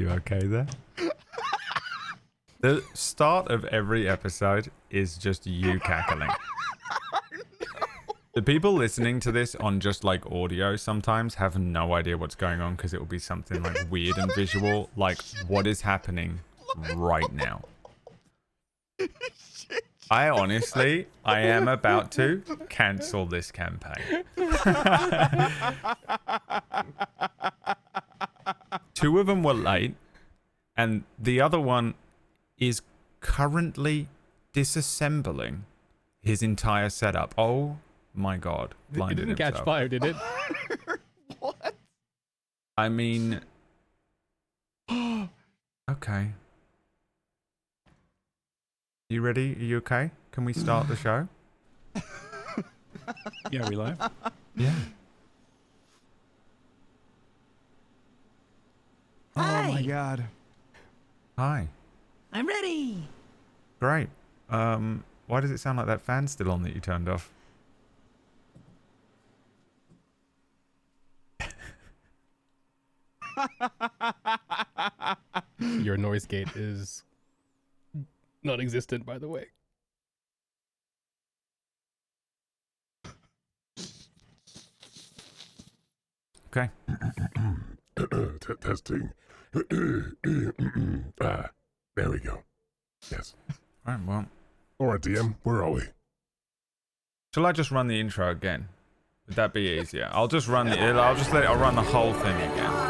You okay there? The start of every episode is just you cackling. The people listening to this on just like audio sometimes have no idea what's going on because it will be something like weird and visual, like what is happening right now. I am about to cancel this campaign. 2 of them were late, and the other one is currently disassembling his entire setup. Oh my god. It didn't catch fire, did it? What? I mean... Okay. You ready? Are you okay? Can we start the show? Yeah, we live? Yeah. Hi. Oh my god. Hi. I'm ready. Great. Why does it sound like that fan's still on that you turned off? Your noise gate is non-existent, by the way. Okay. Testing. There we go. Yes. Right, well. Alright, DM, where are we? Shall I just run the intro again? Would that be easier? I'll just run I'll run the whole thing again.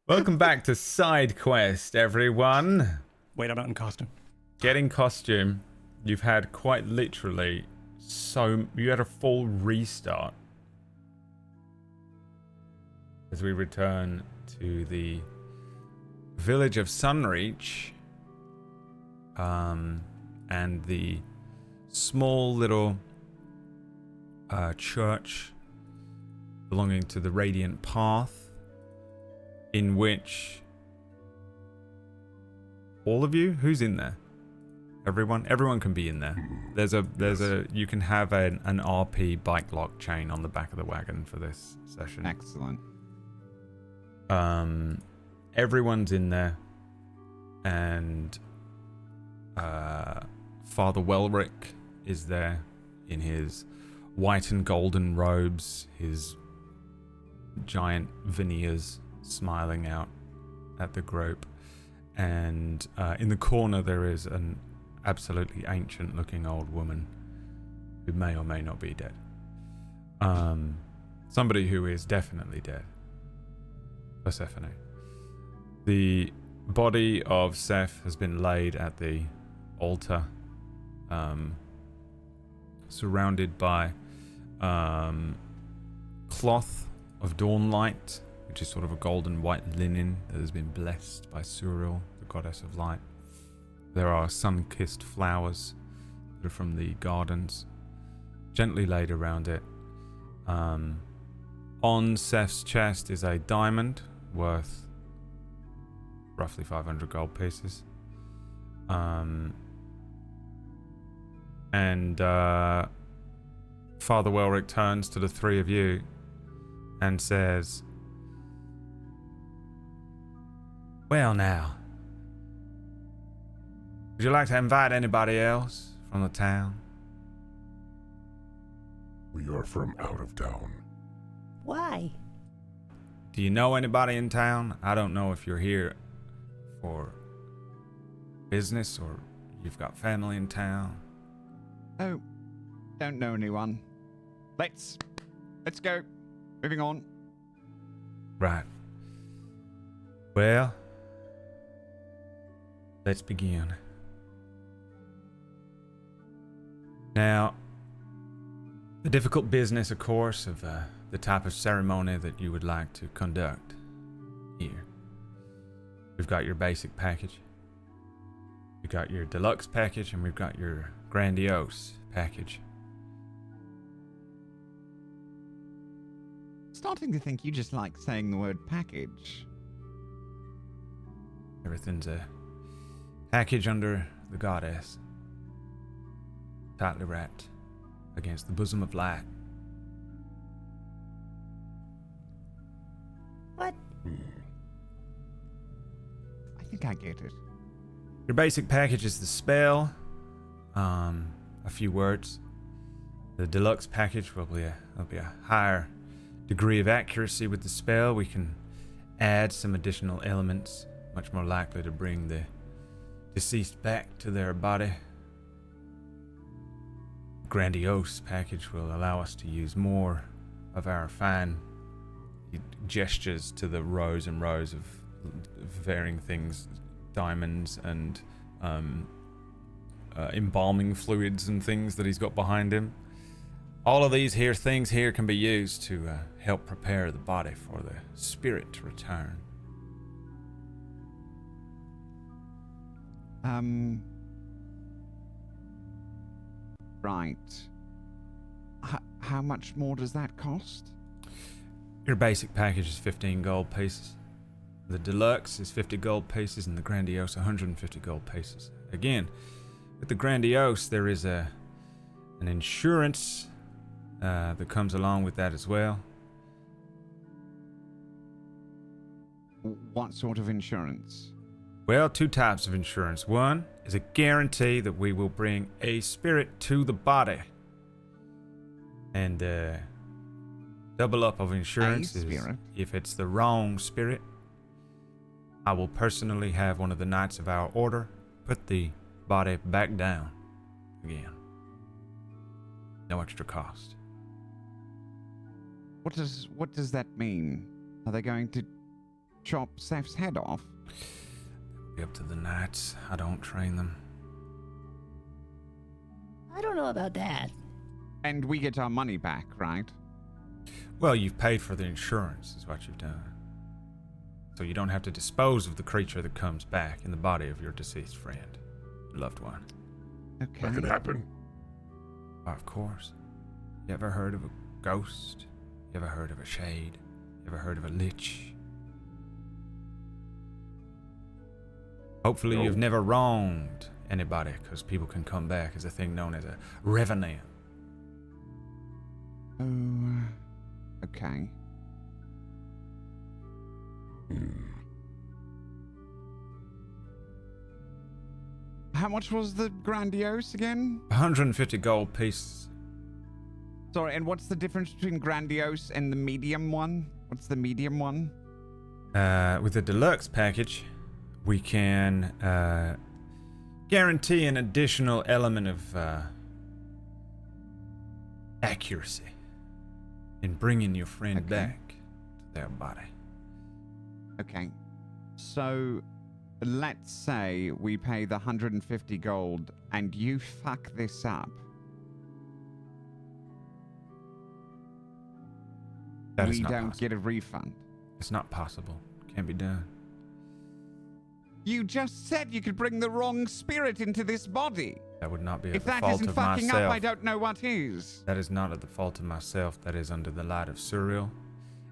Welcome back to Sidequest, everyone. Wait, I'm not in costume. Getting costume. You've had quite literally you had a full restart as we return to the village of Sunreach, and the small little church belonging to the Radiant Path, in which all of you, who's in there? Everyone can be in there. There's a you can have an RP bike lock chain on the back of the wagon for this session. Excellent. Everyone's in there, and Father Welrick is there in his white and golden robes, his giant veneers smiling out at the group, and in the corner there is an absolutely ancient looking old woman who may or may not be dead. Somebody who is definitely dead. Persephone. The body of Seth has been laid at the altar, surrounded by cloth of dawnlight, which is sort of a golden white linen that has been blessed by Suril, the goddess of light. There are sun-kissed flowers that are from the gardens, gently laid around it. On Seth's chest is a diamond worth roughly 500 gold pieces. And Father Welrick turns to the three of you and says, "Well now, would you like to invite anybody else from the town?" We are from out of town. Why? Do you know anybody in town? I don't know if you're here for business or you've got family in town. Oh, don't know anyone. Let's go. Moving on. Right. Well, let's begin. Now, the difficult business, of course, of the type of ceremony that you would like to conduct here. We've got your basic package. We've got your deluxe package, and we've got your grandiose package. Starting to think you just like saying the word package. Everything's a package under the goddess, tightly wrapped against the bosom of light. What? I think I get it. Your basic package is the spell, a few words. The deluxe package will be a higher degree of accuracy with the spell. We can add some additional elements, much more likely to bring the deceased back to their body. Grandiose package will allow us to use more of our fine gestures to the rows and rows of varying things, diamonds and embalming fluids and things that he's got behind him. All of these things here can be used to help prepare the body for the spirit to return. Right. How much more does that cost? Your basic package is 15 gold pieces. The deluxe is 50 gold pieces, and the grandiose 150 gold pieces. Again, with the grandiose, there is an insurance that comes along with that as well. What sort of insurance? Well, two types of insurance. One is a guarantee that we will bring a spirit to the body. And double up of insurance is if it's the wrong spirit, I will personally have one of the knights of our order put the body back down again. No extra cost. What does that mean? Are they going to chop Seth's head off? Be up to the knights. I don't train them. I don't know about that. And we get our money back, right? Well, you've paid for the insurance, is what you've done. So you don't have to dispose of the creature that comes back in the body of your deceased friend, loved one. Okay. That could happen. Why, of course. You ever heard of a ghost? You ever heard of a shade? You ever heard of a lich? Hopefully No. you've never wronged anybody, because people can come back as a thing known as a revenant. Oh, okay. How much was the grandiose again? 150 gold pieces. Sorry, and what's the difference between grandiose and the medium one? What's the medium one? With the deluxe package, we can guarantee an additional element of accuracy in bringing your friend Okay. back to their body. Okay. So, let's say we pay the 150 gold and you fuck this up. That is We not don't possible. get a refund. It's not possible. Can't be done. You just said you could bring the wrong spirit into this body. That would not be at If the that fault isn't of fucking myself. up, I don't know what is. That is not at the fault of myself. That is under the light of Surreal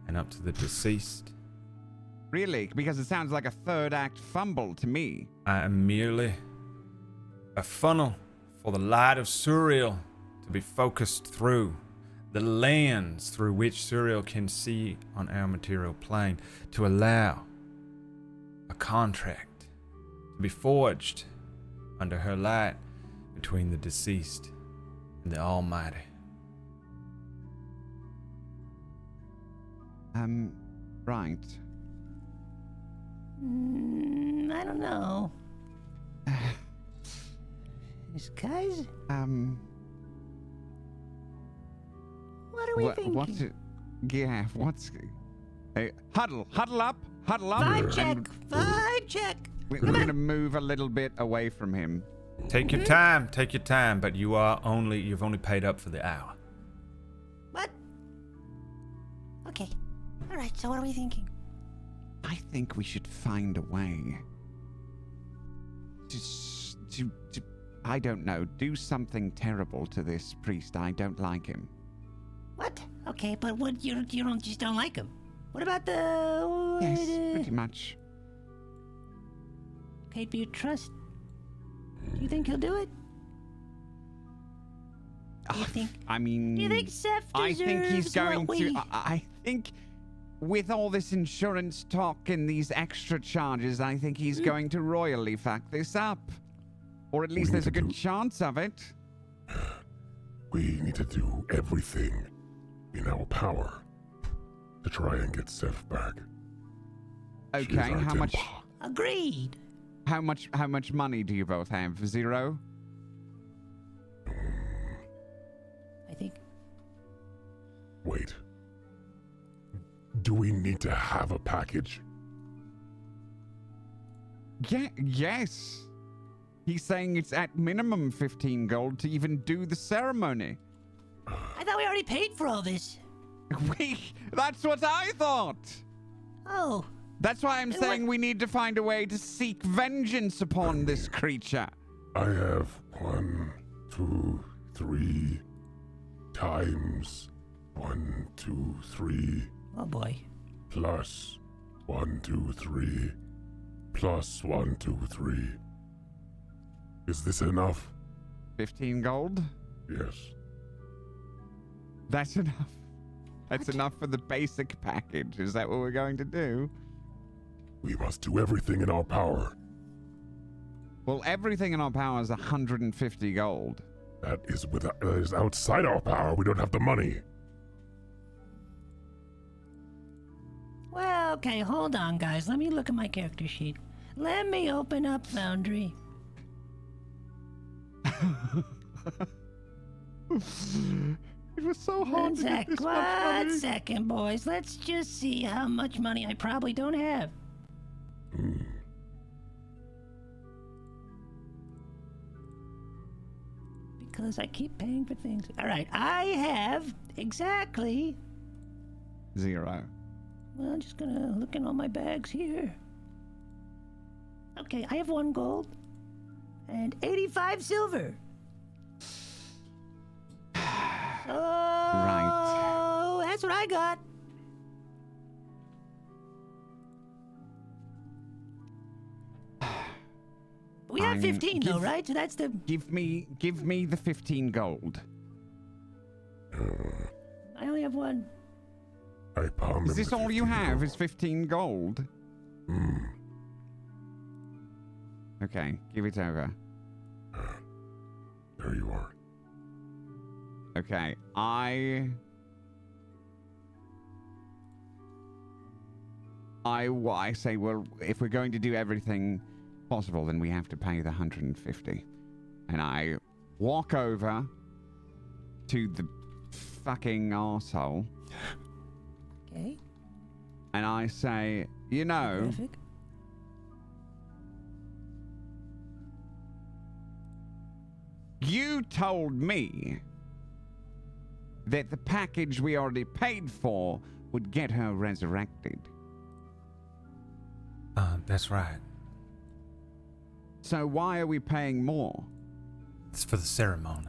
and up to the deceased. Really? Because it sounds like a third act fumble to me. I am merely a funnel for the light of Surreal to be focused through, the lens through which Surreal can see on our material plane, to allow a contract to be forged under her light between the deceased and the Almighty. Right. I don't know. These guys, what are we thinking? What's... Hey, huddle up. Vibe check. and Vibe check. We're going to move a little bit away from him. Take your time, but you've only paid up for the hour. What? Okay. All right. So what are we thinking? I think we should find a way to I don't know, do something terrible to this priest. I don't like him. What? Okay, but what? You don't like him. What about the? Yes, pretty much. Okay, do you trust? Do you think he'll do it? Do you think? I mean, Do you think Seth I think he's deserves going what to. we- I think with all this insurance talk and these extra charges, I think he's going to royally fuck this up. Or at least need there's a to good do- chance of it. We need to do everything in our power to try and get Seth back. She is Okay, our how much? Templar. Agreed. How much money do you both have? 0? I think. Wait. Do we need to have a package? Yeah, yes. He's saying it's at minimum 15 gold to even do the ceremony. I thought we already paid for all this. That's what I thought. Oh. That's why I'm Then saying what- we need to find a way to seek vengeance upon this creature. I have 1, 2, 3 times 1, 2, 3 Oh boy. plus 1, 2, 3 plus 1, 2, 3. Is this enough? 15 gold? Yes. That's enough. That's enough for the basic package. Is that what we're going to do? We must do everything in our power. Well, everything in our power is 150 gold. That is outside our power. We don't have the money. Well, okay, hold on, guys. Let me look at my character sheet. Let me open up Foundry. It was so hard to get this much money. 1 second, boys. Let's just see how much money I probably don't have. Because I keep paying for things. All right, I have exactly. 0. Well, I'm just gonna look in all my bags here. Okay, I have 1 gold and 85 silver. Oh, that's what I got. We have 15 though, right? So that's the. Give me the 15 gold. I only have 1. I palm Is him this the all you 15 have? gold. Is 15 gold? Hmm. Okay, give it over. There you are. Okay, I say, well, if we're going to do everything possible, then we have to pay the 150. And I walk over to the fucking arsehole Okay. and I say, you know, Graphic. you told me that the package we already paid for would get her resurrected. That's right. So why are we paying more? It's for the ceremony,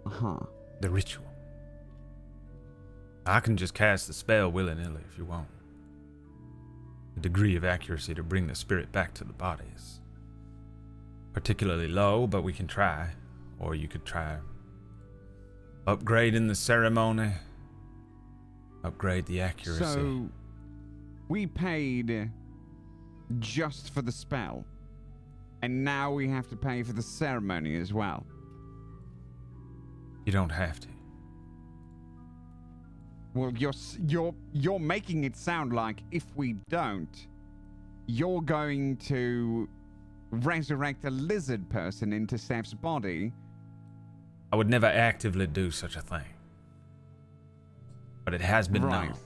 Uh-huh. the ritual. I can just cast the spell willy-nilly if you want. The degree of accuracy to bring the spirit back to the body is particularly low, but we can try. Or you could try upgrading the ceremony, upgrade the accuracy. So we paid just for the spell, and now we have to pay for the ceremony as well. You don't have to. Well, you're making it sound like if we don't, you're going to resurrect a lizard person into Steph's body. I would never actively do such a thing. But it has been Right. known.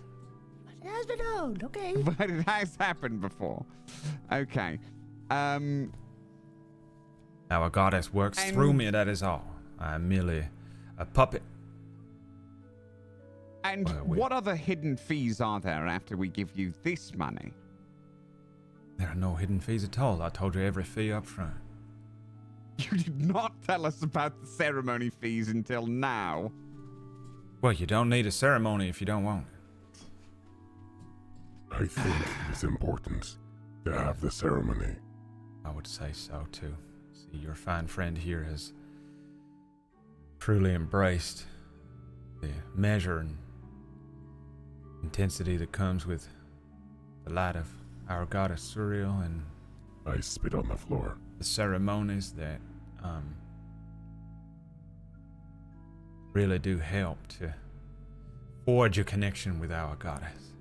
It has been known, okay. But it has happened before. Okay. Our goddess works And- through me, that is all. I am merely a puppet. And Well, we- what other hidden fees are there after we give you this money? There are no hidden fees at all. I told you every fee up front. You did not tell us about the ceremony fees until now. Well, you don't need a ceremony if you don't want it. I think it is important to have the ceremony. I would say so, too. See, your fine friend here has truly embraced the measure and intensity that comes with the light of our goddess Suriel and I spit on the floor. the ceremonies that really do help to forge a connection with our goddess.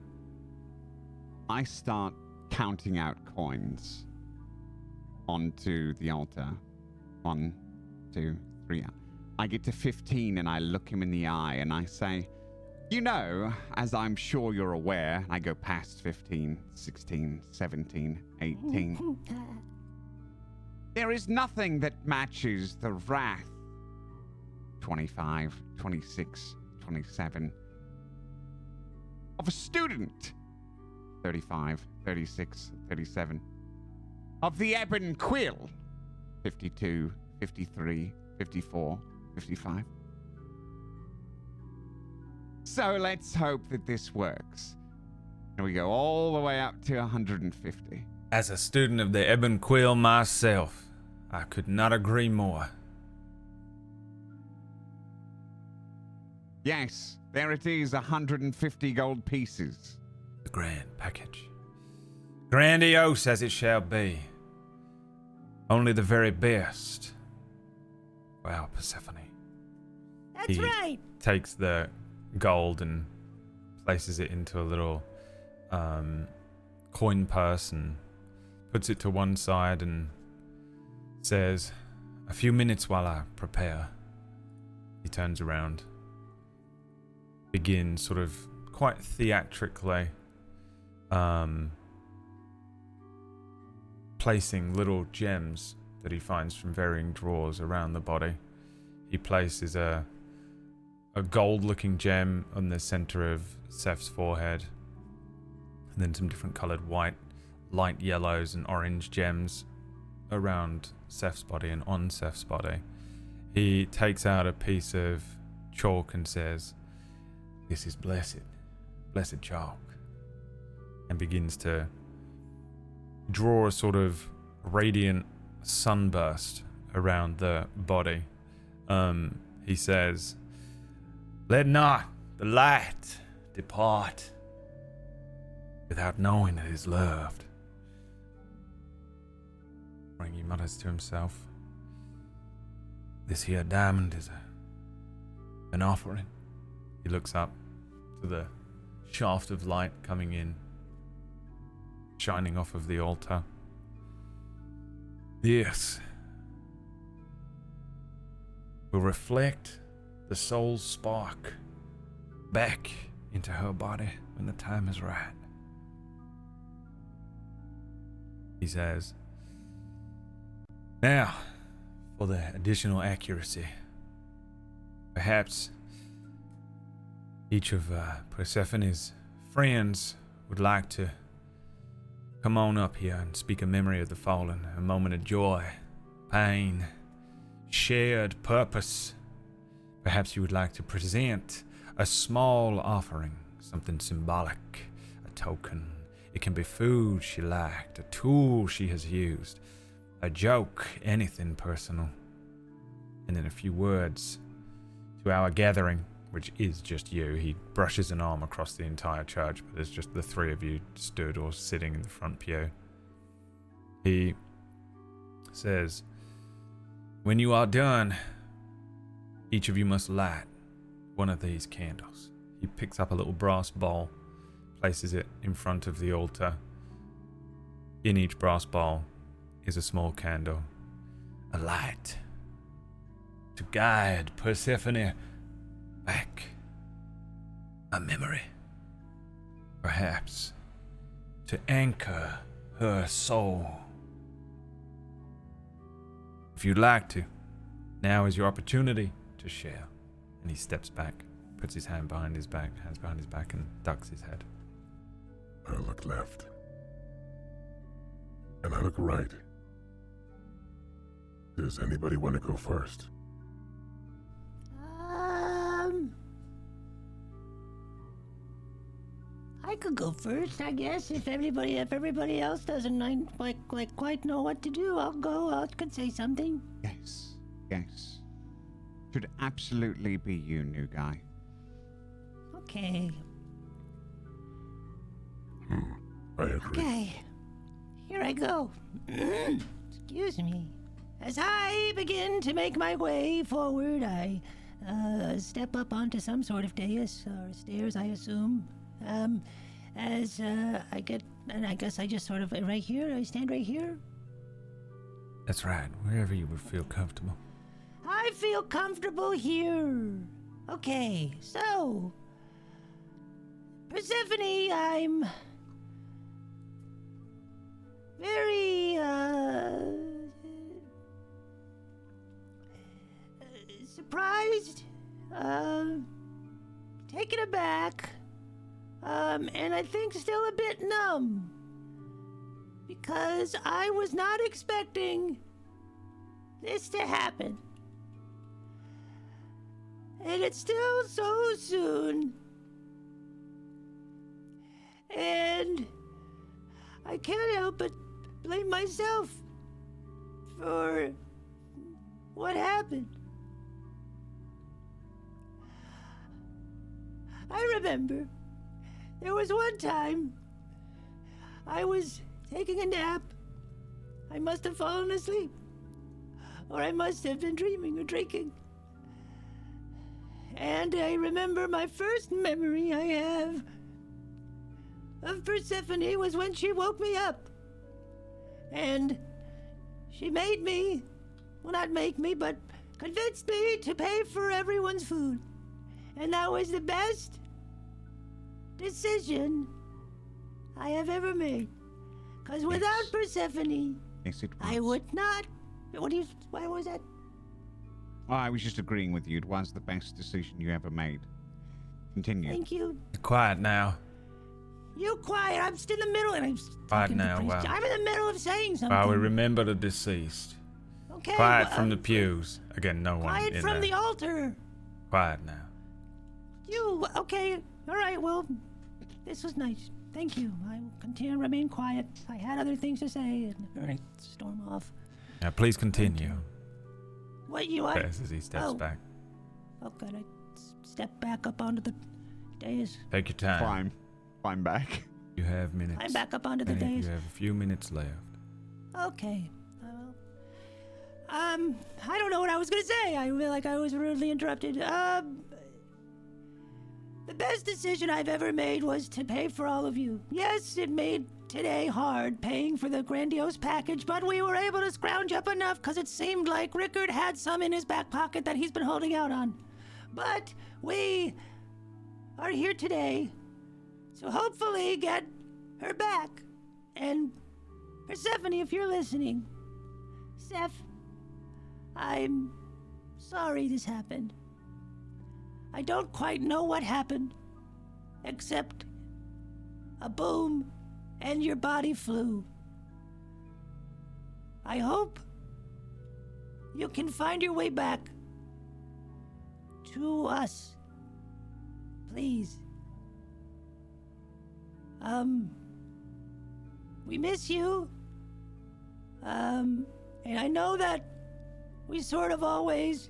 I start counting out coins onto the altar. 1, 2, 3. I get to 15 and I look him in the eye and I say, you know, as I'm sure you're aware, I go past 15, 16, 17, 18. There is nothing that matches the wrath. 25, 26, 27. Of a student. 35, 36, 37. Of the Ebon Quill. 52, 53, 54, 55. So let's hope that this works. And we go all the way up to 150. As a student of the Ebon Quill myself, I could not agree more. Yes, there it is, 150 gold pieces. The grand package. Grandiose as it shall be. Only the very best. Wow, Persephone. That's He right. takes the gold and places it into a little coin purse and puts it to one side and says, "A few minutes while I prepare." He turns around, begins sort of quite theatrically placing little gems that he finds from varying drawers around the body. He places a gold-looking gem on the center of Seth's forehead, and then some different colored white, light yellows, and orange gems around Seth's body and on Seth's body. He takes out a piece of chalk and says, "This is blessed chalk," and begins to draw a sort of radiant sunburst around the body. He says, "Let not the light depart without knowing it is loved." He mutters to himself, "This here diamond is an offering." He looks up to the shaft of light coming in, shining off of the altar. "This will reflect the soul's spark back into her body when the time is right." He says, "Now, for the additional accuracy, perhaps each of Persephone's friends would like to come on up here and speak a memory of the fallen, a moment of joy, pain, shared purpose. Perhaps you would like to present a small offering, something symbolic, a token. It can be food she liked, a tool she has used, a joke, anything personal. And then a few words to our gathering, which is just you." He brushes an arm across the entire church, but there's just the three of you stood or sitting in the front pew. He says, "When you are done, each of you must light one of these candles." He picks up a little brass bowl, places it in front of the altar. In each brass bowl is a small candle, a light to guide Persephone back. A memory, perhaps, to anchor her soul. If you'd like to, now is your opportunity to share. And he steps back, puts his hands behind his back, and ducks his head. I look left. And I look right. Does anybody want to go first? I could go first, I guess. If everybody else doesn't quite know what to do, I'll go. I could say something. Yes. Should absolutely be you, new guy. Okay. I agree. Okay. Here I go. Excuse me. As I begin to make my way forward, I step up onto some sort of dais or stairs, I assume. As I get, and I guess I just sort of right here. I stand right here. That's right, wherever you would feel comfortable. I feel comfortable here. Okay, so Persephone, I'm very surprised, taken aback, and I think still a bit numb, because I was not expecting this to happen. And it's still so soon. And I can't help but blame myself for what happened. I remember there was one time I was taking a nap. I must have fallen asleep, or I must have been dreaming or drinking. And I remember my first memory I have of Persephone was when she woke me up. And she made me, well, not make me, but convinced me to pay for everyone's food. And that was the best decision I have ever made. Because without Persephone, Yes, it was. I would not. Why was that? Oh, I was just agreeing with you. It was the best decision you ever made. Continue. Thank you. Quiet now. You quiet. I'm still in the middle, and I'm Quiet now, wow. I'm in the middle of saying something. While we remember the deceased. Okay. Quiet from the pews. Again, no one Quiet in from there. the altar. Quiet now. You okay? All right. Well, this was nice. Thank you. I will continue to remain quiet. I had other things to say, and all right, storm off. Now, please continue. What you want? Says as he steps back. Oh, good. I step back up onto the dais. Take your time. Climb back. You have minutes. I'm back up onto the I think dais. you have a few minutes left. Okay. I don't know what I was gonna say. I feel like I was rudely interrupted. The best decision I've ever made was to pay for all of you. Yes, it made today hard paying for the grandiose package, but we were able to scrounge up enough because it seemed like Rickard had some in his back pocket that he's been holding out on. But we are here today to hopefully get her back. And Persephone, if you're listening, Seth, I'm sorry this happened. I don't quite know what happened, except a boom and your body flew. I hope you can find your way back to us. Please. We miss you. And I know that we sort of always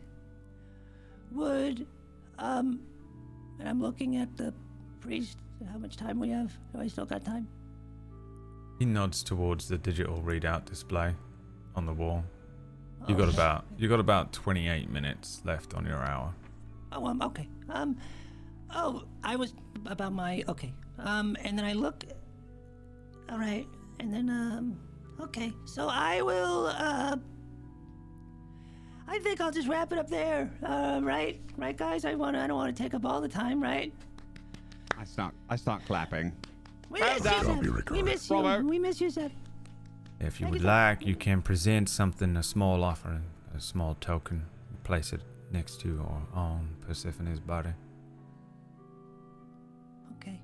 would, and I'm looking at the priest, how much time we have. Do I still got time? He nods towards the digital readout display on the wall. You got about 28 minutes left on your hour. Oh, okay. Oh, I was about my... Okay. And then I look... All right. And then, okay. So I will, I think I'll just wrap it up there. Right? Right, guys? I don't want to take up all the time, right? I start clapping. We Well miss done. you, Don't be Seth. We recorded. miss you. Bravo. We miss you, Seth. If you Thank would you, like, you can present something, a small offering, a small token. Place it next to or on Persephone's body. Okay.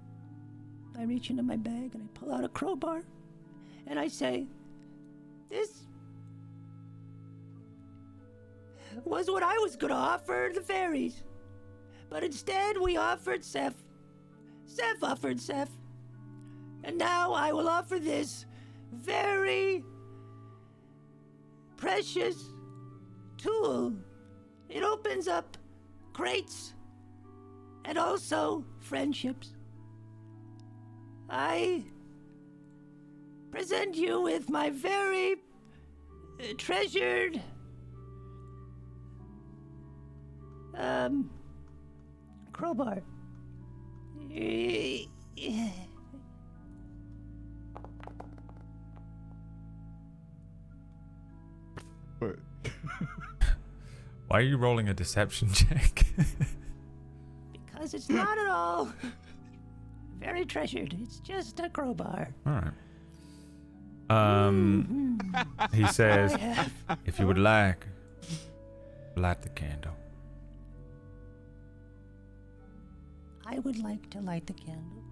I reach into my bag and I pull out a crowbar. And I say, this was what I was going to offer the fairies. But instead, we offered Seth. Seth offered Seth. And now I will offer this very precious tool. It opens up crates and also friendships. I present you with my very treasured crowbar. But Why are you rolling a deception check? Because it's not at all very treasured. It's just a crowbar. Alright. He says, I have if you would like, light the candle. I would like to light the candle.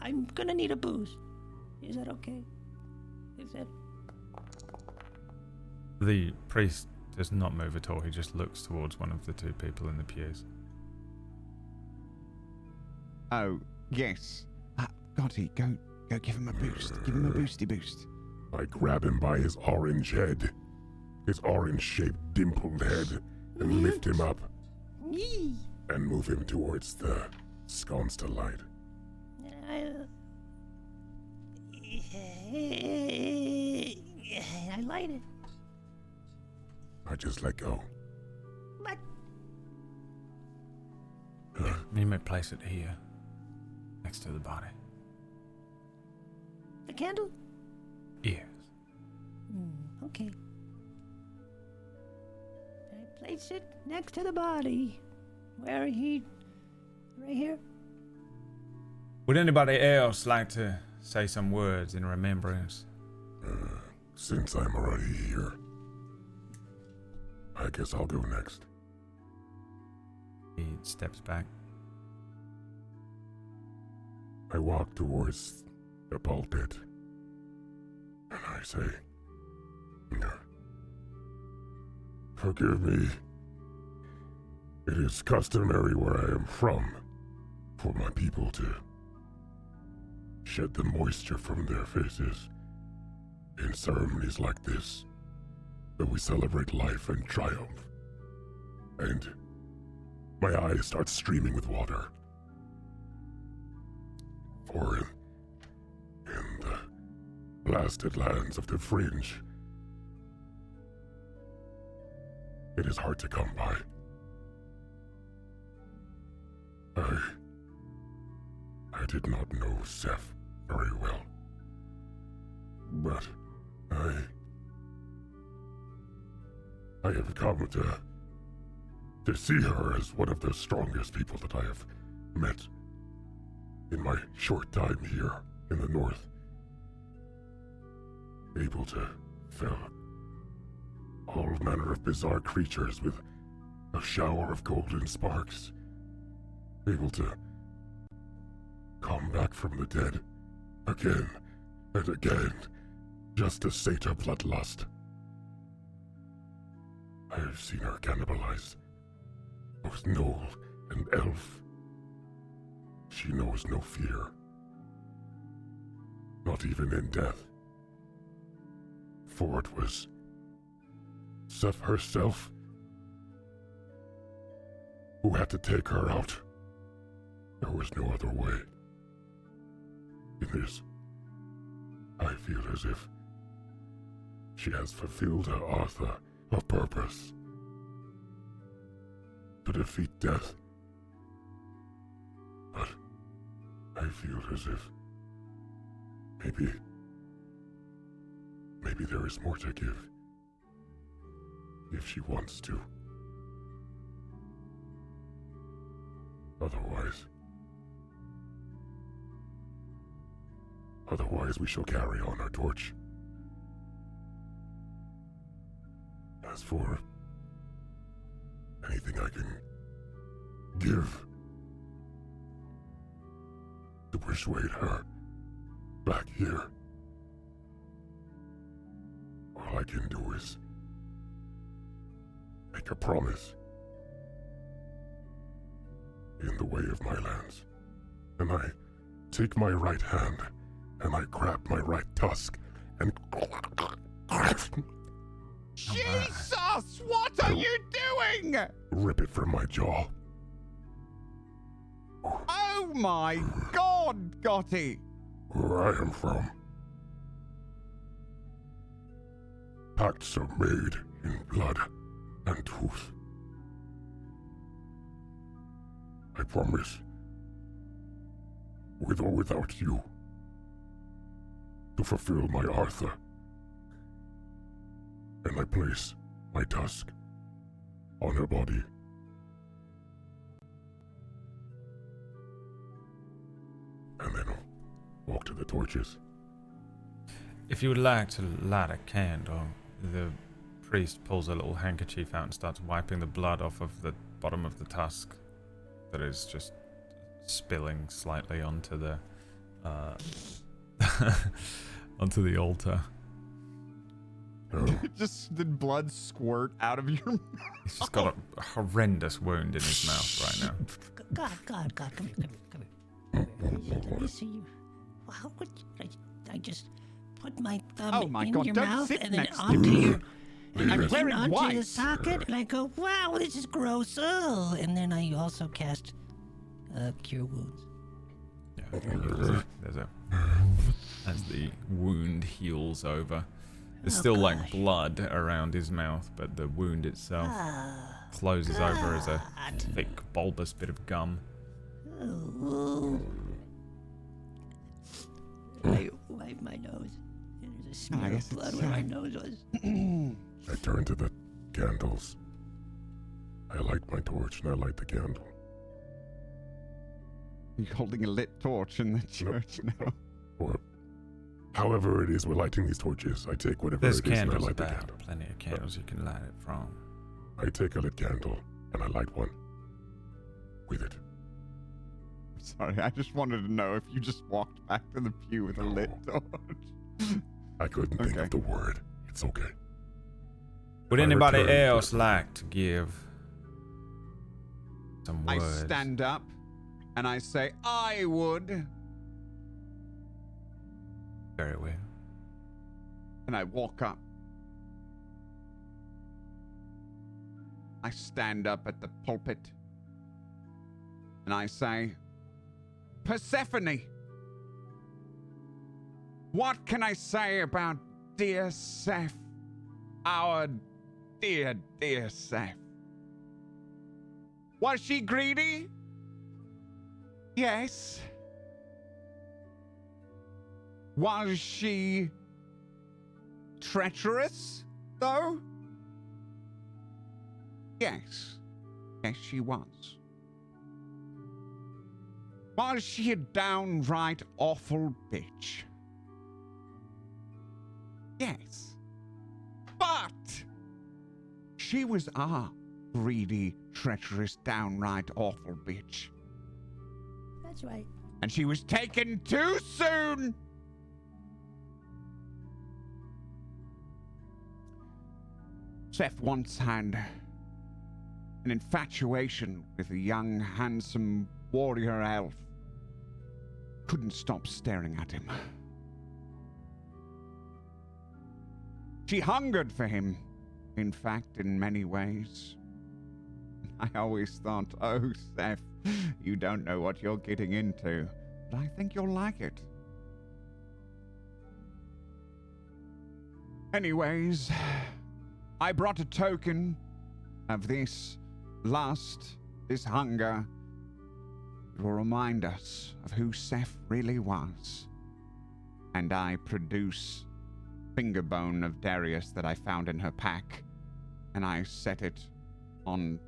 I'm gonna need a boost. Is that okay? Is that... The priest does not move at all. He just looks towards one of the two people in the pews. oh yes, Gotti, go give him a boost. Give him a boosty boost. I grab him by his orange head, his orange-shaped dimpled head, and lift him up Yee. and move him towards the scones to light. I light it. I just let go. But You may place it here, next to the body. the candle? Yes. Okay. I place it next to the body. Where he... Right here? Would anybody else like to say some words in remembrance? Since I'm already here, I guess I'll go next. He steps back. I walk towards the pulpit, and I say, "Forgive me. It is customary where I am from for my people to shed the moisture from their faces in ceremonies like this, where we celebrate life and triumph. And my eyes start streaming with water. For in the blasted lands of the fringe, it is hard to come by. I did not know Seth very well, but I have come to see her as one of the strongest people that I have met in my short time here in the north. Able to fill all manner of bizarre creatures with a shower of golden sparks. Able to come back from the dead again and again just to sate her bloodlust. I have seen her cannibalize both gnoll and elf. She knows no fear, not even in death. For it was Seth herself who had to take her out. There was no other way. In this, I feel as if she has fulfilled her Arthur of purpose. to defeat death. But I feel as if maybe there is more to give if she wants to. Otherwise we shall carry on our torch. As for anything I can give to persuade her back here, all I can do is make a promise in the way of my lands. And I take my right hand and I grab my right tusk and Jesus! What are you doing? rip it from my jaw. Oh my God, Gotti! Where I am from, pacts are made in blood and truth. I promise, with or without you, to fulfill my Arthur. And I place my tusk on her body. And then walk to the torches. If you would like to light a candle, the priest pulls a little handkerchief out and starts wiping the blood off of the bottom of the tusk that is just spilling slightly onto the onto the altar. Just did blood squirt out of your mouth? He's just got a horrendous wound in his mouth right now. God, come here. Let me see you. How could I just put my thumb in God, your don't mouth sit and then next to onto me. your... Leave And it. then wearing onto white. the socket, and I go, wow, this is gross. Ugh. And then I also cast Cure Wounds. Yeah, there's a as the wound heals over. There's still like blood around his mouth, but the wound itself closes over as a thick, bulbous bit of gum. Ooh. I wipe my nose, and there's a smear guess of blood it's where my nose was. I turn to the candles. I light my torch and I light the candle. You're holding a lit torch in the church now. Or however it is we're lighting these torches, I take whatever There's it is and I candles light the about. candle. Plenty of candles you can light it from. I take a lit candle and I light one with it. Sorry, I just wanted to know if you just walked back to the pew with a lit torch. I couldn't think Okay. of the word. It's okay. Would I anybody return to- else like to give some I words? stand up and I say, I would. Very well. And I walk up. I stand up at the pulpit and I say, Persephone, what can I say about dear Seth, our dear, dear Seth? Was she greedy? Yes. Was she treacherous, though? Yes. Yes, she was. Was she a downright awful bitch? Yes. But she was a greedy, treacherous, downright awful bitch. That's right. And she was taken too soon. Seth once had an infatuation with a young, handsome warrior elf. Couldn't stop staring at him. She hungered for him, in fact, in many ways. I always thought, oh, Seth, you don't know what you're getting into, but I think you'll like it. Anyways, I brought a token of this lust, this hunger, it will remind us of who Seth really was. And I produce finger bone of Darius that I found in her pack, and I set it on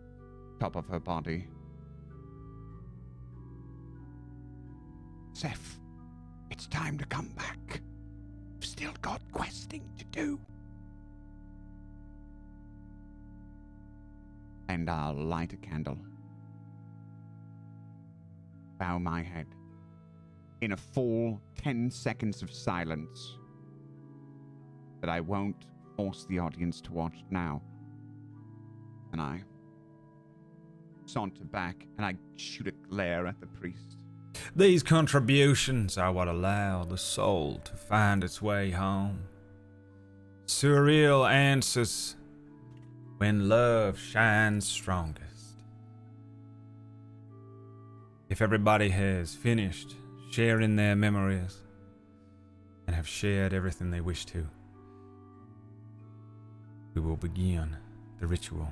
top of her body. Seth, it's time to come back. We've still got questing to do. And I'll light a candle. Bow my head. In a full 10 seconds of silence that I won't force the audience to watch now. And I saunter back and I shoot a glare at the priest. These contributions are what allow the soul to find its way home. Surreal answers when love shines strongest. If everybody has finished sharing their memories and have shared everything they wish to, we will begin the ritual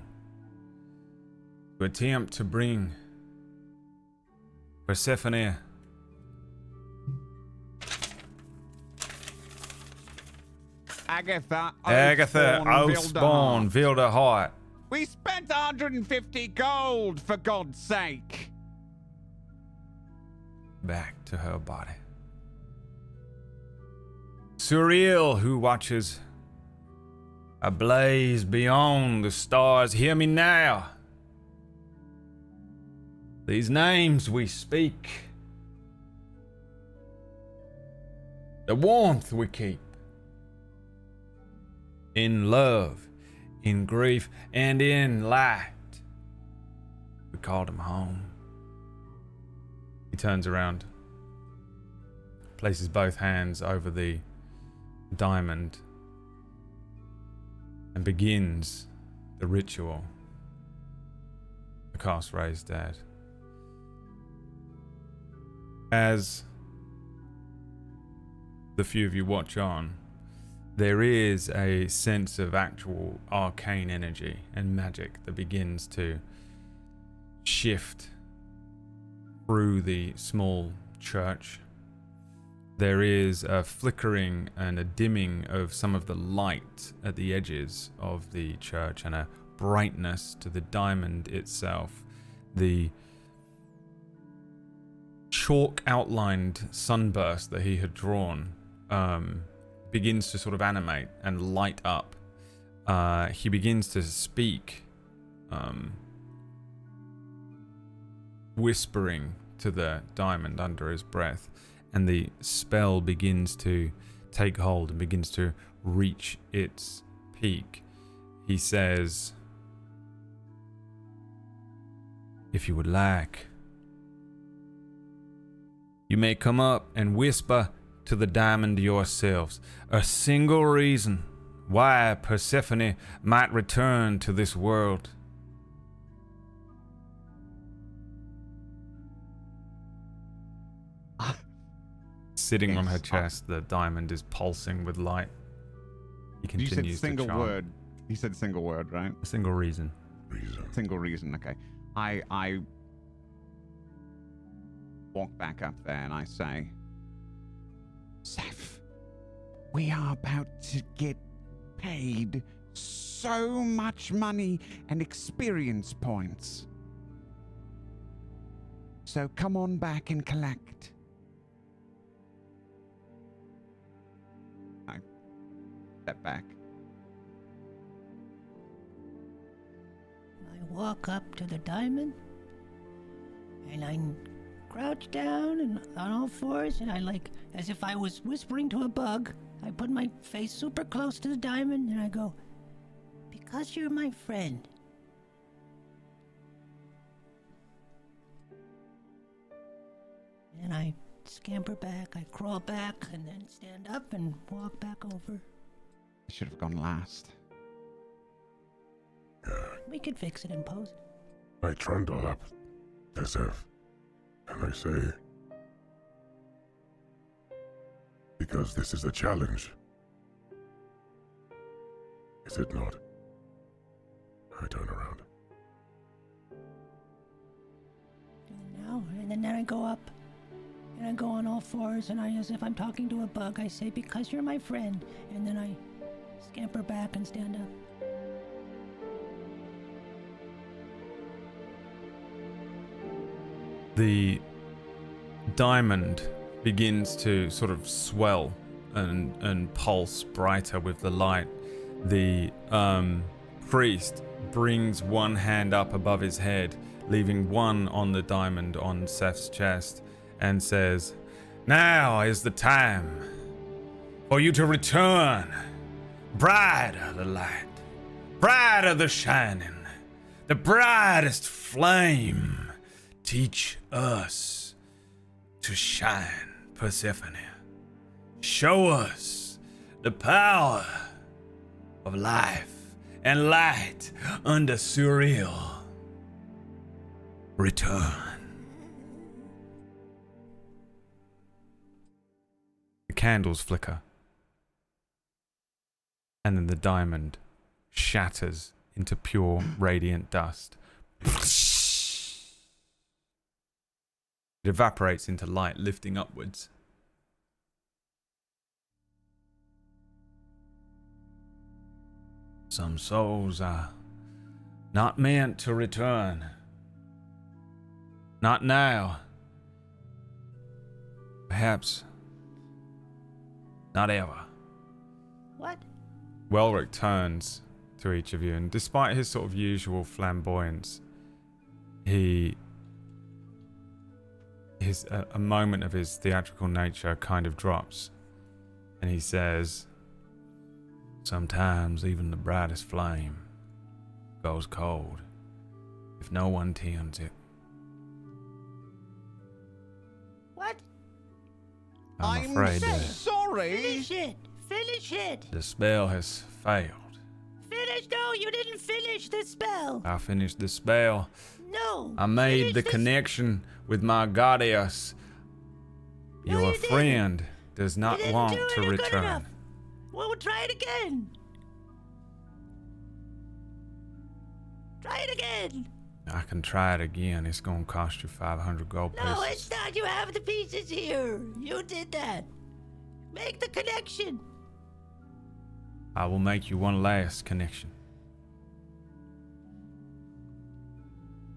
to attempt to bring Persephone Agatha Oathspawn Vilderheart. We spent 150 gold, for God's sake. Back to her body. Surreal, who watches a blaze beyond the stars, hear me now. These names we speak, the warmth we keep, in love, in grief, and in light, we called him home. He turns around, places both hands over the diamond, and begins the ritual. The cast raised dead. As the few of you watch on, there is a sense of actual arcane energy and magic that begins to shift through the small church. There is a flickering and a dimming of some of the light at the edges of the church and a brightness to the diamond itself. The chalk outlined sunburst that he had drawn begins to sort of animate and light up. He begins to speak, whispering to the diamond under his breath, and the spell begins to take hold and begins to reach its peak. He says, "If you would like, you may come up and whisper to the diamond yourselves a single reason why Persephone might return to this world." Sitting on her chest, the diamond is pulsing with light. He continues you said single to chant. word. You said single word, right? A single reason. Single reason, okay. I walk back up there and I say, Seth, we are about to get paid so much money and experience points. So come on back and collect. I step back. I walk up to the diamond, and I crouch down and on all fours, and I, like, as if I was whispering to a bug, I put my face super close to the diamond, and I go, "Because you're my friend." And I scamper back, I crawl back, and then stand up and walk back over. I should have gone last. We could fix it in post. I trundle up to Seth, and I say, because this is a challenge. Is it not? I turn around. go up and I go on all fours and as if I'm talking to a bug, I say, because you're my friend. And then I scamper back and stand up. The diamond begins to sort of swell and pulse brighter with the light. The priest brings one hand up above his head, leaving one on the diamond on Seth's chest, and says, "Now is the time for you to return, bride of the light, bride of the shining, the brightest flame. Teach us to shine, Persephone. Show us the power of life and light under Surreal. Return." The candles flicker, and then the diamond shatters into pure radiant dust. It evaporates into light, lifting upwards. Some souls are not meant to return. Not now. Perhaps not ever. What? Welrick turns to each of you, and despite his sort of usual flamboyance, a moment of his theatrical nature kind of drops, and he says, "Sometimes even the brightest flame goes cold if no one tends it." What? I'm afraid sorry. Finish it! Finish it! the spell has failed. Finish! No, you didn't finish the spell! I finished the spell. No! I made finish the this- connection with my goddess. No, Your you didn't. friend does You not didn't want do it to good return. enough. Well, we'll try it again. Try it again. I can try it again. It's gonna cost you 500 gold pieces. No, it's not. You have the pieces here. You did that. Make the connection. I will make you one last connection.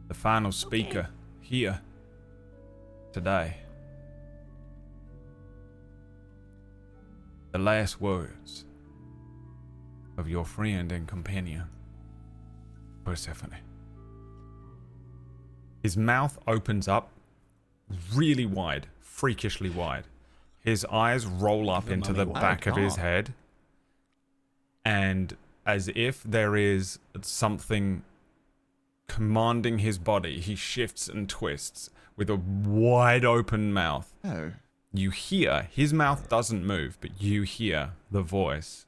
The final speaker here today. The last words of your friend and companion, Persephone. His mouth opens up really wide, freakishly wide. His eyes roll up The into mummy the one. back of his God. head. And as if there is something commanding his body, he shifts and twists with a wide open mouth. Oh. You hear, his mouth doesn't move, but you hear the voice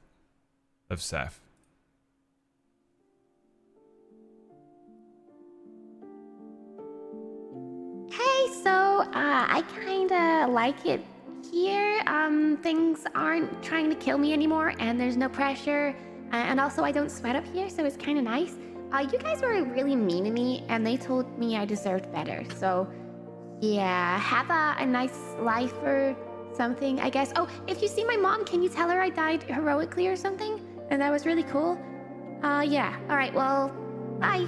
of Seth. Hey, so I kinda like it here. Things aren't trying to kill me anymore, and there's no pressure. And also, I don't sweat up here, so it's kind of nice. You guys were really mean to me, and they told me I deserved better. So, yeah, have a nice life or something, I guess. Oh, if you see my mom, can you tell her I died heroically or something? And that was really cool. Yeah. All right. Well, bye.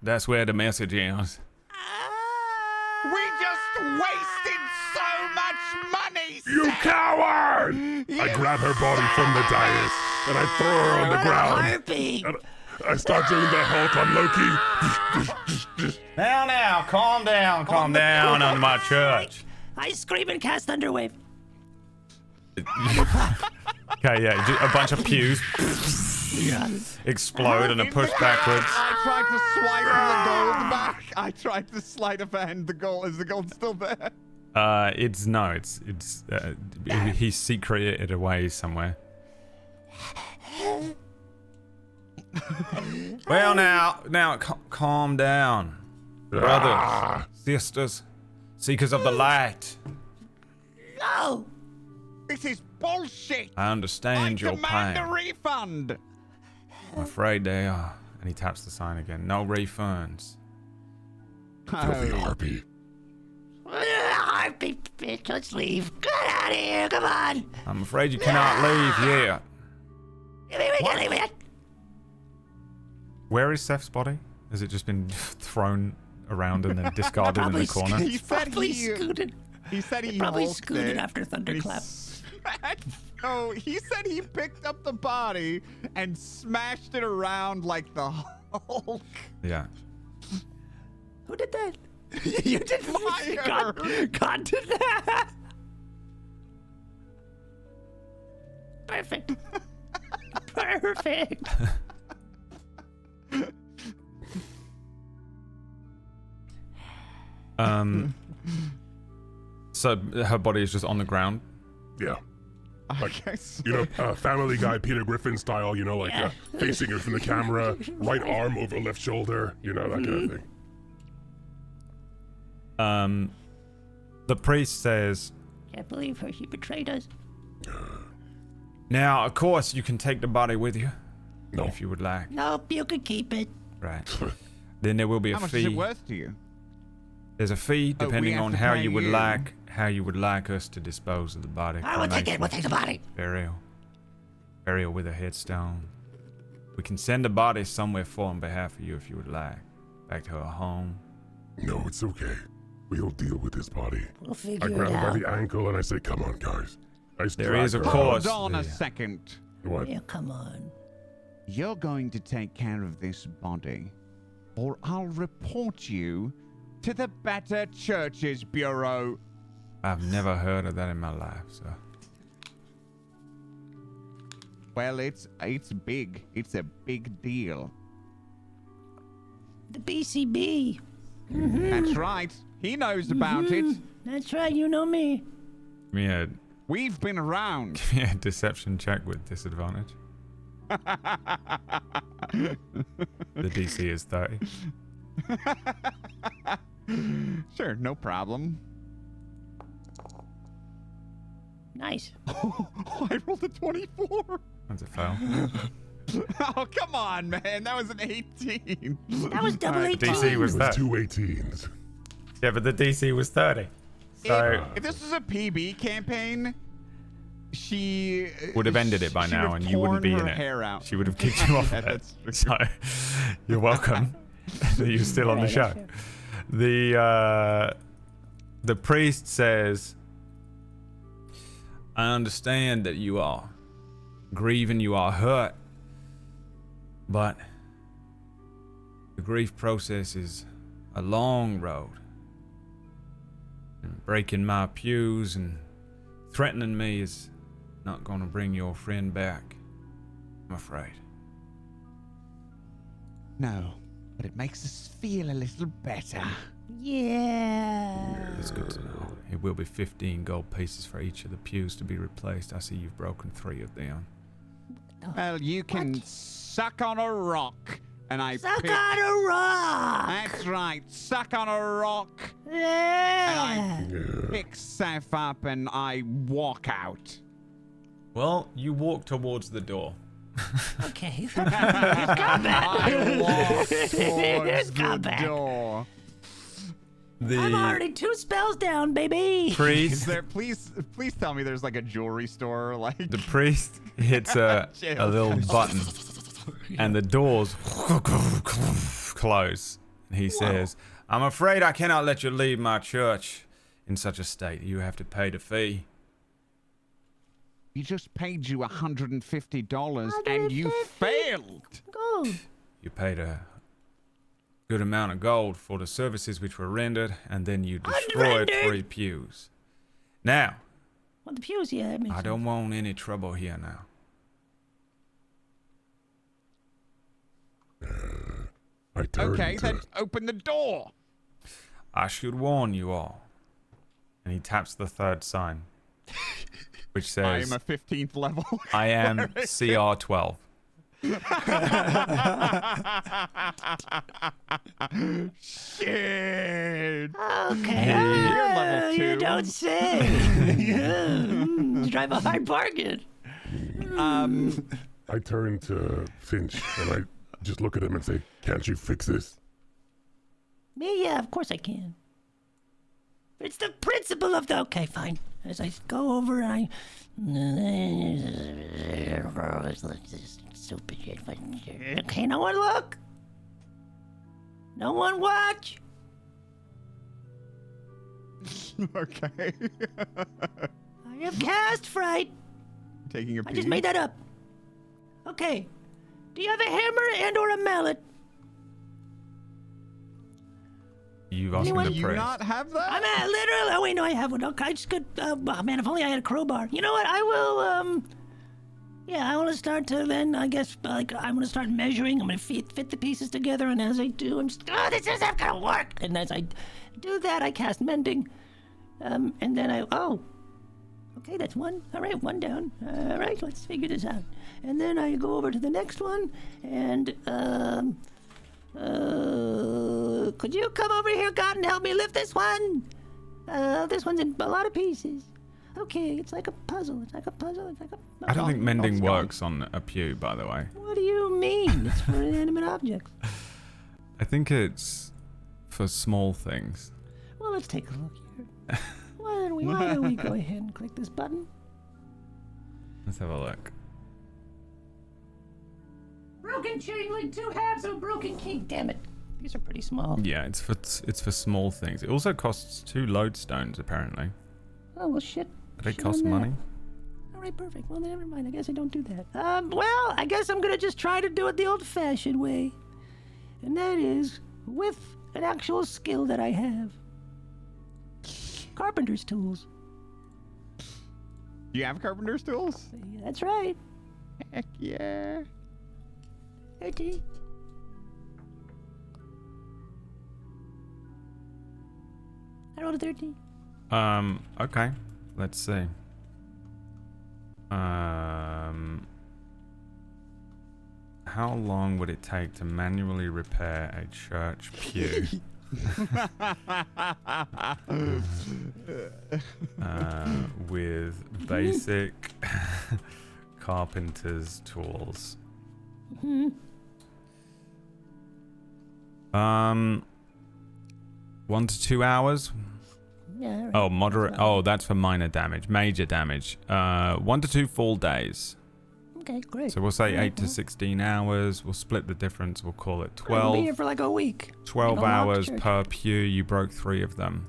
That's where the message is. We just wasted so much money, You Seth! coward! I grab her body from the dais and I throw her on the ground. Harpy. And I start doing the Hulk on Loki. Now, calm down on my church. I scream and cast Thunderwave. Okay, yeah, a bunch of pews explode and are pushed backwards. I tried to swipe the gold back. I tried to sleight of hand the gold. Is the gold still there? He's secreted it away somewhere. Well, now, calm down, brothers, sisters, Seekers of the light. No! This is bullshit. I understand your demand pain. a refund. I'm afraid they are. And he taps the sign again. No refunds. Filthy harpy. Harpy, bitch, let's leave. Get out of here, come on. I'm afraid you cannot leave yet. We can't leave yet. Where is Seth's body? Has it just been thrown around and then discarded in the corner? He said Probably he scooted. He said he Probably hulked scooted it, after and Thunderclap. No, he said he picked up the body and smashed it around like the Hulk. Yeah. Who did that? You did. Myre. God did that. Perfect. Perfect. So her body is just on the ground. Yeah. I guess. You know, Family Guy, Peter Griffin style, you know, like facing her from the camera, right arm over left shoulder, you know, that kind of thing. The priest says, Can't believe her. She betrayed us. now, of course, you can take the body with you. No. If you would like. Nope, you can keep it. Right. Then there will be a How much fee. is it worth to you? There's a fee Oh, we depending have on to how pay you would you. like us to dispose of the body. I will take it. We'll take the body. Burial with a headstone. We can send the body somewhere for on behalf of you if you would like. Back to her home. No, it's okay. We'll deal with this body. We'll I figure grab it her by out. the ankle and I say, come on, guys. There is, of her. course. Hold on a the- second. What? Yeah, come on. You're going to take care of this body, or I'll report you to the Better Churches Bureau. I've never heard of that in my life, so. Well, it's big. It's a big deal. The BCB. That's right. He knows about it. That's right. You know me. Give me a, We've been around. give me a deception check with disadvantage. The DC is 30. Sure, no problem. Nice. I rolled a 24. That's a fail. Oh, come on, man. That was an 18. That was double 18. DC It was was that. 2 18s. Yeah, but the DC was 30. So If this was a PB campaign, she would have ended it by she now would've and you wouldn't be torn in her it. hair out. She would have kicked you off Yeah, of it. that's true. So you're welcome that you're still on the show. The priest says, I understand that you are grieving, you are hurt, but the grief process is a long road. And breaking my pews and threatening me is not going to bring your friend back, I'm afraid. No, but it makes us feel a little better. Yeah. It's good to know. It will be 15 gold pieces for each of the pews to be replaced. I see you've broken 3 of them. Well, you can suck on a rock, and I Suck pick. on a rock. That's right, suck on a rock. Yeah. Pick Seth up, and I walk out. Well, you walk towards the door. Okay. He's combat. I walk Here's towards the combat. door. I'm already 2 spells down, baby. Is Priest, there? Please tell me there's like a jewelry store, like. the priest hits a little button, and the doors close. And he says, "I'm afraid I cannot let you leave my church in such a state. You have to pay the fee." You just paid you $150 and you failed. Go. You paid a good amount of gold for the services which were rendered, and then you destroyed Unrendered? 3 pews. Now, Well, the pews, yeah. That makes I sense. don't want any trouble here now. I turned Okay, to then open the door. I should warn you all. And he taps the 3rd sign, which I says, am a 15th level. I am CR12. Shit. Okay. You're level 2. You don't say. You drive a hard bargain. I turn to Finch and I just look at him and say, "Can't you fix this?" Me? Yeah, of course I can. It's the principle of the... Okay, fine. As I go over and I... Stupid shit. Okay, no one look. No one watch. Okay. I have cast fright. Taking a I peek. just made that up. Okay. Do you have a hammer and or a mallet? You've asked me Do to you press. not have that? I'm at literally... Oh, wait, no, I have one. Okay, I just could... oh, man, if only I had a crowbar. You know what? I will, Yeah, I want to start to then, I guess, like, I'm going to start measuring. I'm going to fit the pieces together, and as I do, I'm just... Oh, this isn't going to work! And as I do that, I cast Mending. And then I... Oh. Okay, that's one. All right, one down. All right, let's figure this out. And then I go over to the next one, and, could you come over here, God, and help me lift this one? This one's in a lot of pieces. Okay, it's like a puzzle. It's like a puzzle. I don't think Oh, mending Scott. works on a pew, by the way. What do you mean? It's for inanimate objects. I think it's for small things. Well, let's take a look here. Why don't we go ahead and click this button? Let's have a look. Broken chain link, 2 halves of a broken key. Damn it. These are pretty small. Yeah, it's for small things. It also costs 2 lodestones, apparently. Oh, well, shit. Do they Shit cost on that. money? All right, perfect. Well, never mind. I guess I don't do that. Well, I guess I'm going to just try to do it the old-fashioned way. And that is with an actual skill that I have. Carpenter's tools. You have carpenter's tools? Yeah, that's right. Heck yeah. 13. I rolled a 13. Okay. Let's see. How long would it take to manually repair a church pew? With basic carpenter's tools. 1 to 2 hours. Yeah, all right. Oh, moderate. Oh, that's for minor damage. Major damage. 1 to 2 full days. Okay, great. So we'll say Alright, 8 to well. 16 hours. We'll split the difference. We'll call it I'll be 12. here for like a week. 12 Like a locked hours church. per pew. You broke 3 of them.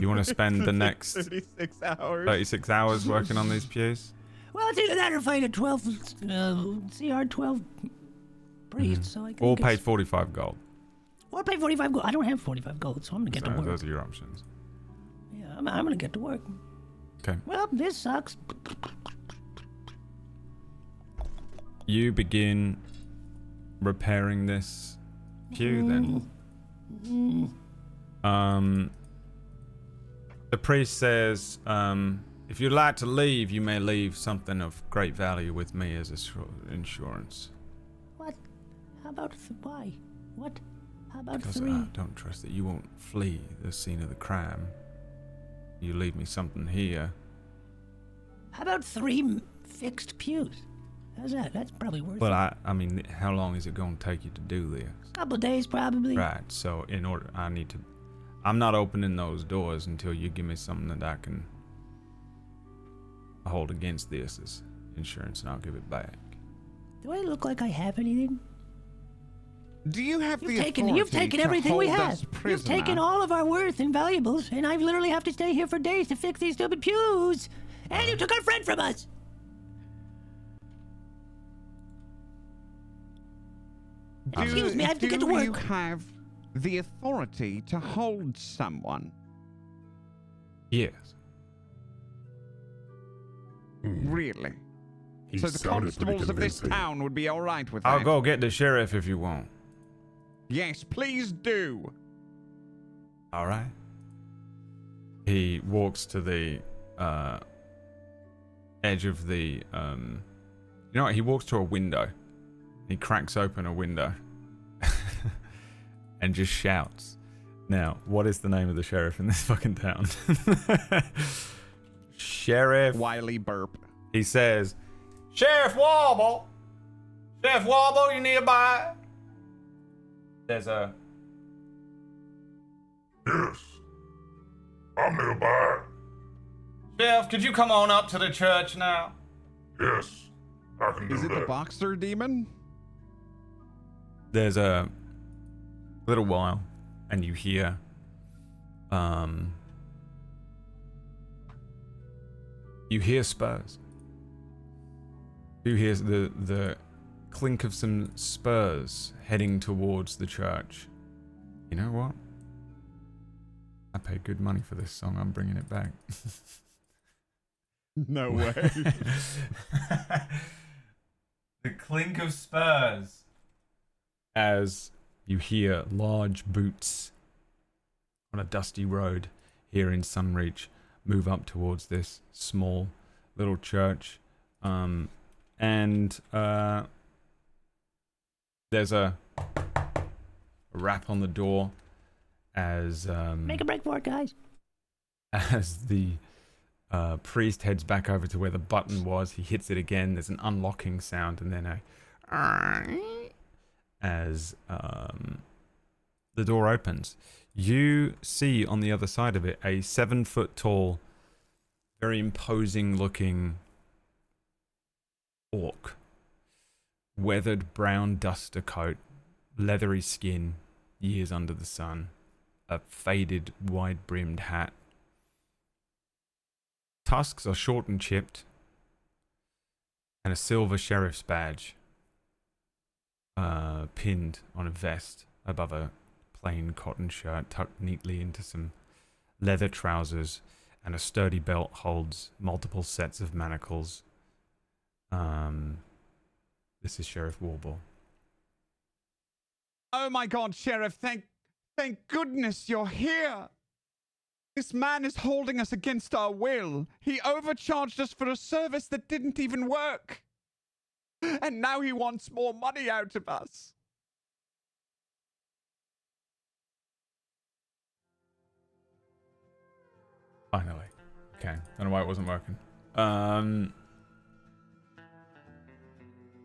You want to spend the next 36 hours. 36 hours working on these pews? Well, it's either that or find a 12, CR 12 priest, so I can... All paid 45 gold. Or pay 45 gold. I don't have 45 gold, so I'm going to get So to work. those are your options. Yeah, I'm going to get to work. Okay. Well, this sucks. You begin repairing this pew then. The priest says, if you'd like to leave, you may leave something of great value with me as insurance. What? How about... why? What? How about Because 3? I don't trust that you won't flee the scene of the crime. You leave me something here. How about 3 fixed pews? How's that? That's probably worth Well, it. I mean, how long is it going to take you to do this? Couple days, probably. Right, so I'm not opening those doors until you give me something that I can hold against this as insurance, and I'll give it back. Do I look like I have anything? Do you have the authority You've taken to everything we hold have. us You've prisoner? taken all of our worth and valuables, and I literally have to stay here for days to fix these stupid pews. And you took our friend from us. Excuse me, I have to get to Do work. you have the authority to hold someone? Yes. Really? He So the sounded pretty constables of this convincing. town would be all right with that? I'll go get the sheriff if you want. Yes, please do. All right. He walks to the edge of the You know what? He walks to a window. He cracks open a window and just shouts. Now, what is the name of the sheriff in this fucking town? Sheriff Wiley burp. He says, Sheriff Wobble! Sheriff Wobble, you nearby? There's a... Yes. I'm nearby. Sheriff, could you come on up to the church now? Yes. I can do Is it that. the boxer demon? There's a little while, and you hear... You hear spurs. You hear the clink of some spurs heading towards the church. You know what? I paid good money for this song. I'm bringing it back. No way. The clink of spurs. As you hear large boots on a dusty road here in Sunreach move up towards this small little church. And there's a rap on the door as Make a break for it, guys. as the priest heads back over to where the button was. He hits it again. There's an unlocking sound, and then as the door opens, you see on the other side of it a 7-foot tall, very imposing looking orc. Weathered brown duster coat, leathery skin, years under the sun, a faded wide-brimmed hat. Tusks are short and chipped, and a silver sheriff's badge pinned on a vest above a plain cotton shirt tucked neatly into some leather trousers, and a sturdy belt holds multiple sets of manacles. This is Sheriff Warble. Oh my God, Sheriff! Thank goodness you're here. This man is holding us against our will. He overcharged us for a service that didn't even work, and now he wants more money out of us. Finally. Okay. I don't know why it wasn't working.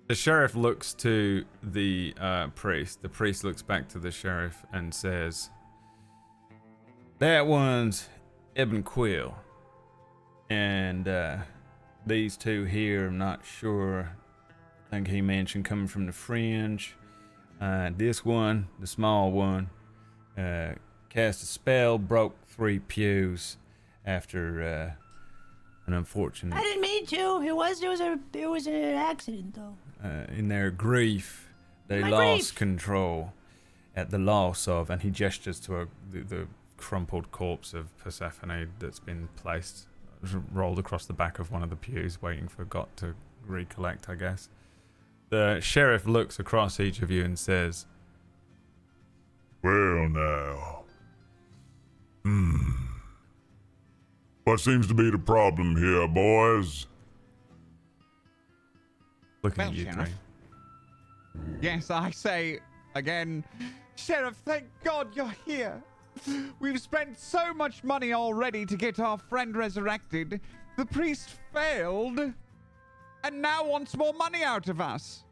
The sheriff looks to the priest. The priest looks back to the sheriff and says, "That one's Eben Quill. And these two here, I'm not sure. I think he mentioned coming from the fringe. This one, the small one, cast a spell, broke 3 pews after an unfortunate... I didn't mean to. It was an accident, though. In their grief, they My lost grief. control at the loss of, and he gestures to the crumpled corpse of Persephone that's been placed, rolled across the back of one of the pews, waiting for God to recollect, I guess. The sheriff looks across each of you and says, Well, now. What seems to be the problem here, boys? looking Well, at you Sheriff. three. Yes, I say again, Sheriff, thank God you're here. We've spent so much money already to get our friend resurrected. The priest failed, and now wants more money out of us.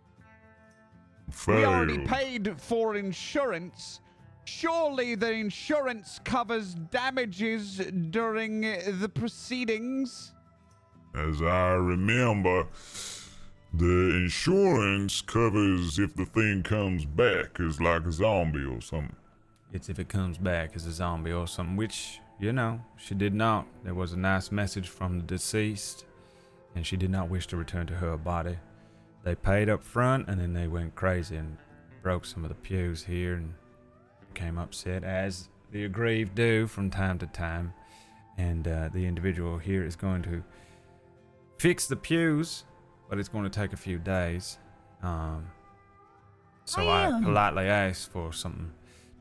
We already paid for insurance. Surely the insurance covers damages during the proceedings. As I remember, the insurance covers if the thing comes back as like a zombie or something. It's if it comes back as a zombie or something, which, you know, she did not. There was a nice message from the deceased, and she did not wish to return to her body. They paid up front, and then they went crazy and broke some of the pews here and became upset, as the aggrieved do from time to time. And the individual here is going to fix the pews, but it's going to take a few days. So I politely asked for something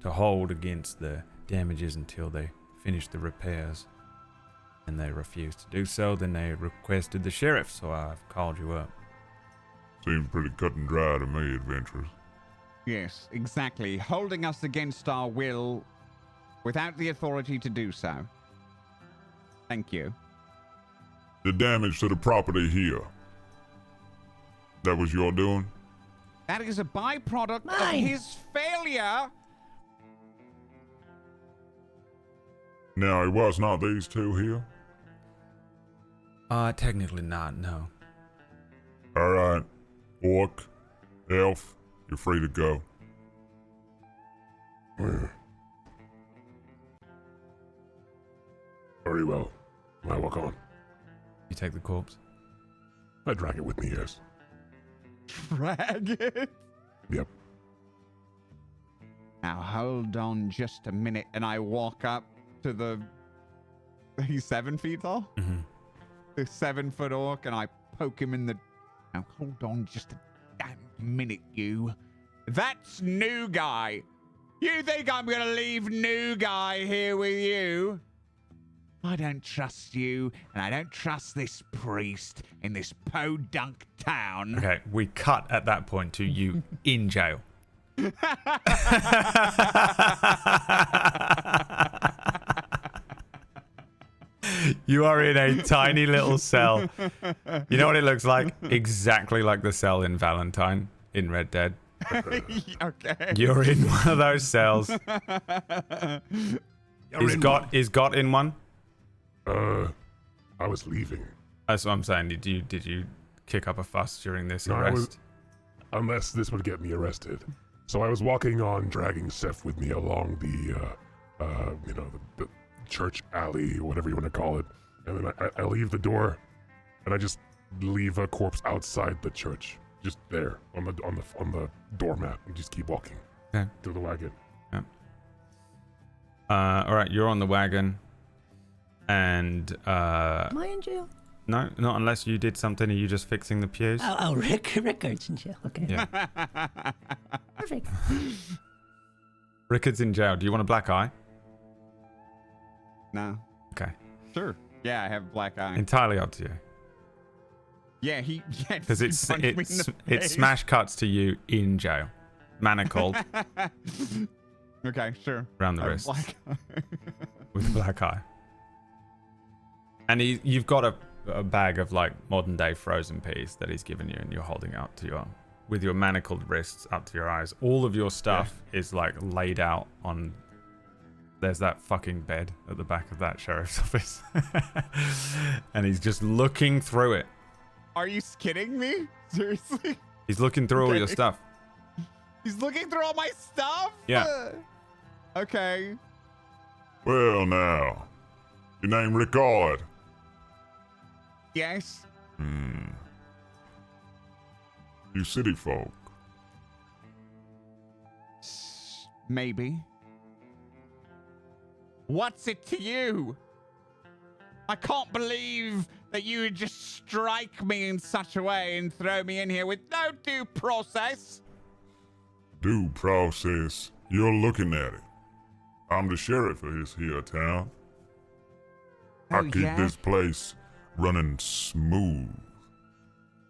to hold against the damages until they finished the repairs. And they refused to do so. Then they requested the sheriff, so I've called you up. Seems pretty cut and dry to me, adventurers. Yes, exactly. Holding us against our will without the authority to do so. Thank you. The damage to the property here. That was your doing? That is a byproduct of Mine. his failure. Now, it was not these two here? Technically not, no. Alright. Orc, elf, you're free to go. Very well. I walk on. You take the corpse. I drag it with me, yes. Drag it. Yep. Now hold on just a minute, and I walk up to the. He's 7 feet tall. Mm-hmm. The 7-foot orc, and I poke him in the. Now hold on just a damn minute, you. That's new guy. You think I'm gonna leave new guy here with you? I don't trust you, and I don't trust this priest in this podunk town. Okay, we cut at that point to you in jail. You are in a tiny little cell. You know what it looks like? Exactly like the cell in Valentine in Red Dead. Okay. You're in one of those cells. Is got in one? I was leaving. That's what I'm saying. Did you kick up a fuss during this No, I was- arrest? Unless this would get me arrested. So I was walking on, dragging Seth with me along the church alley, whatever you want to call it. And then I leave the door, and I just leave a corpse outside the church, just there on the doormat, and just keep walking Okay. to the wagon. All right, you're on the wagon, and Am I in jail? no, not unless you did something. Are you just fixing the pews? Oh, Rickard's in jail. Okay. Yeah. Perfect. Rickard's in jail. Do you want a black eye? No. Okay. Sure. Yeah, I have black eye. Entirely up to you. Yeah, Because it smash cuts to you in jail, manacled Okay, sure. around the I have wrists black eye. with a black eye. And you've got a bag of like modern day frozen peas that he's given you, and you're holding out to your with your manacled wrists up to your eyes. All of your stuff is like laid out on. There's that fucking bed at the back of that sheriff's office, and he's just looking through it. Are you kidding me? Seriously? He's looking through all your stuff. He's looking through all my stuff? Yeah. Okay. Well, now, your name Rickard. Yes. You city folk. Maybe. What's it to you? I can't believe that you would just strike me in such a way and throw me in here with no due process. Due process. You're looking at it. I'm the sheriff of this here town. I Oh, keep yeah? this place running smooth.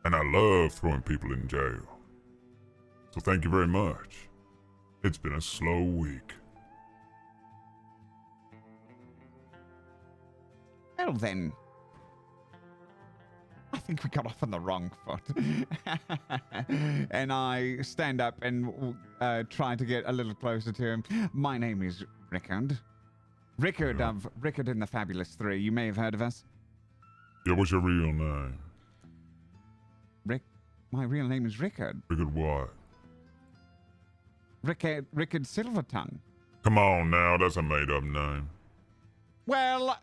And I love throwing people in jail. So thank you very much. It's been a slow week. Well then, I think we got off on the wrong foot. And I stand up and try to get a little closer to him. My name is Rickard. Rickard of Rickard and the Fabulous Three. You may have heard of us. Yeah, what's your real name? My real name is Rickard. Rickard what? Rickard Silvertongue. Come on now, that's a made-up name. Well,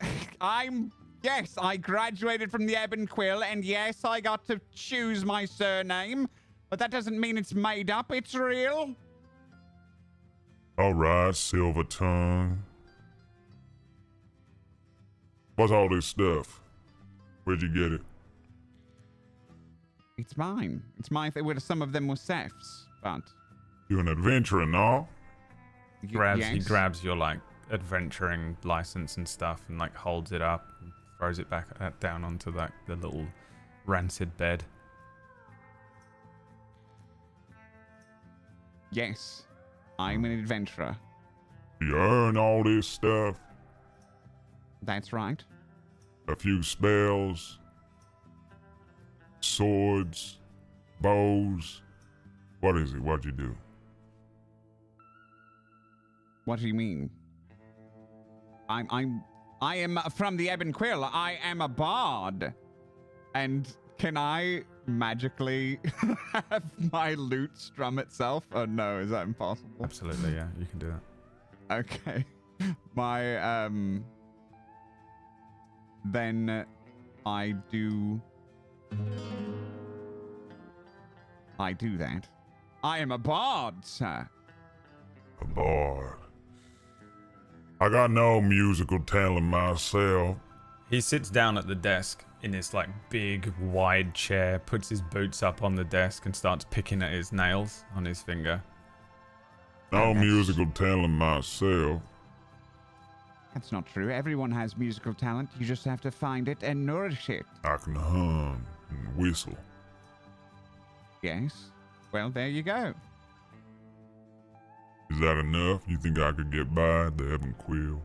yes, I graduated from the Ebb and Quill, and yes, I got to choose my surname, but that doesn't mean it's made up, it's real. All right, Silver Tongue. What's all this stuff? Where'd you get it? It's mine. It's my thing. Some of them were Seth's, but... You an adventurer and all? He Yes. grabs your like adventuring license and stuff and like holds it up and throws it back down onto like the little rancid bed. Yes, I'm an adventurer. You earn all this stuff, That's right. a few spells, swords, bows. What is it? What'd you do? What do you mean? I am from the Ebon Quill. I am a bard. And can I magically have my lute strum itself? Oh no, is that impossible? Absolutely, yeah, you can do that. Okay. My, then I do that. I am a bard, sir. A bard. I got no musical talent myself. He sits down at the desk in this like big wide chair, puts his boots up on the desk and starts picking at his nails on his finger. No musical talent myself. That's not true. Everyone has musical talent. You just have to find it and nourish it. I can hum and whistle. Yes. Well, there you go. Is that enough? You think I could get by the Ebon Quill?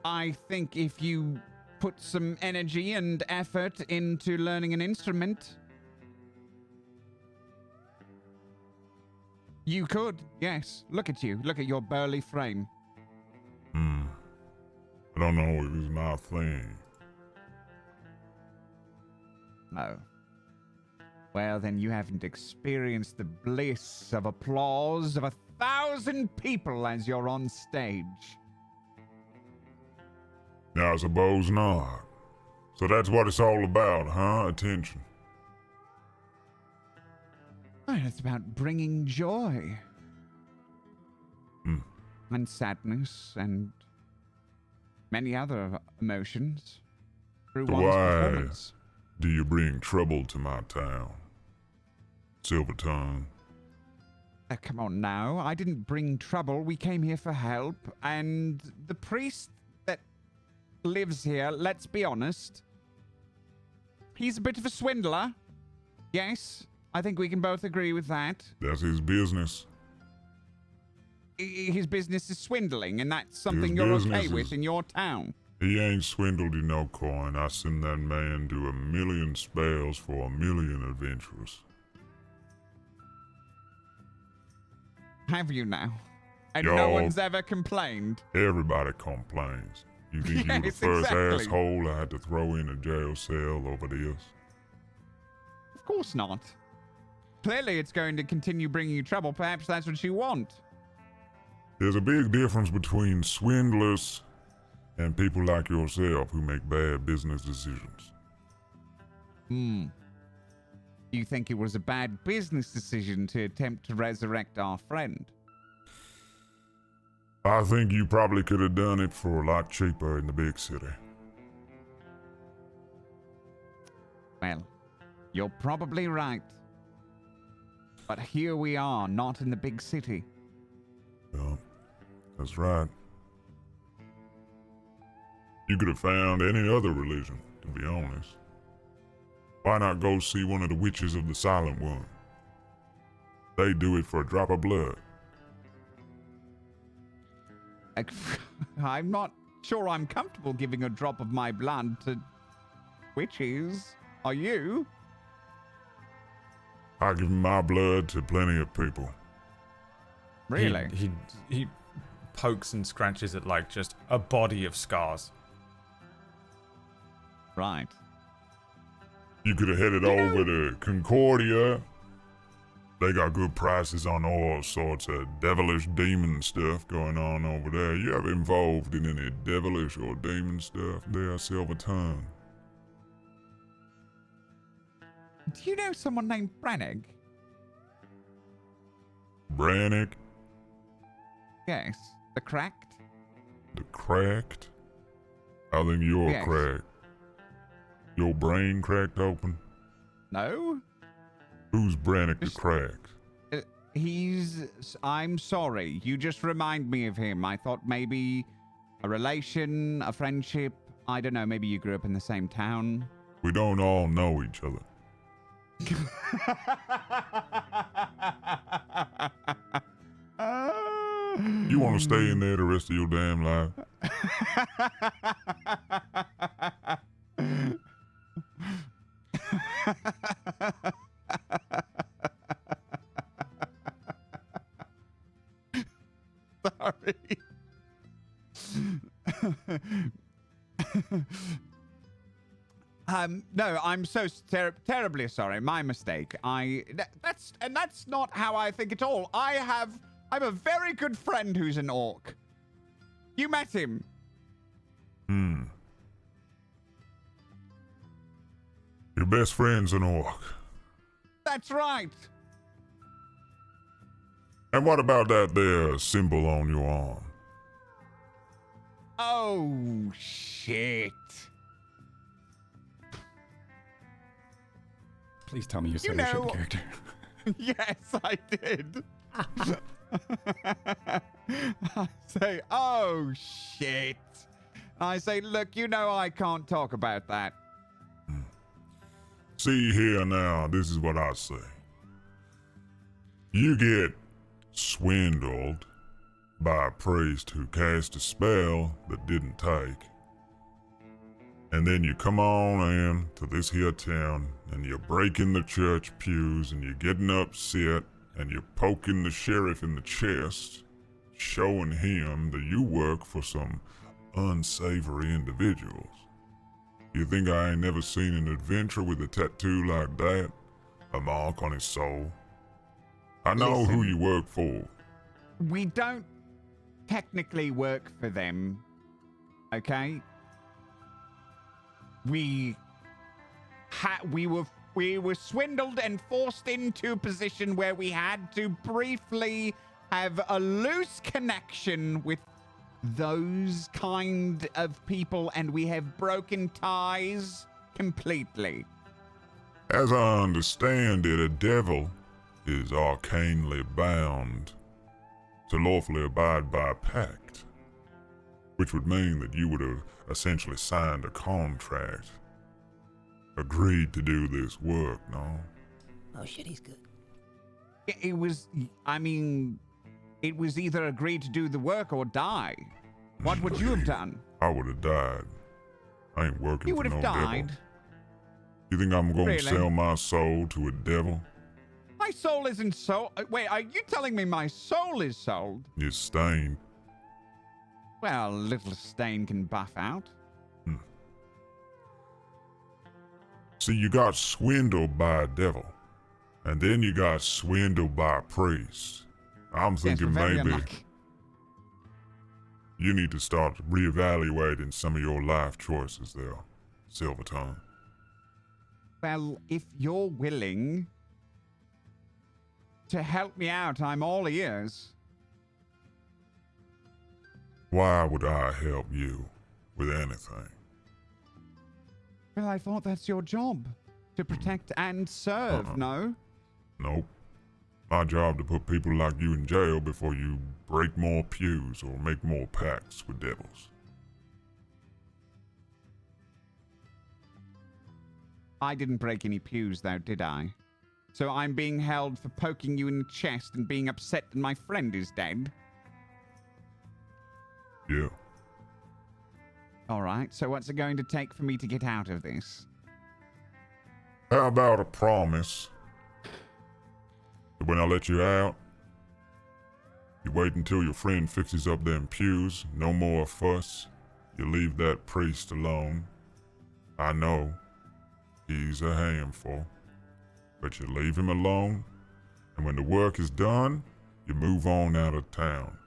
I think if you put some energy and effort into learning an instrument, you could, yes. Look at you. Look at your burly frame. I don't know if it's my thing. No. Well, then you haven't experienced the bliss of applause of 1,000 people as you're on stage. I suppose not. So that's what it's all about, huh? Attention. Well, it's about bringing joy. And sadness and many other emotions through one's performance. Do you bring trouble to my town? Silvertongue. Come on now. I didn't bring trouble. We came here for help. And the priest that lives here, let's be honest, he's a bit of a swindler. Yes, I think we can both agree with that. That's his business. His business is swindling, and that's something His you're okay business with is- in your town. He ain't swindled you no coin. I seen that man do 1,000,000 spells for 1,000,000 adventurers. Have you now? And Yo. no one's ever complained. Everybody complains. You think you the Yes, first exactly. asshole I had to throw in a jail cell over this? Of course not. Clearly it's going to continue bringing you trouble. Perhaps that's what you want. There's a big difference between swindlers and people like yourself who make bad business decisions. You think it was a bad business decision to attempt to resurrect our friend? I think you probably could have done it for a lot cheaper in the big city. Well, you're probably right. But here we are, not in the big city. Yeah, that's right. You could have found any other religion, to be honest. Why not go see one of the witches of the Silent One? They do it for a drop of blood. I'm not sure I'm comfortable giving a drop of my blood to witches. Are you? I give my blood to plenty of people. Really? He pokes and scratches at like just a body of scars. Right. You could have headed over to Concordia. They got good prices on all sorts of devilish demon stuff going on over there. You ever involved in any devilish or demon stuff there, Silvertongue? Do you know someone named Brannig? Brannick? Yes. The Cracked? The Cracked? I think you're Yes. cracked. Your brain cracked open? No? Who's Brannick the Just- Cracked? I'm sorry. You just remind me of him. I thought maybe a relation, a friendship. I don't know. Maybe you grew up in the same town. We don't all know each other. You want to stay in there the rest of your damn life? Sorry. No, I'm so terribly sorry. My mistake. That's not how I think at all. I'm a very good friend who's an orc. You met him. Your best friend's an orc. That's right. And what about that there symbol on your arm? Oh, shit. Please tell me you said You your ship know- character. Yes, I did. I say, oh, shit. I say, look, you know I can't talk about that. See here now, this is what I say. You get swindled by a priest who cast a spell that didn't take. And then you come on in to this here town and you're breaking the church pews and you're getting upset and you're poking the sheriff in the chest, showing him that you work for some unsavory individuals. You think I ain't never seen an adventurer with a tattoo like that? A mark on his soul? I know who Listen. you work for. We don't technically work for them, okay? We were swindled and forced into a position where we had to briefly have a loose connection with those kind of people, and we have broken ties completely. As I understand it, a devil is arcanely bound to lawfully abide by a pact, which would mean that you would have essentially signed a contract, agreed to do this work, no? Oh shit, he's good. It was either agreed to do the work or die. What would you have done? I would have died. I ain't working You for would no have devil. died. You think I'm gonna Really? sell my soul to a devil? My soul isn't sold. Wait, are you telling me my soul is sold? It's stained. Well, little stain can buff out. See, you got swindled by a devil, and then you got swindled by a priest. I'm Yes, thinking we're very maybe unlucky. you need to start reevaluating some of your life choices there, Silvertongue. Well, if you're willing to help me out, I'm all ears. Why would I help you with anything? Well, I thought that's your job. To protect and serve, no? Nope. My job to put people like you in jail before you break more pews or make more pacts with devils. I didn't break any pews, though, did I? So I'm being held for poking you in the chest and being upset that my friend is dead? Yeah. All right, so what's it going to take for me to get out of this? How about a promise that when I let you out, you wait until your friend fixes up them pews, no more fuss, you leave that priest alone. I know, he's a handful, but you leave him alone, and when the work is done, you move on out of town.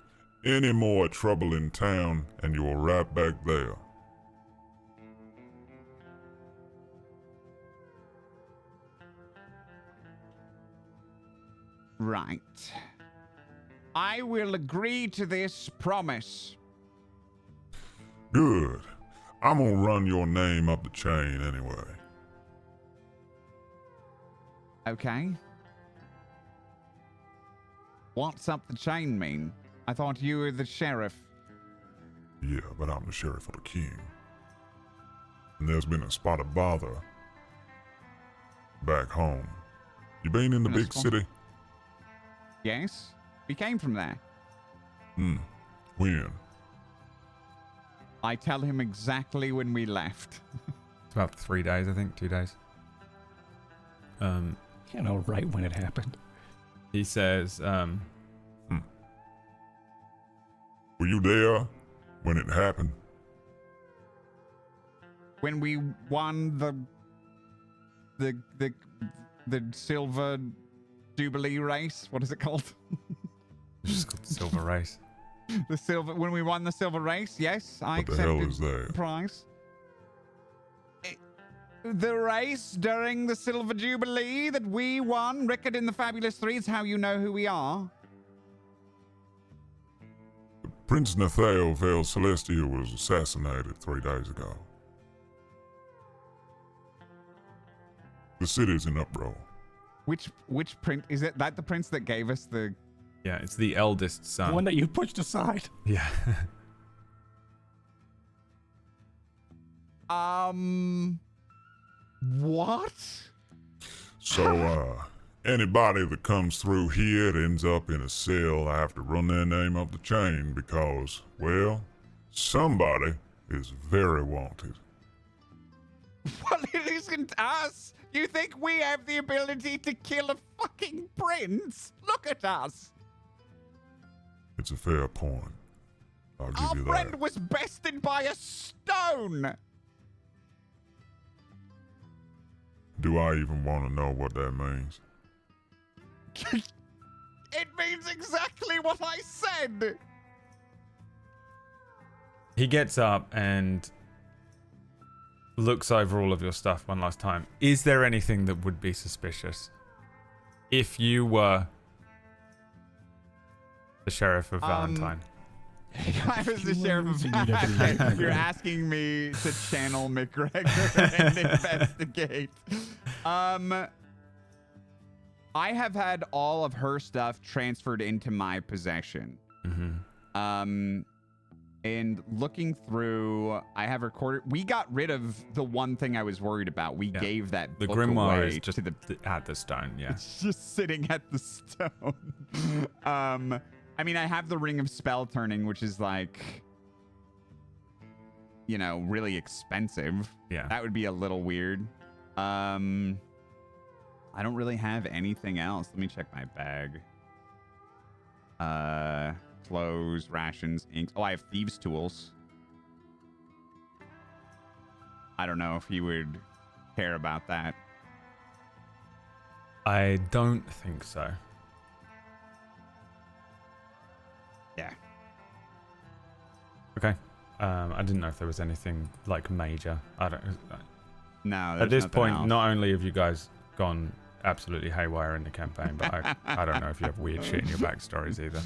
Any more trouble in town, and you're right back there. Right. I will agree to this promise. Good. I'm gonna run your name up the chain anyway. Okay. What's up the chain mean? I thought you were the sheriff. Yeah, but I'm the sheriff of the king. And there's been a spot of bother back home. You been in the Been a big spot- city? Yes, we came from there. When? I tell him exactly when we left. It's about 3 days, I think, 2 days. You know, right when it happened. He says, Were you there when it happened? When we won the silver jubilee race. What is it called? it's just called the Silver Race. When we won the silver race, yes, I What the hell accepted is that? the prize. The race during the silver jubilee that we won, Rickard in the Fabulous Three, is how you know who we are. Prince Nathaniel Vale Celestia was assassinated 3 days ago. The city's in uproar. Which prince is it? That the prince that gave us the? Yeah, it's the eldest The son. one that you pushed aside. Yeah. What? So, anybody that comes through here that ends up in a cell, I have to run their name up the chain because, well, somebody is very wanted. Well, it isn't us. You think we have the ability to kill a fucking prince? Look at us. It's a fair point. I'll give Our you friend that. was bested by a stone. Do I even want to know what that means? It means exactly what I said. He gets up and looks over all of your stuff one last time. Is there anything that would be suspicious if you were the sheriff of Valentine? I was the sheriff of You'd have to write Valentine. You're McGregor. asking me to channel McGregor and investigate. I have had all of her stuff transferred into my possession. Mm-hmm. And looking through, I have recorded. We got rid of the one thing I was worried about. We gave that The book grimoire away is just to the. at the stone, yeah. It's just sitting at the stone. I mean, I have the ring of spell turning, which is like, you know, really expensive. Yeah. That would be a little weird. I don't really have anything else. Let me check my bag. Clothes, rations, ink. Oh, I have thieves' tools. I don't know if you would care about that. I don't think so. Yeah. Okay. I didn't know if there was anything like major. I don't. No. At there's this nothing point, else. not only have you guys gone absolutely haywire in the campaign, but I don't know if you have weird shit in your backstories either.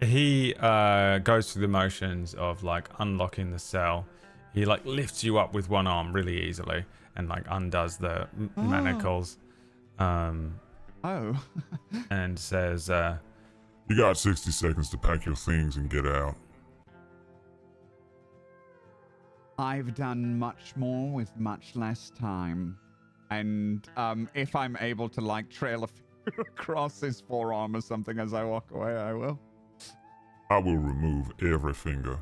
He goes through the motions of like unlocking the cell. He like lifts you up with one arm really easily and like undoes the manacles. Oh. And says, You got 60 seconds to pack your things and get out. I've done much more with much less time. And if I'm able to like trail a finger across his forearm or something as I walk away, I will. I will remove every finger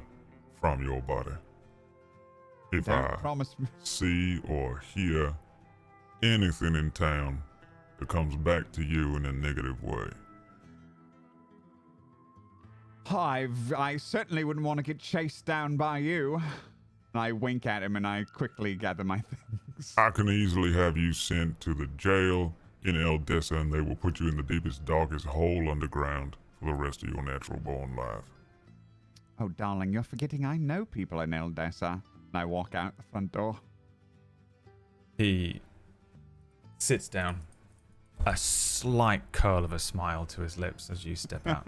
from your body. If Don't I promise me. see or hear anything in town that comes back to you in a negative way. I certainly wouldn't want to get chased down by you. And I wink at him and I quickly gather my things. I can easily have you sent to the jail in Eldessa and they will put you in the deepest, darkest hole underground for the rest of your natural born life. Oh, darling, you're forgetting I know people in Eldessa. And I walk out the front door. he sits down, a slight curl of a smile to his lips as you step out.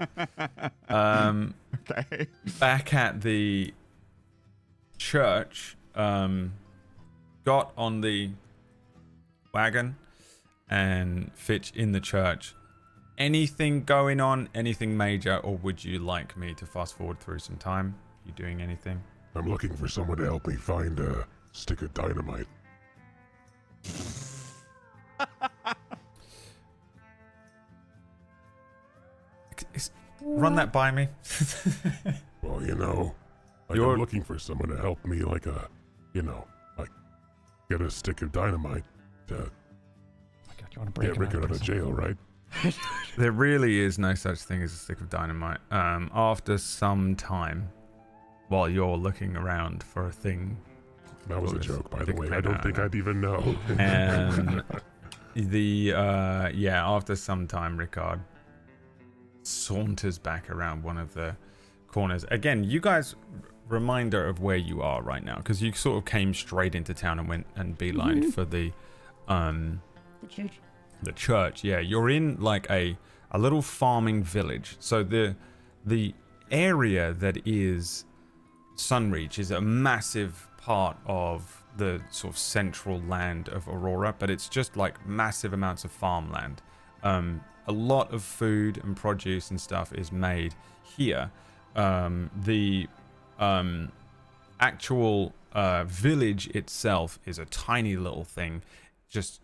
Okay. Back at the church, got on the wagon and Fitch in the church. Anything going on? Anything major? Or would you like me to fast forward through some time? You doing anything? I'm looking for someone to help me find a stick of dynamite. run that by me? Well, you know, like You're- I'm looking for someone to help me, like like get a stick of dynamite to Oh my God, you want to break get him Rickard out of prison? jail, right? There really is no such thing as a stick of dynamite. After some time, while you're looking around for a thing, That was a Well, joke, by the stick way. of I don't dynamite. think I'd even know. and after some time, Rickard saunters back around one of the corners. Again, you guys, reminder of where you are right now, because you sort of came straight into town and went and beelined for the church. the church. Yeah, you're in like a little farming village. So the area that is Sunreach is a massive part of the sort of central land of Aurora, but it's just like massive amounts of farmland. A lot of food and produce and stuff is made here. The actual village itself is a tiny little thing, just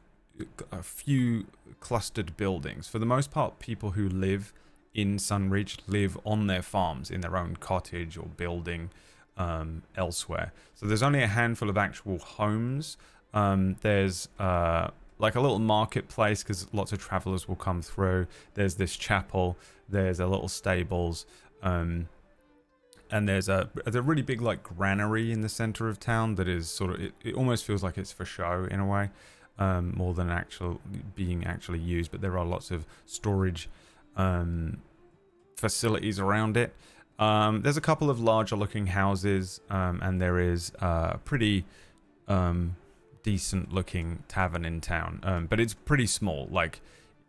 a few clustered buildings. For the most part, people who live in Sunreach live on their farms in their own cottage or building elsewhere. So there's only a handful of actual homes. There's like a little marketplace because lots of travelers will come through. There's this chapel. There's a little stables. And there's a really big like granary in the center of town that is sort of, it almost feels like it's for show in a way, more than being actually used. But there are lots of storage facilities around it. There's a couple of larger looking houses, and there is a pretty decent looking tavern in town, but it's pretty small, like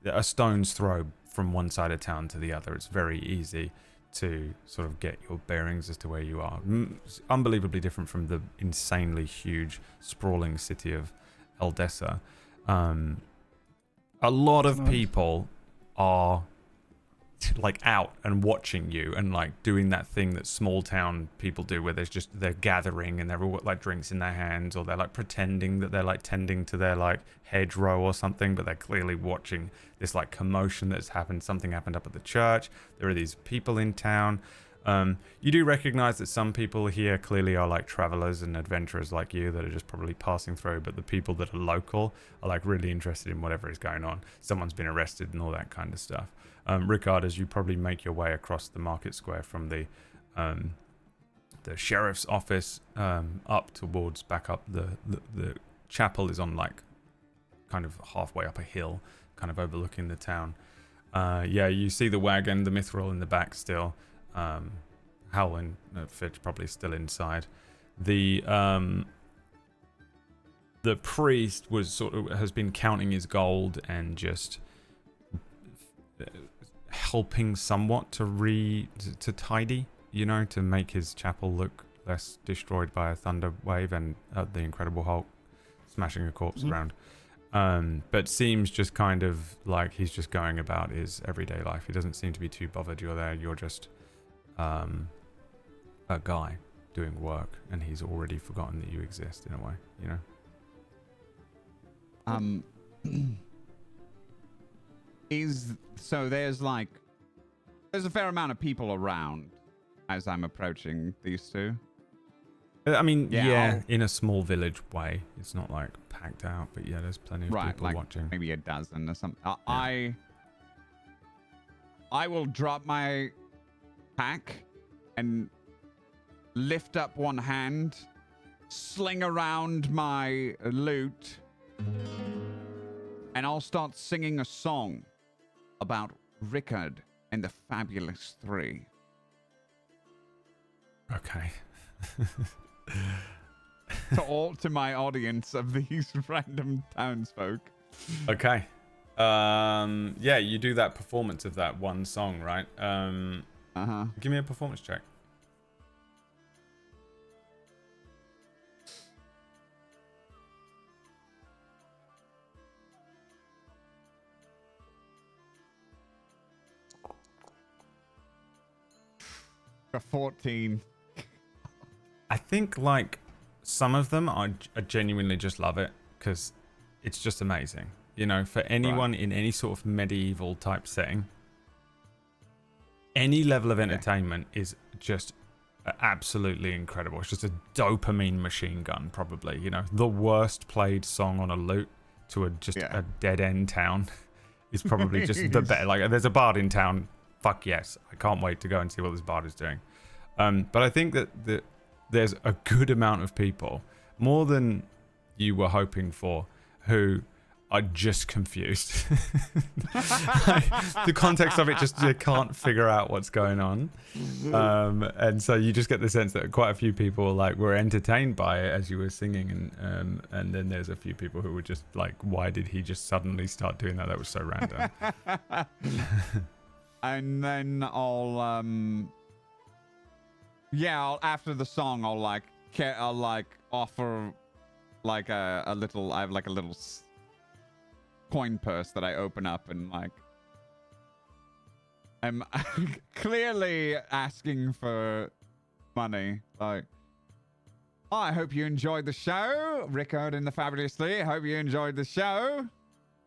a stone's throw from one side of town to the other. It's very easy to sort of get your bearings as to where you are. It's unbelievably different from the insanely huge sprawling city of Eldessa. A lot of people are like out and watching you and like doing that thing that small town people do where they're gathering and they're all got like drinks in their hands, or they're like pretending that they're like tending to their like hedgerow or something, but they're clearly watching this like commotion that's happened. Something happened up at the church. There are these people in town. You do recognize that some people here clearly are like travelers and adventurers like you that are just probably passing through, but the people that are local are like really interested in whatever is going on. Someone's been arrested and all that kind of stuff. Rickard, as you probably make your way across the market square from the sheriff's office up towards back up the chapel is on like kind of halfway up a hill, kind of overlooking the town. You see the wagon, the mithril in the back still. Howl and Fitch probably still inside. The priest has been counting his gold and just helping somewhat to tidy, to make his chapel look less destroyed by a thunder wave and the Incredible Hulk smashing a corpse around. But seems just kind of like he's just going about his everyday life. He doesn't seem to be too bothered you're there. You're just a guy doing work, and he's already forgotten that you exist in a way, There's a fair amount of people around as I'm approaching these two. I mean, Yeah. in a small village way. It's not like packed out, but yeah, there's plenty of people like watching. maybe a dozen or something. I will drop my pack and lift up one hand, sling around my loot, and I'll start singing a song about Rickard and the Fabulous Three. Okay. to my audience of these random townsfolk. Okay. You do that performance of that one song, right? Give me a performance check. A 14. I think like some of them I genuinely just love it because it's just amazing. For anyone in any sort of medieval type setting, any level of entertainment is just absolutely incredible. It's just a dopamine machine gun, probably. You know, the worst played song on a lute to a dead end town is probably just the better. Like, there's a bard in town. Fuck yes, I can't wait to go and see what this bard is doing. But I think that there's a good amount of people, more than you were hoping for, who are just confused. The context of it, just you can't figure out what's going on, and so you just get the sense that quite a few people were entertained by it as you were singing, and then there's a few people who were just like, why did he just suddenly start doing that? That was so random. And then I'll after the song I'll offer a little. I have a little coin purse that I open up, and I'm clearly asking for money. Like, I hope you enjoyed the show, Rickard and the Fabulous Lee. Hope you enjoyed the show.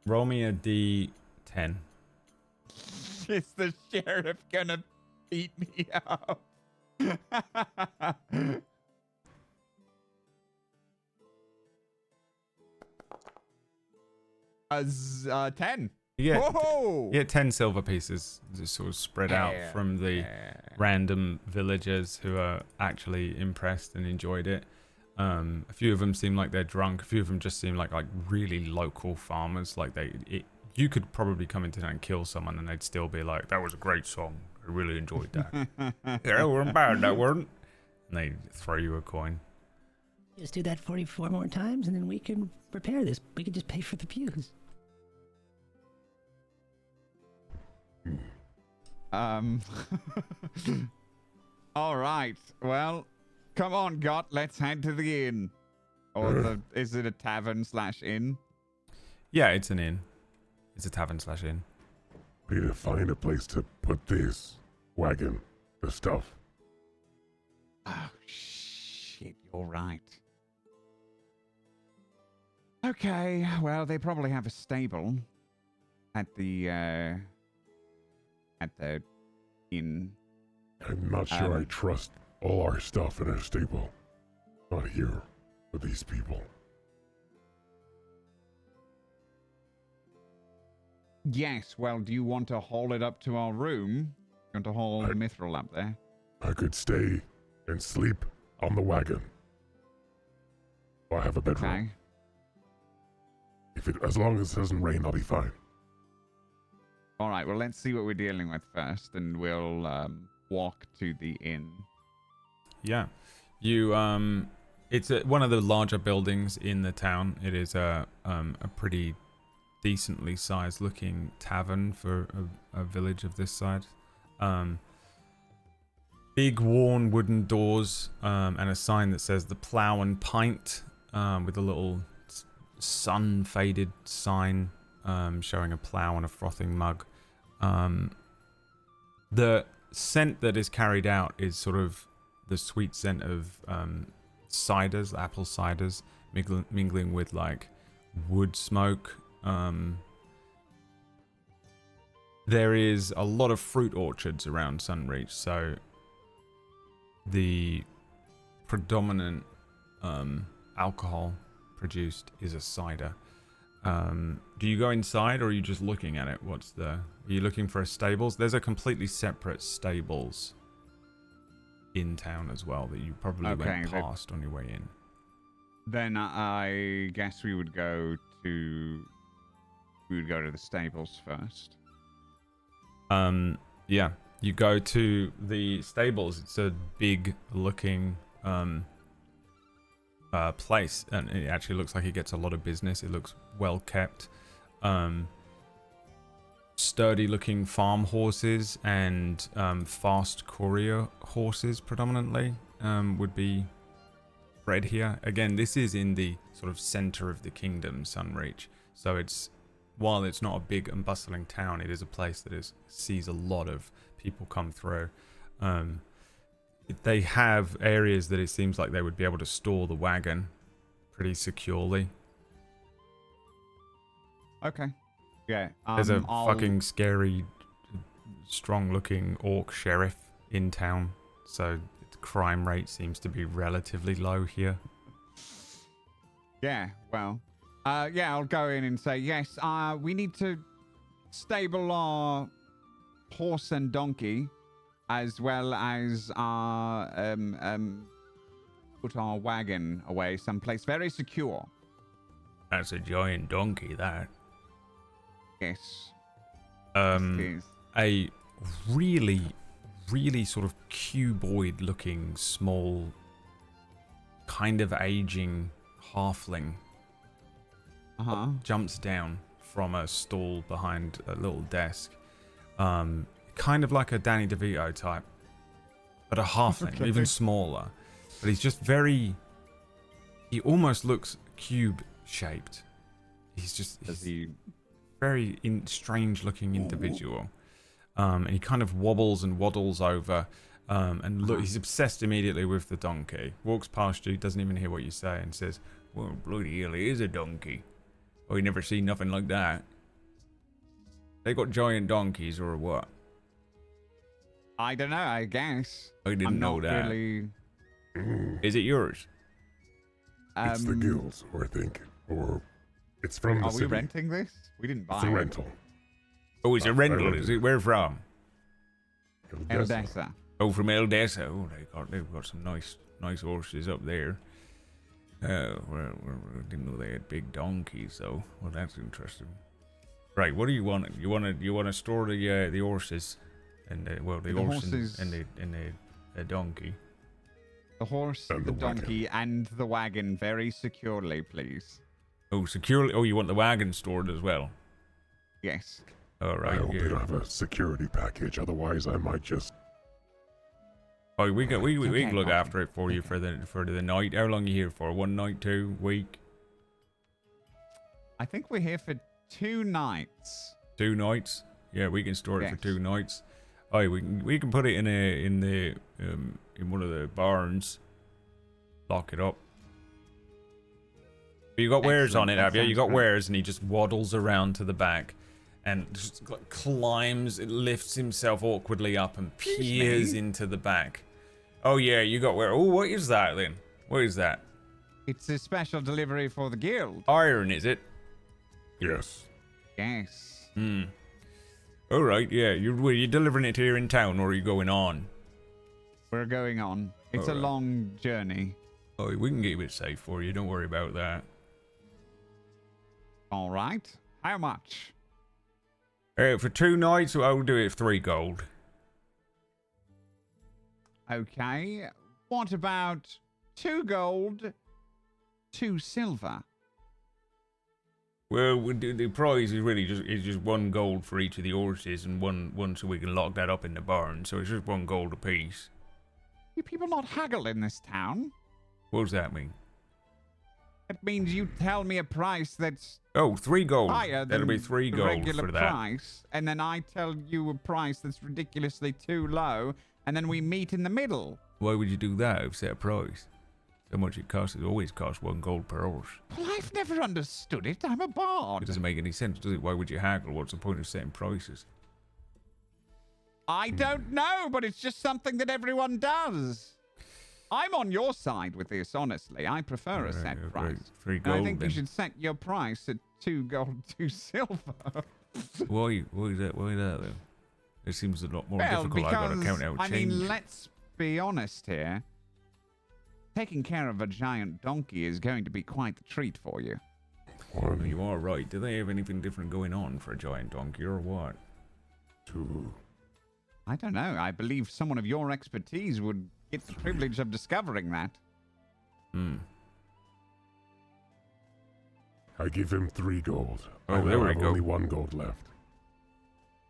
Roll me a D10. Is the sheriff gonna beat me up? As 10. Yeah, 10 silver pieces just sort of spread out from the random villagers who are actually impressed and enjoyed it. A few of them seem like they're drunk. A few of them just seem like really local farmers. Like you could probably come into town and kill someone and they'd still be like, that was a great song. I really enjoyed that. Yeah, it wasn't bad, that weren't. And they throw you a coin. Just do that 44 more times and then we can repair this. We can just pay for the pews. All right. Well, come on, Got. Let's head to the inn. Or is it a tavern/inn? Yeah, it's an inn. It's a tavern/inn. We need to find a place to put this wagon, the stuff. Oh, shit. You're right. Okay. Well, they probably have a stable at the inn. I'm not sure I trust all our stuff in a stable. Not here with these people. Yes, well, do you want to haul it up to our room? You want to haul the mithril up there? I could stay and sleep on the wagon. I have a bedroom. Okay. As long as it doesn't rain, I'll be fine. All right, well, let's see what we're dealing with first, and we'll walk to the inn. Yeah. You, it's one of the larger buildings in the town. It is a pretty decently sized looking tavern for a village of this size. Big worn wooden doors, and a sign that says the Plough and Pint, with a little sun faded sign showing a plough and a frothing mug. The scent that is carried out is sort of the sweet scent of ciders, apple ciders, mingling with wood smoke. There is a lot of fruit orchards around Sunreach, so the predominant alcohol produced is a cider. Do you go inside, or are you just looking at it? Are you looking for a stables? There's a completely separate stables in town as well that you probably went past on your way in. Then I guess we would go to the stables first. Yeah, you go to the stables. It's a big looking place, and it actually looks like it gets a lot of business. It looks well kept. Sturdy looking farm horses and fast courier horses predominantly would be bred here. Again, this is in the sort of center of the kingdom, Sunreach, so while it's not a big and bustling town, it is a place that sees a lot of people come through. They have areas that it seems like they would be able to store the wagon pretty securely. Okay. Yeah. There's a fucking scary strong-looking orc sheriff in town, so the crime rate seems to be relatively low here. Yeah, well, yeah, I'll go in and say, yes, we need to stable our horse and donkey, as well as put our wagon away someplace very secure. That's a giant donkey, that. Yes. A really, really sort of cuboid-looking, small, kind of aging halfling jumps down from a stall behind a little desk. Kind of like a Danny DeVito type, but a halfling, even smaller. But he's just very... He almost looks cube-shaped. He's very strange-looking individual. And he kind of wobbles and waddles over. And look, he's obsessed immediately with the donkey. Walks past you, doesn't even hear what you say, and says, "Well, bloody hell, he is a donkey. Oh, you never seen nothing like that. They got giant donkeys or what?" I don't know, I guess. I didn't know that. Really... Is it yours? It's the guild's, I think. Or it's from the Are city. we renting this? We didn't buy It's a it. rental. Oh, it's a rental, is it? Where from? Eldessa. Oh, from Eldessa. Oh, they've got some nice horses up there. Well, didn't know they had big donkeys, though. Well, that's interesting. Right, what do you want? You want to store the horses, and the horses and the donkey. The horse, And the the wagon. donkey, and the wagon very securely, please. Oh, securely. Oh, you want the wagon stored as well? Yes. All I right. hope Yeah. they don't have a security package, otherwise I might just... Oh, we can Okay, look Martin. after it for you for the night. How long are you here for? 1 night, 2 week, I think we're here for 2 nights. 2 nights? Yeah, we can store it for Yes. 2 nights. Oh, we can put it in one of the barns. Lock it up. You got wares on Excellent, it, that have you? You sounds got great. wares, and he just waddles around to the back, and just climbs, lifts himself awkwardly up, and peers me? into the back. Oh yeah, you got ware. Oh, what is that then? What is that? It's a special delivery for the guild. Iron, is it? Yes. Yes. All right, yeah. Were you delivering it here in town, or are you going on? We're going on. It's a Alright. long journey. Oh, we can keep it safe for you. Don't worry about that. All right. How much? For 2 nights, I'll do it for 3 gold. Okay. What about 2 gold, 2 silver? Well, the price is really just 1 gold for each of the horses, and one so we can lock that up in the barn. So it's just 1 gold apiece. You people not haggle in this town? What does that mean? That means you tell me a price that's Oh, 3 gold. higher than That'll be 3 the gold regular for that. price, and then I tell you a price that's ridiculously too low, and then we meet in the middle. Why would you do that if set a price? So much it costs. It always costs 1 gold per horse. Well, I've never understood it. I'm a It bard. doesn't make any sense, does it? Why would you haggle? What's the point of setting prices? I don't know, but it's just something that everyone does. I'm on your side with this, honestly. I prefer a Alright, set okay, price. 3 And gold I think then. you should set your price at 2 gold, 2 silver. Why is that? Why that though? It seems a lot more Well, difficult. I gotta because, count out I change. mean, let's be honest here. Taking care of a giant donkey is going to be quite the treat for you. One, You are right. Do they have anything different going on for a giant donkey or what? 2. I don't know. I believe someone of your expertise would get the privilege of discovering that. I give him 3 gold. Oh, I there now we have go. only 1 gold left.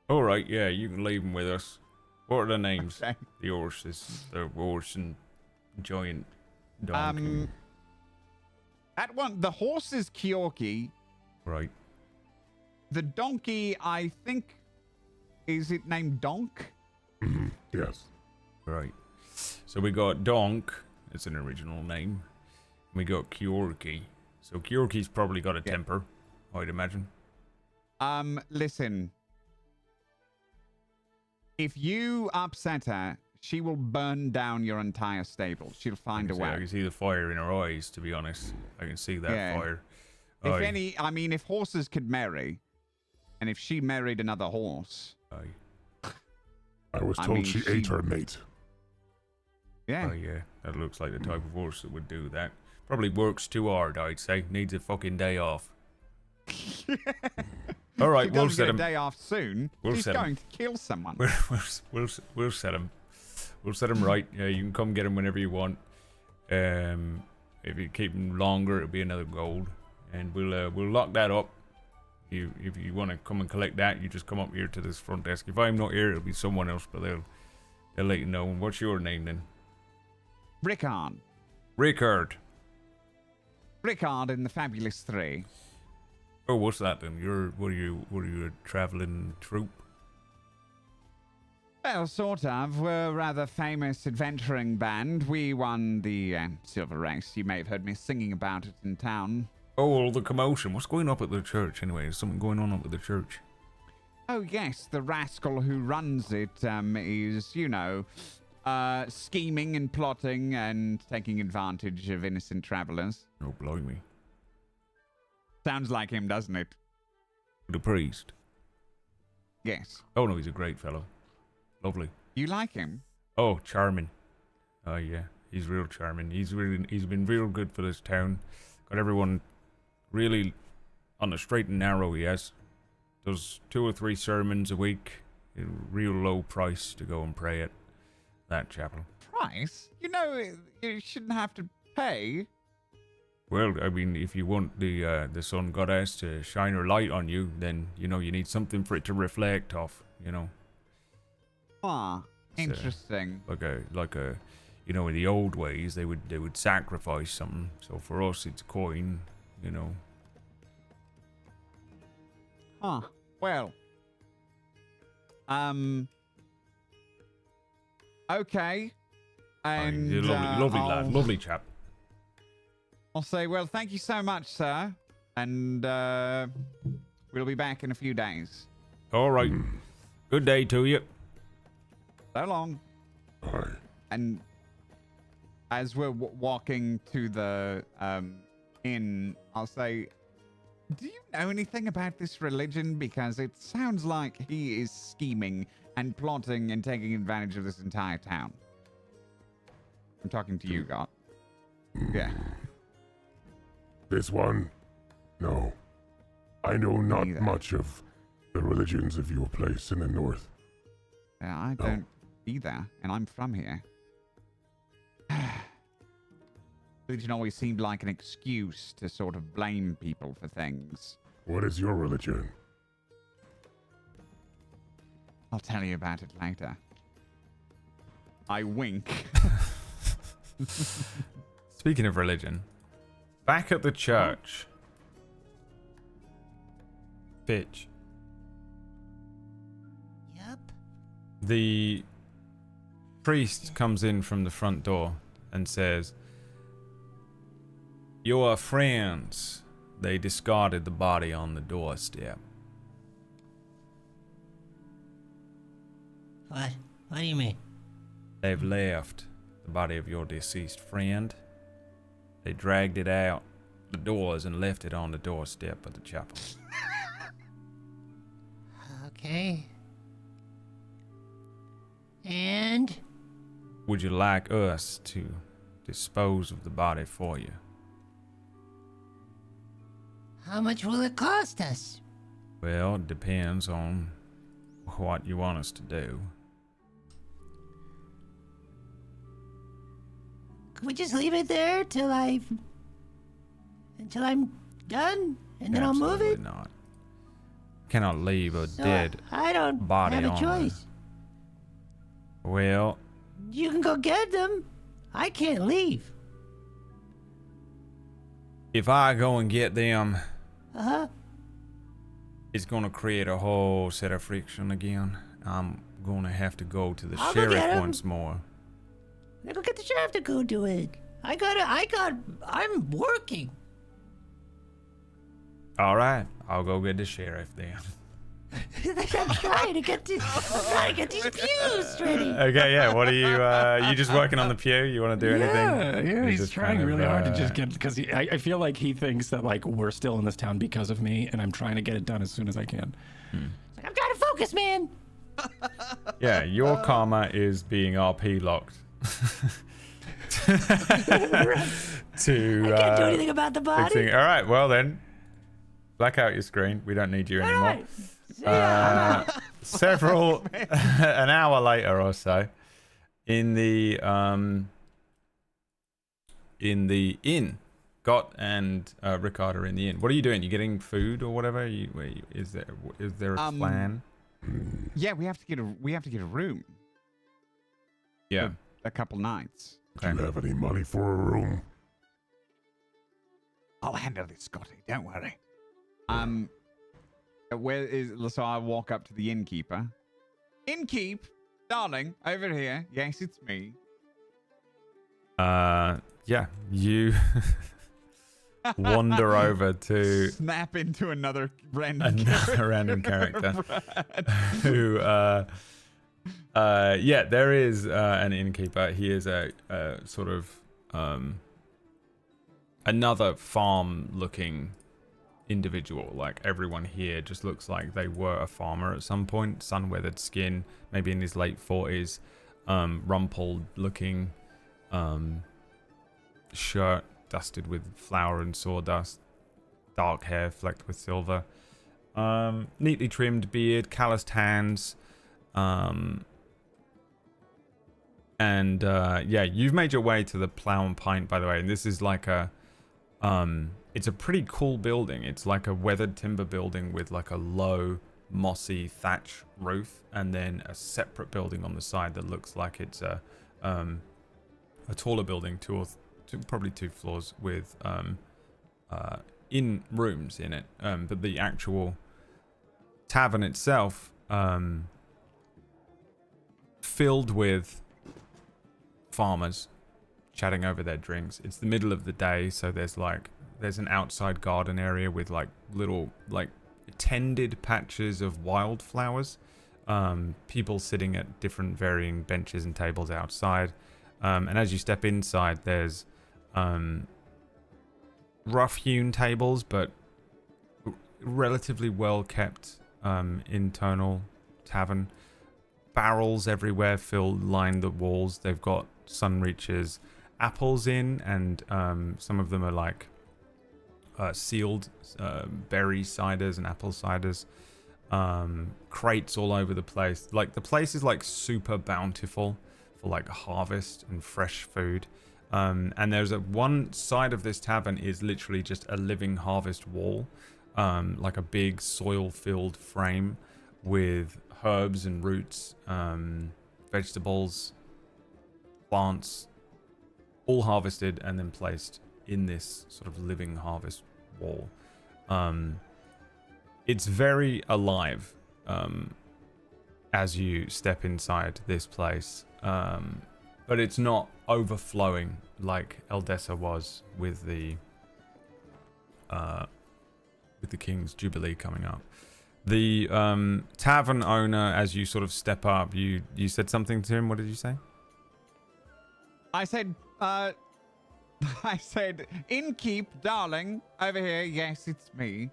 All right, yeah, you can leave them with us. What are the names? Okay. The horses, the horse and giant donkey. That one, the horse is Kyorki. Right. The donkey, I think, is it named Donk? Yes. Right. So we got Donk. It's an original name. We got Kyorki. So Kyorki's probably got a temper, I'd imagine. Listen. If you upset her, she will burn down your entire stable. She'll find a I way. can see the fire in her eyes, to be honest. I can see that Yeah. fire. If horses could marry, and if she married another horse, I was told she ate her mate. yeah. Oh, yeah. That looks like the type of horse that would do that. Probably works too hard, I'd say. Needs a fucking day off. All right, She we'll doesn't set get a him. day off soon. We'll She's set 'em. going to kill someone. We'll set him. We'll set him right. Yeah, you can come get him whenever you want. If you keep him longer, it'll be another gold, and we'll lock that up. If you want to come and collect that, you just come up here to this front desk. If I'm not here, it'll be someone else, but they'll let you know. And what's your name then? Rickard. Rickard. Rickard in the Fabulous Three. Oh, what's that then? What are you a traveling troupe? Well, sort of. We're a rather famous adventuring band. We won the Silver Race. You may have heard me singing about it in town. Oh, all the commotion. What's going up at the church anyway? Is something going on up at the church? Oh, yes. The rascal who runs it is, scheming and plotting and taking advantage of innocent travelers. Oh, blimey. Sounds like him, doesn't it? The priest? Yes. Oh, no, he's a great fellow. Lovely. You like him? Oh, charming. Oh, yeah. He's real charming. He's been real good for this town. Got everyone really on the straight and narrow, he has. Does 2 or 3 sermons a week. A real low price to go and pray at that chapel. Price? You shouldn't have to pay. Well, I mean, if you want the sun goddess to shine her light on you, then, you need something for it to reflect off, Ah, interesting. Like a, in the old ways, they would sacrifice something. So for us, it's coin, Huh. Well. Okay. And He's a lovely lad, I'll- lovely chap. I'll say, well, thank you so much, sir. And we'll be back in a few days. All right. Good day to you. So long. Aye. And as we're walking to the inn, I'll say, do you know anything about this religion? Because it sounds like he is scheming and plotting and taking advantage of this entire town. I'm talking to you, God. Yeah. This one? No. I know not Neither. much of the religions of your place in the north. Yeah, I don't either, and I'm from here. Religion always seemed like an excuse to sort of blame people for things. What is your religion? I'll tell you about it later. I wink. Speaking of religion, back at the church. Bitch. Yep. The priest comes in from the front door and says, "Your friends, they discarded the body on the doorstep." What? What do you mean? They've left the body of your deceased friend. They dragged it out the doors and left it on the doorstep of the chapel. Okay. And? Would you like us to dispose of the body for you? How much will it cost us? Well, it depends on what you want us to do. Can we just leave it there until I'm done, and then I'll move it? Absolutely not. Cannot leave a So dead I don't body have a on choice. Well, You can go get them. I can't leave. if I go and get them, Uh-huh. it's gonna create a whole set of friction again. I'm gonna have to go to the I'll go get sheriff 'em. once more. Then go get the sheriff to go do it. I'm working. All right, I'll go get the sheriff then. I'm trying to get these pews ready. Okay, yeah. What are you just working on the pew? You want to do anything? Yeah, he's just trying kind of, really hard to just get, because I feel like he thinks that like we're still in this town because of me, and I'm trying to get it done as soon as I can. I'm trying to focus, man. Yeah, your karma is being RP locked. To I can't do anything about the body. fixing. All right, well then, black out your screen. We don't need you anymore. Right. See ya. Several an hour later or so, in the inn, Gott and Rickard are in the inn. What are you doing? You getting food or whatever? Is there a plan? Yeah, we have to get a room. Yeah. A couple nights. Do you have any money for a room? I'll handle it, Scotty. Don't worry. So I walk up to the innkeeper. Innkeep, darling, over here. Yes, it's me. Yeah. You wander over to Snap into another random character who yeah, there is an innkeeper. He is a sort of another farm looking individual. Like everyone here just looks like they were a farmer at some point. Sun-weathered skin, maybe in his late 40s, rumpled looking shirt dusted with flour and sawdust, dark hair flecked with silver, neatly trimmed beard, calloused hands, and yeah, you've made your way to the Plough and Pint, by the way, and this is like a it's a pretty cool building. It's like a weathered timber building with like a low mossy thatch roof, and then a separate building on the side that looks like it's a taller building, probably two floors with in rooms in it, but the actual tavern itself filled with farmers chatting over their drinks. It's the middle of the day, so there's an outside garden area with like little like tended patches of wildflowers, people sitting at different varying benches and tables outside, and as you step inside there's rough hewn tables but relatively well kept internal tavern. Barrels everywhere line the walls. They've got Sunreach's apples in, and some of them are like sealed berry ciders and apple ciders. Crates all over the place. Like the place is like super bountiful for like harvest and fresh food. And there's one side of this tavern is literally just a living harvest wall, like a big soil-filled frame with herbs and roots, vegetables, plants, all harvested and then placed in this sort of living harvest wall. It's very alive as you step inside this place, but it's not overflowing like Eldessa was with the King's Jubilee coming up. The tavern owner, as you sort of step up, you said something to him. What did you say? I said, innkeep, darling, over here. Yes, it's me.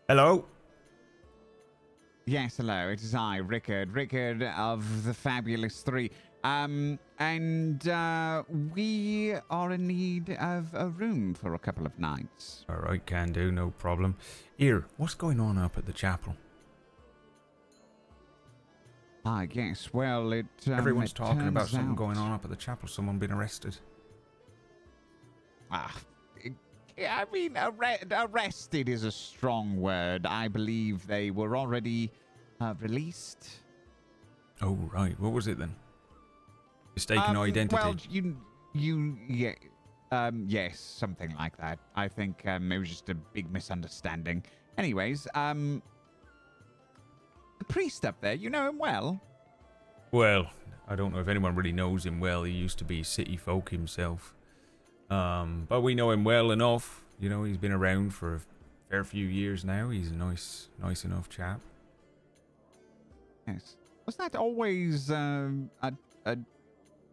Hello. Yes, hello. It is I, Rickard of the Fabulous Three. And we are in need of a room for a couple of nights. All right, can do, no problem. Here, what's going on up at the chapel? I guess. Well, Everyone's talking about turns something out- going on up at the chapel. Someone been arrested. I mean, arrested is a strong word. I believe they were already released. Oh, right. What was it then? Mistaken identity. Well, yes, something like that. I think it was just a big misunderstanding. Anyways, the priest up there, you know him well? Well, I don't know if anyone really knows him well. He used to be city folk himself. But we know him well enough. You know, he's been around for a fair few years now. He's a nice enough chap. Yes. Was that always a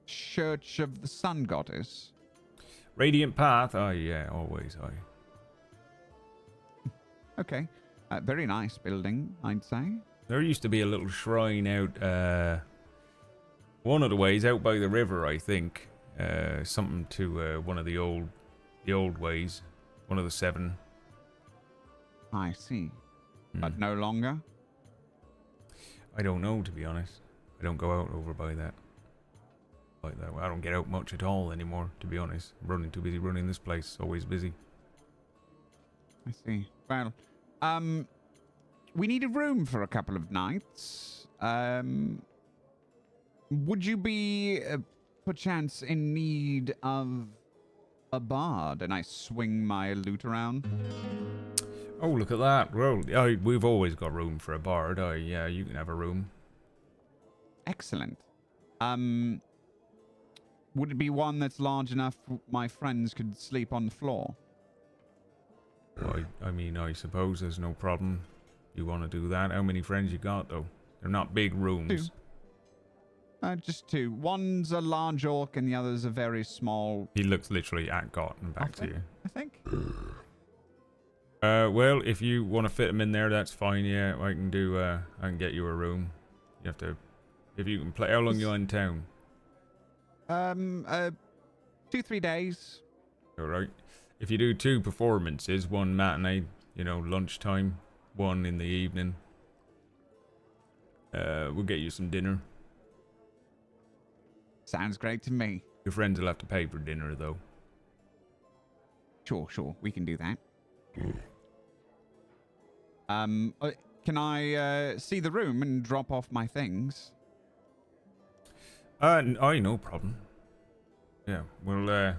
church of the sun goddess? Radiant Path? Oh, yeah, always. Aye. Okay. Very nice building, I'd say. There used to be a little shrine out, one of the ways, out by the river, I think. Something to one of the old ways. One of the 7. I see. Hmm. But no longer? I don't know, to be honest. I don't go out over by that. Like that. I don't get out much at all anymore, to be honest. I'm too busy running this place. Always busy. I see. Well, we need a room for a couple of nights. Would you be, perchance, in need of a bard? And I swing my lute around. Oh, look at that. Well, we've always got room for a bard. Yeah, you can have a room. Excellent. Would it be one that's large enough my friends could sleep on the floor? I mean, I suppose there's no problem. You want to do that? How many friends you got, though? They're not big rooms. 2. Just 2. One's a large orc and the other's a very small... He looks literally at Got and back to you. I think. Well, if you want to fit him in there, that's fine. Yeah, I can do. I can get you a room. You have to, if you can play. How long you in town? 2-3 days. All right. If you do 2 performances, 1 matinee, lunchtime, 1 in the evening. We'll get you some dinner. Sounds great to me. Your friends will have to pay for dinner, though. Sure. We can do that. Can I see the room and drop off my things? No problem. Yeah, well,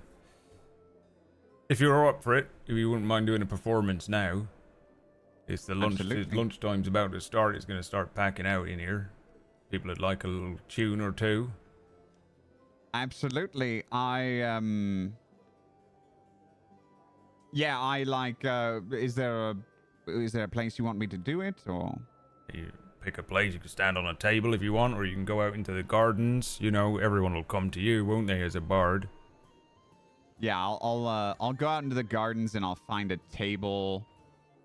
if you're up for it, if you wouldn't mind doing a performance now. It's the lunchtime's about to start. It's going to start packing out in here. People would like a little tune or 2. Absolutely. I like, is there a place you want me to do it, or? You pick a place. You can stand on a table if you want, or you can go out into the gardens. Everyone will come to you, won't they, as a bard? Yeah, I'll go out into the gardens and I'll find a table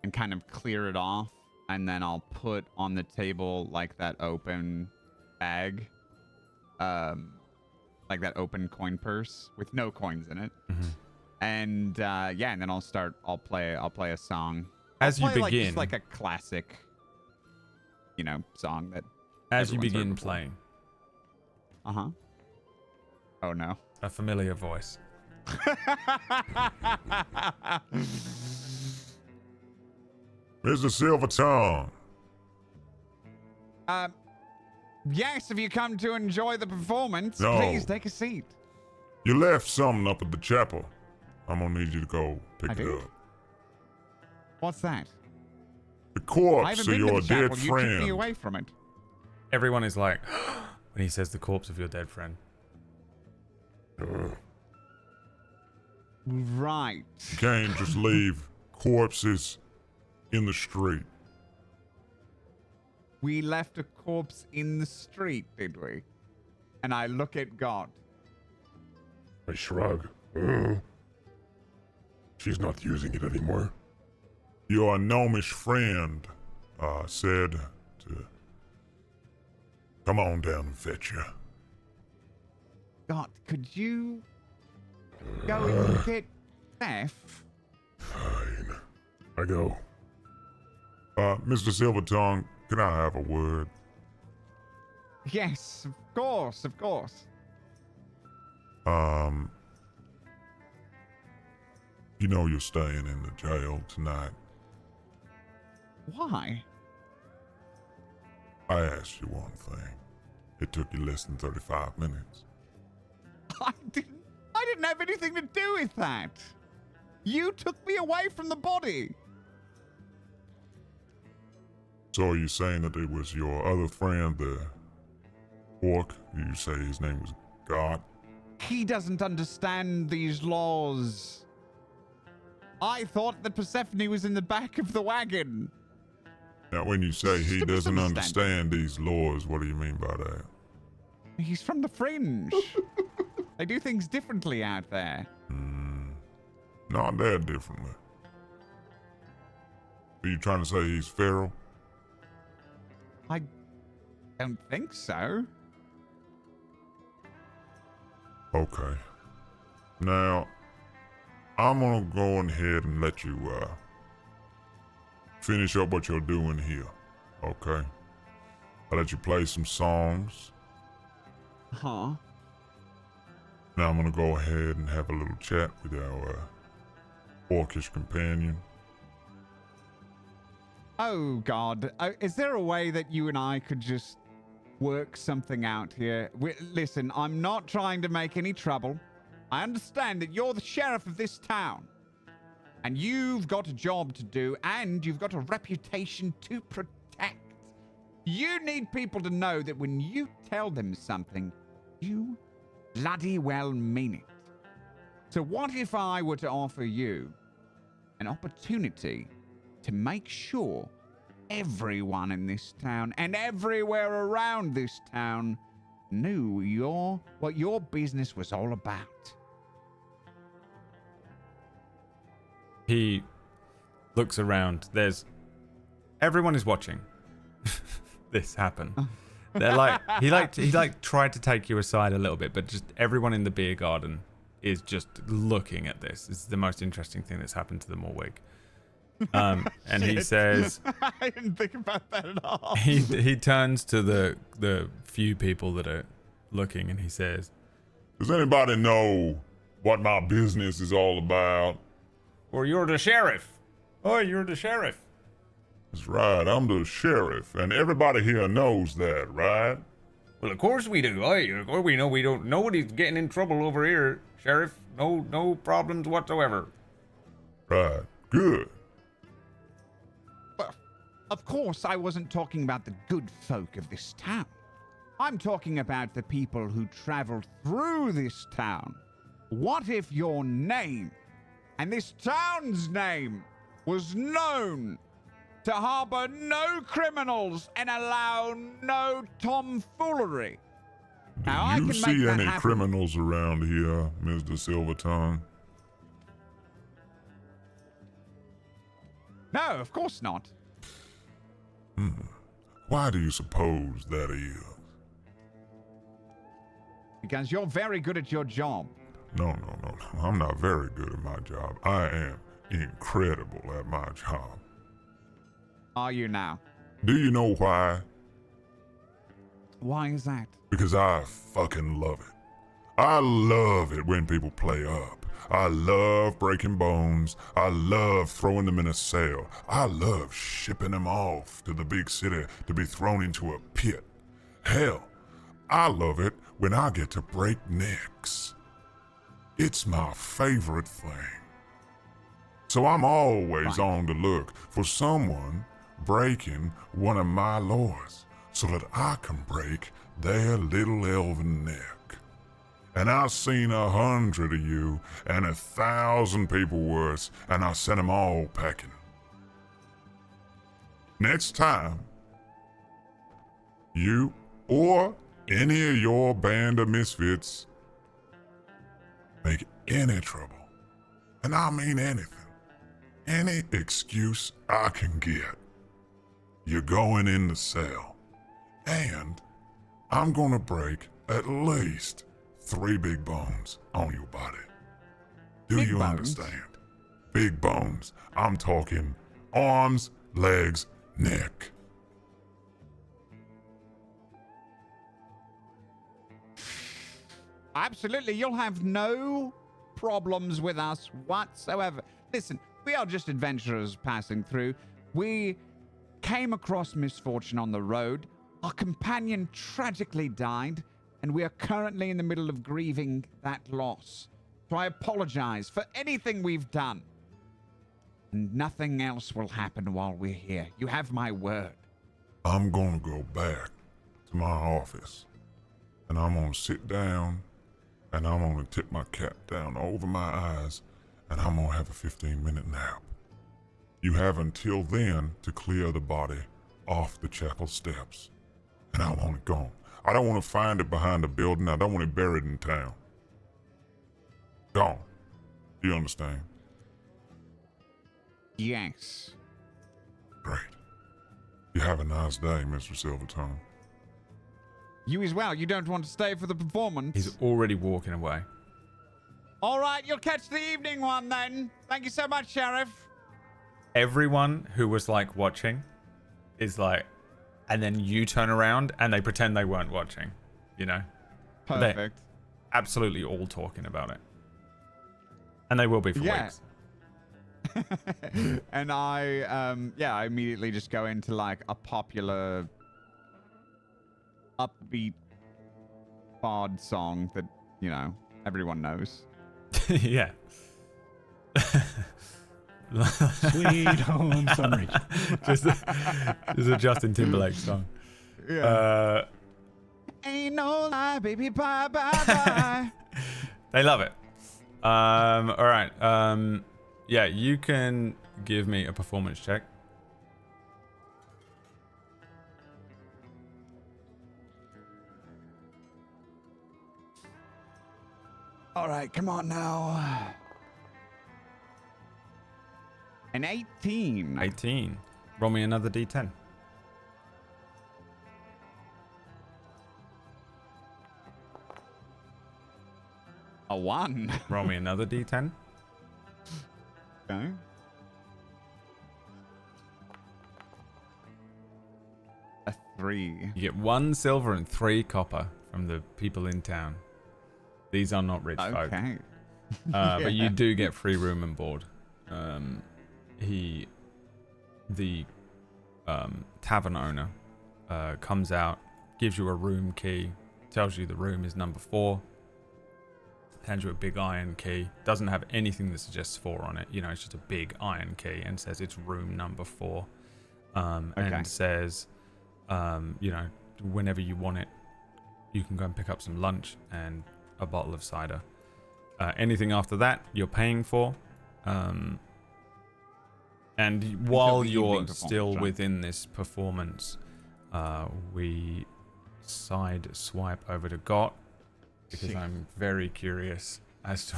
and kind of clear it off, and then I'll put on the table like that open bag, like that open coin purse with no coins in it. Mm-hmm. And and then I'll play a song. As you begin, like a classic, song that. As you begin playing. Uh-huh. Oh no. A familiar voice. Mr. Silvertongue. Yes, if you come to enjoy the performance, No. please take a seat. You left something up at the chapel. I'm gonna need you to go pick I it do? up. What's that? The I corpse haven't of been to your the dead chapel. You took me friend. away from it. Everyone is like, when he says the corpse of your dead friend. Right. You can't just leave corpses in the street. We left a corpse in the street, did we? And I look at God. I shrug. She's not using it anymore. Your gnomish friend said to come on down and fetch you. God, could you go and get Beth? Fine. I go. Mr. Silvertongue, can I have a word? Yes, of course, of course. You know you're staying in the jail tonight. Why? I asked you one thing. It took you less than 35 minutes. I didn't have anything to do with that. You took me away from the body. So are you saying that it was your other friend, the orc? You say his name was God? He doesn't understand these laws. I thought that Persephone was in the back of the wagon. Now, when you say he Stupid doesn't misunderstanding. understand these laws, what do you mean by that? He's from the fringe. They do things differently out there. Not that differently. Are you trying to say he's feral? I don't think so. Okay. Now, I'm gonna go ahead and let you finish up what you're doing here. Okay. I'll let you play some songs. Huh? Now I'm gonna go ahead and have a little chat with our Orcish companion. Oh, God. Is there a way that you and I could just work something out here? Listen, I'm not trying to make any trouble. I understand that you're the sheriff of this town. And you've got a job to do, and you've got a reputation to protect. You need people to know that when you tell them something, you bloody well mean it. So what if I were to offer you an opportunity to make sure everyone in this town and everywhere around this town knew what your business was all about? He looks around. Everyone is watching this happen. They're he tried to take you aside a little bit, but just everyone in the beer garden is just looking at this. This is the most interesting thing that's happened to them all week. And he says, I didn't think about that at all. he turns to the few people that are looking, and he says, Does anybody know what my business is all about? "Well, you're the sheriff. Oh, you're the sheriff." That's right, I'm the sheriff, and everybody here knows that, right? Well, of course we do. We know we don't. Nobody's getting in trouble over here, Sheriff. No problems whatsoever. Right, good. Well, of course, I wasn't talking about the good folk of this town. I'm talking about the people who travel through this town. What if your name and this town's name was known to harbor no criminals and allow no tomfoolery? Do Now, I you can see make that any happen. criminals around here, Mr. Silvertongue? No, of course not. Why do you suppose that is? Because you're very good at your job. No. I'm not very good at my job. I am incredible at my job. Are you now? Do you know why? Why is that? Because I fucking love it. I love it when people play up. I love breaking bones. I love throwing them in a cell. I love shipping them off to the big city to be thrown into a pit. Hell, I love it when I get to break necks. It's my favorite thing. So I'm always on the look for someone breaking one of my laws so that I can break their little elven neck. And I've seen 100 of you and 1,000 people worse, and I sent them all packing. Next time, you or any of your band of misfits make any trouble, and I mean anything, any excuse I can get, you're going in the cell, and I'm gonna break at least 3 big bones on your body. Do Big you bones? understand? Big bones. I'm talking arms, legs, neck. Absolutely, you'll have no problems with us whatsoever. Listen, we are just adventurers passing through. We came across misfortune on the road. Our companion tragically died, and we are currently in the middle of grieving that loss. So I apologize for anything we've done. And nothing else will happen while we're here. You have my word. I'm gonna go back to my office, and I'm gonna sit down, and I'm gonna tip my cap down over my eyes, and I'm gonna have a 15-minute nap. You have until then to clear the body off the chapel steps. And I want it gone. I don't want to find it behind a building. I don't want it buried in town. Gone. Do you understand? Yes. Great. You have a nice day, Mr. Silvertongue. You as well. You don't want to stay for the performance. He's already walking away. All right, you'll catch the evening one then. Thank you so much, Sheriff. Everyone who was like watching is like, and then you turn around and they pretend they weren't watching, you know? Perfect. They're absolutely all talking about it. And they will be for weeks. And I immediately just go into like a popular upbeat bard song that, you know, everyone knows. Yeah. Sweet home Sunreach. just a Justin Timberlake song. Yeah. Ain't no lie, baby, bye, bye, bye. They love it. All right. Yeah, you can give me a performance check. All right, come on now. An 18. 18. Roll me another d10. A 1. Roll me another d10. Okay. A 3. You get 1 silver and 3 copper from the people in town. These are not rich folk. Okay. But you do get free room and board. The tavern owner comes out, gives you a room key, tells you the room is number 4, hands you a big iron key, doesn't have anything that suggests 4 on it, you know, it's just a big iron key, and says it's room number 4, and says, you know, whenever you want it, you can go and pick up some lunch and a bottle of cider. Anything after that, you're paying for. And while you're still within this performance, we side swipe over to Got, because I'm very curious as to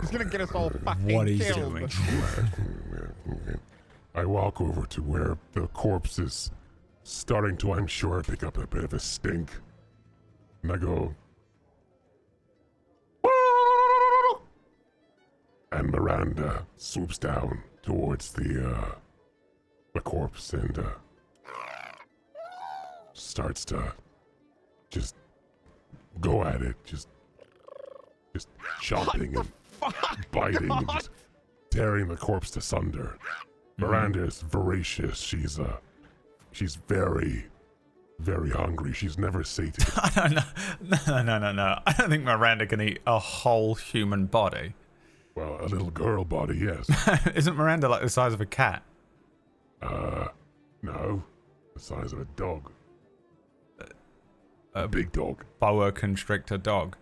He's gonna get us all fucking what he's killed. doing. I walk over to where the corpse is starting to, I'm sure, pick up a bit of a stink. And I go... And Miranda swoops down towards the corpse and starts to just go at it, just chomping and biting, and just tearing the corpse asunder. Miranda is voracious. She's very, very hungry. She's never sated. No. I don't think Miranda can eat a whole human body. Well, a little girl body, yes. Isn't Miranda like the size of a cat? No, the size of a dog. A big dog. Boa constrictor dog.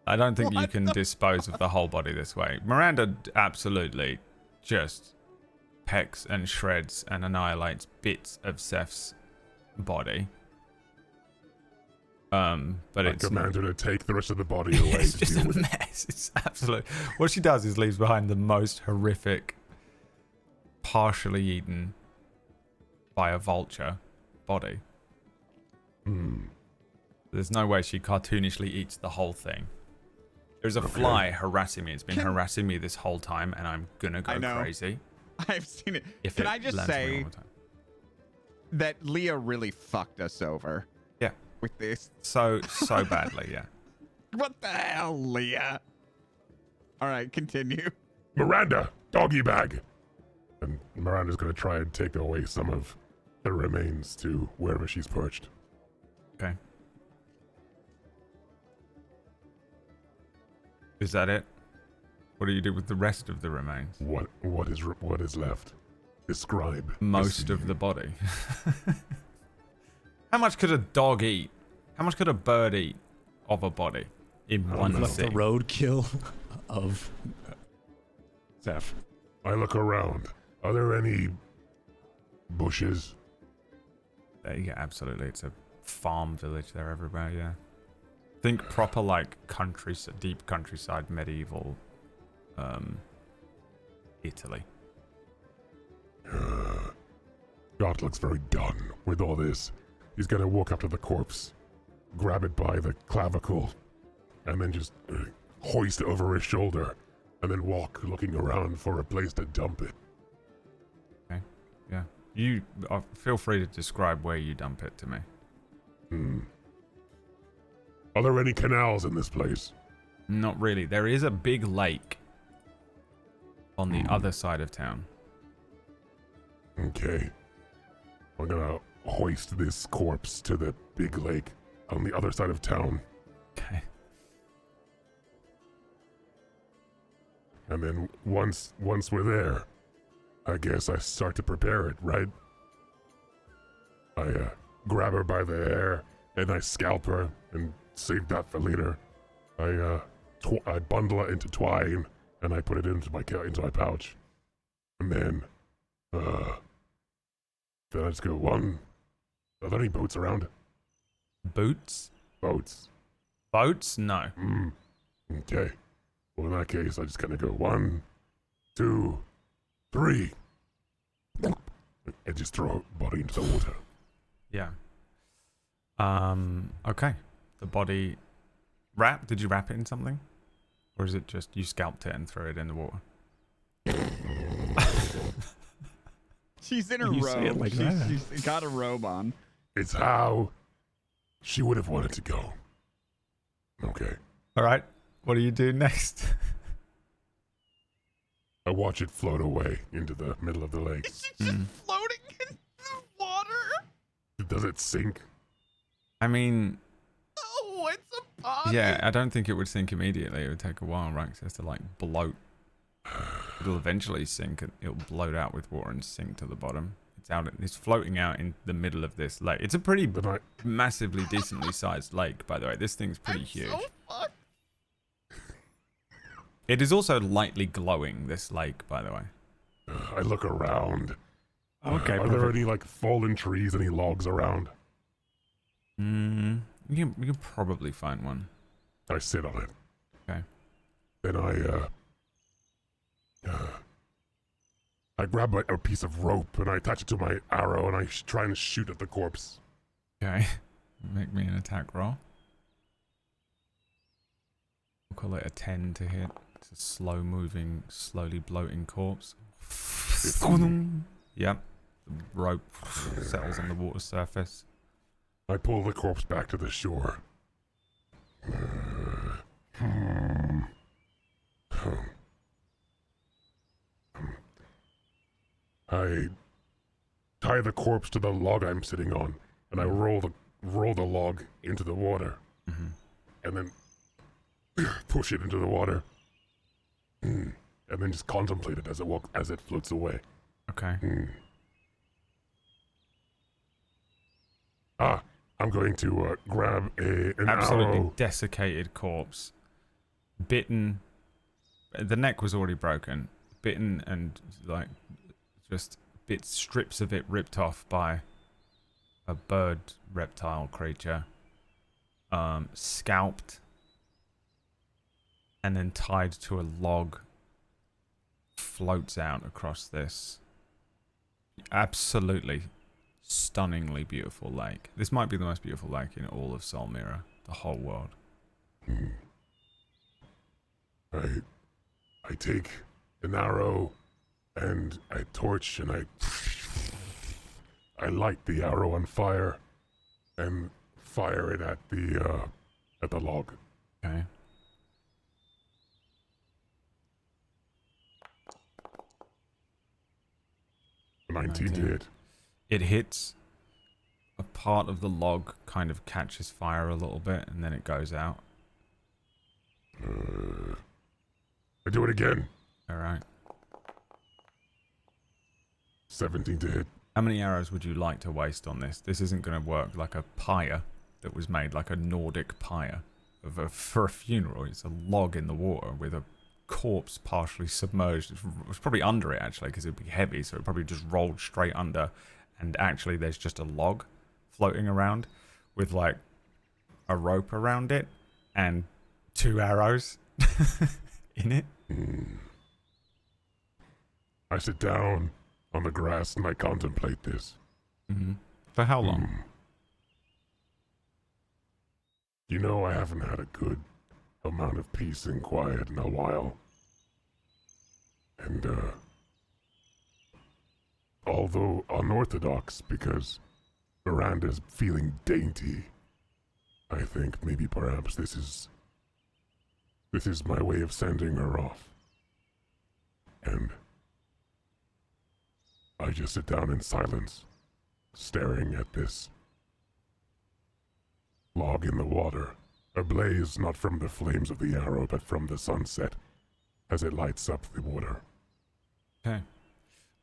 I don't think you can dispose of the whole body this way. Miranda absolutely just pecks and shreds and annihilates bits of Seth's body. But it's command her to take the rest of the body away. it's just a mess. It's absolute. What she does is leaves behind the most horrific, partially eaten by a vulture body. There's no way she cartoonishly eats the whole thing. There's a fly harassing me. It's been harassing me this whole time, and I'm gonna go crazy. I've seen it. If Can it I just lands me say one more time. that Leah really fucked us over Yeah. with this? So badly, yeah. What the hell, Leah? All right, continue. Miranda, doggy bag. And Miranda's gonna try and take away some of the remains to wherever she's perched. Okay. Is that it? What do you do with the rest of the remains? What is left? Describe. Most of the body. How much could a dog eat? How much could a bird eat of a body in one Like the sitting? roadkill of Zeph. I look around. Are there any bushes? Yeah, absolutely. It's a farm village. They're everywhere. Yeah. Think proper like deep countryside, medieval, Italy. God looks very done with all this. He's gonna walk up to the corpse, grab it by the clavicle, and then just hoist it over his shoulder, and then walk looking around for a place to dump it. Okay. Yeah. You feel free to describe where you dump it to me. Are there any canals in this place? Not really. There is a big lake on the other side of town. Okay. I'm gonna hoist this corpse to the big lake on the other side of town. Okay. And then once we're there, I guess I start to prepare it, right? I grab her by the hair and I scalp her and save that for later. I bundle it into twine and I put it into my pouch. And then I just go one. Are there any boats around? Boots? Boats. Boats? No. Okay. Well, in that case, I just kind of go 1, 2, 3, and just throw a body into the water. Yeah. Okay. The body did you wrap it in something? Or is it just you scalped it and threw it in the water? She's in a You say it robe. like that. She's got a robe on. It's how she would have wanted to go. Okay. All right. What do you do next? I watch it float away into the middle of the lake. Is she just floating in the water? Does it sink? I mean, Oh, it's a body. yeah, I don't think it would sink immediately. It would take a while, right? 'Cause it has to like bloat. It'll eventually sink. It'll bloat out with water and sink to the bottom. It's floating out in the middle of this lake. It's a pretty Then I, massively decently sized lake, by the way. This thing's pretty huge. So fucked. It is also lightly glowing, this lake, by the way. I look around. Okay, Are there perfect. any like fallen trees, any logs around? You can probably find one. I sit on it. Okay. Then I grab a piece of rope and I attach it to my arrow and I try and shoot at the corpse. Okay. Make me an attack roll. We'll call it a 10 to hit. It's a slow moving, slowly bloating corpse. Yep. The rope settles on the water surface. I pull the corpse back to the shore. I tie the corpse to the log I'm sitting on, and I roll the log into the water, and then push it into the water, and then just contemplate it as it floats away. Okay. I'm going to grab an Absolutely arrow. desiccated corpse. Bitten. The neck was already broken. Bitten and like just strips of it ripped off by a bird reptile creature. Scalped. And then tied to a log. Floats out across this absolutely stunningly beautiful lake. This might be the most beautiful lake in all of Solmira, the whole world. I take an arrow and a torch and I light the arrow on fire and fire it at the log. Okay. A 19 to 19. hit. It hits. A part of the log kind of catches fire a little bit and then it goes out. I do it again. Alright. 17 to hit. How many arrows would you like to waste on this? This isn't going to work like a pyre that was made, like a Nordic pyre for a funeral. It's a log in the water with a corpse partially submerged. It was probably under it, actually, because it'd be heavy, so it probably just rolled straight under. And actually, there's just a log floating around with, like, a rope around it and 2 arrows in it. I sit down on the grass and I contemplate this. Mm-hmm. For how long? You know, I haven't had a good amount of peace and quiet in a while. And, although unorthodox because Miranda's feeling dainty, I think maybe perhaps this is my way of sending her off. And I just sit down in silence, staring at this log in the water, ablaze not from the flames of the arrow, but from the sunset as it lights up the water. Okay.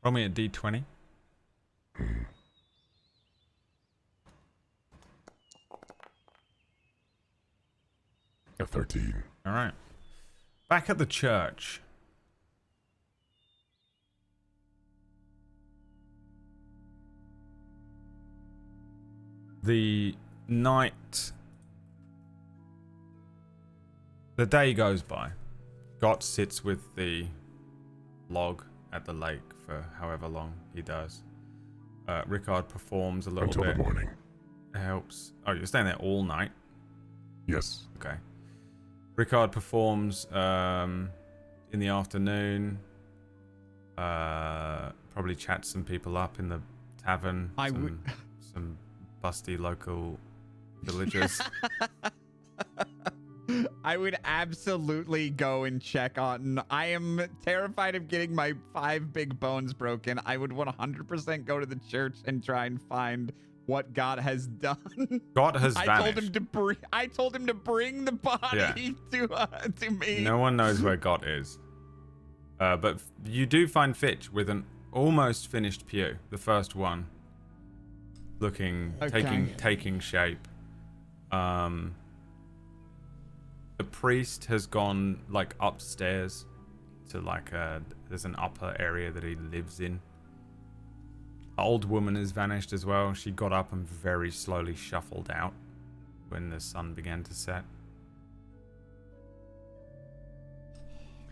Roll me a d20. A 13. All right. Back at the church. The day goes by. Gott sits with the log at the lake for however long he does. Rickard performs a little Until bit. the morning. Helps. Oh, you're staying there all night? Yes. Okay. Rickard performs in the afternoon. Probably chats some people up in the tavern. Some busty local villagers. I would absolutely go and check on. I am terrified of getting my 5 big bones broken. I would 100% go to the church and try and find what God has done. God has I vanished. told him to bring the body to me. No one knows where God is. But you do find Fitch with an almost finished pew, the first one, taking shape. The priest has gone like upstairs to like there's an upper area that he lives in. The old woman has vanished as well. She got up and very slowly shuffled out when the sun began to set.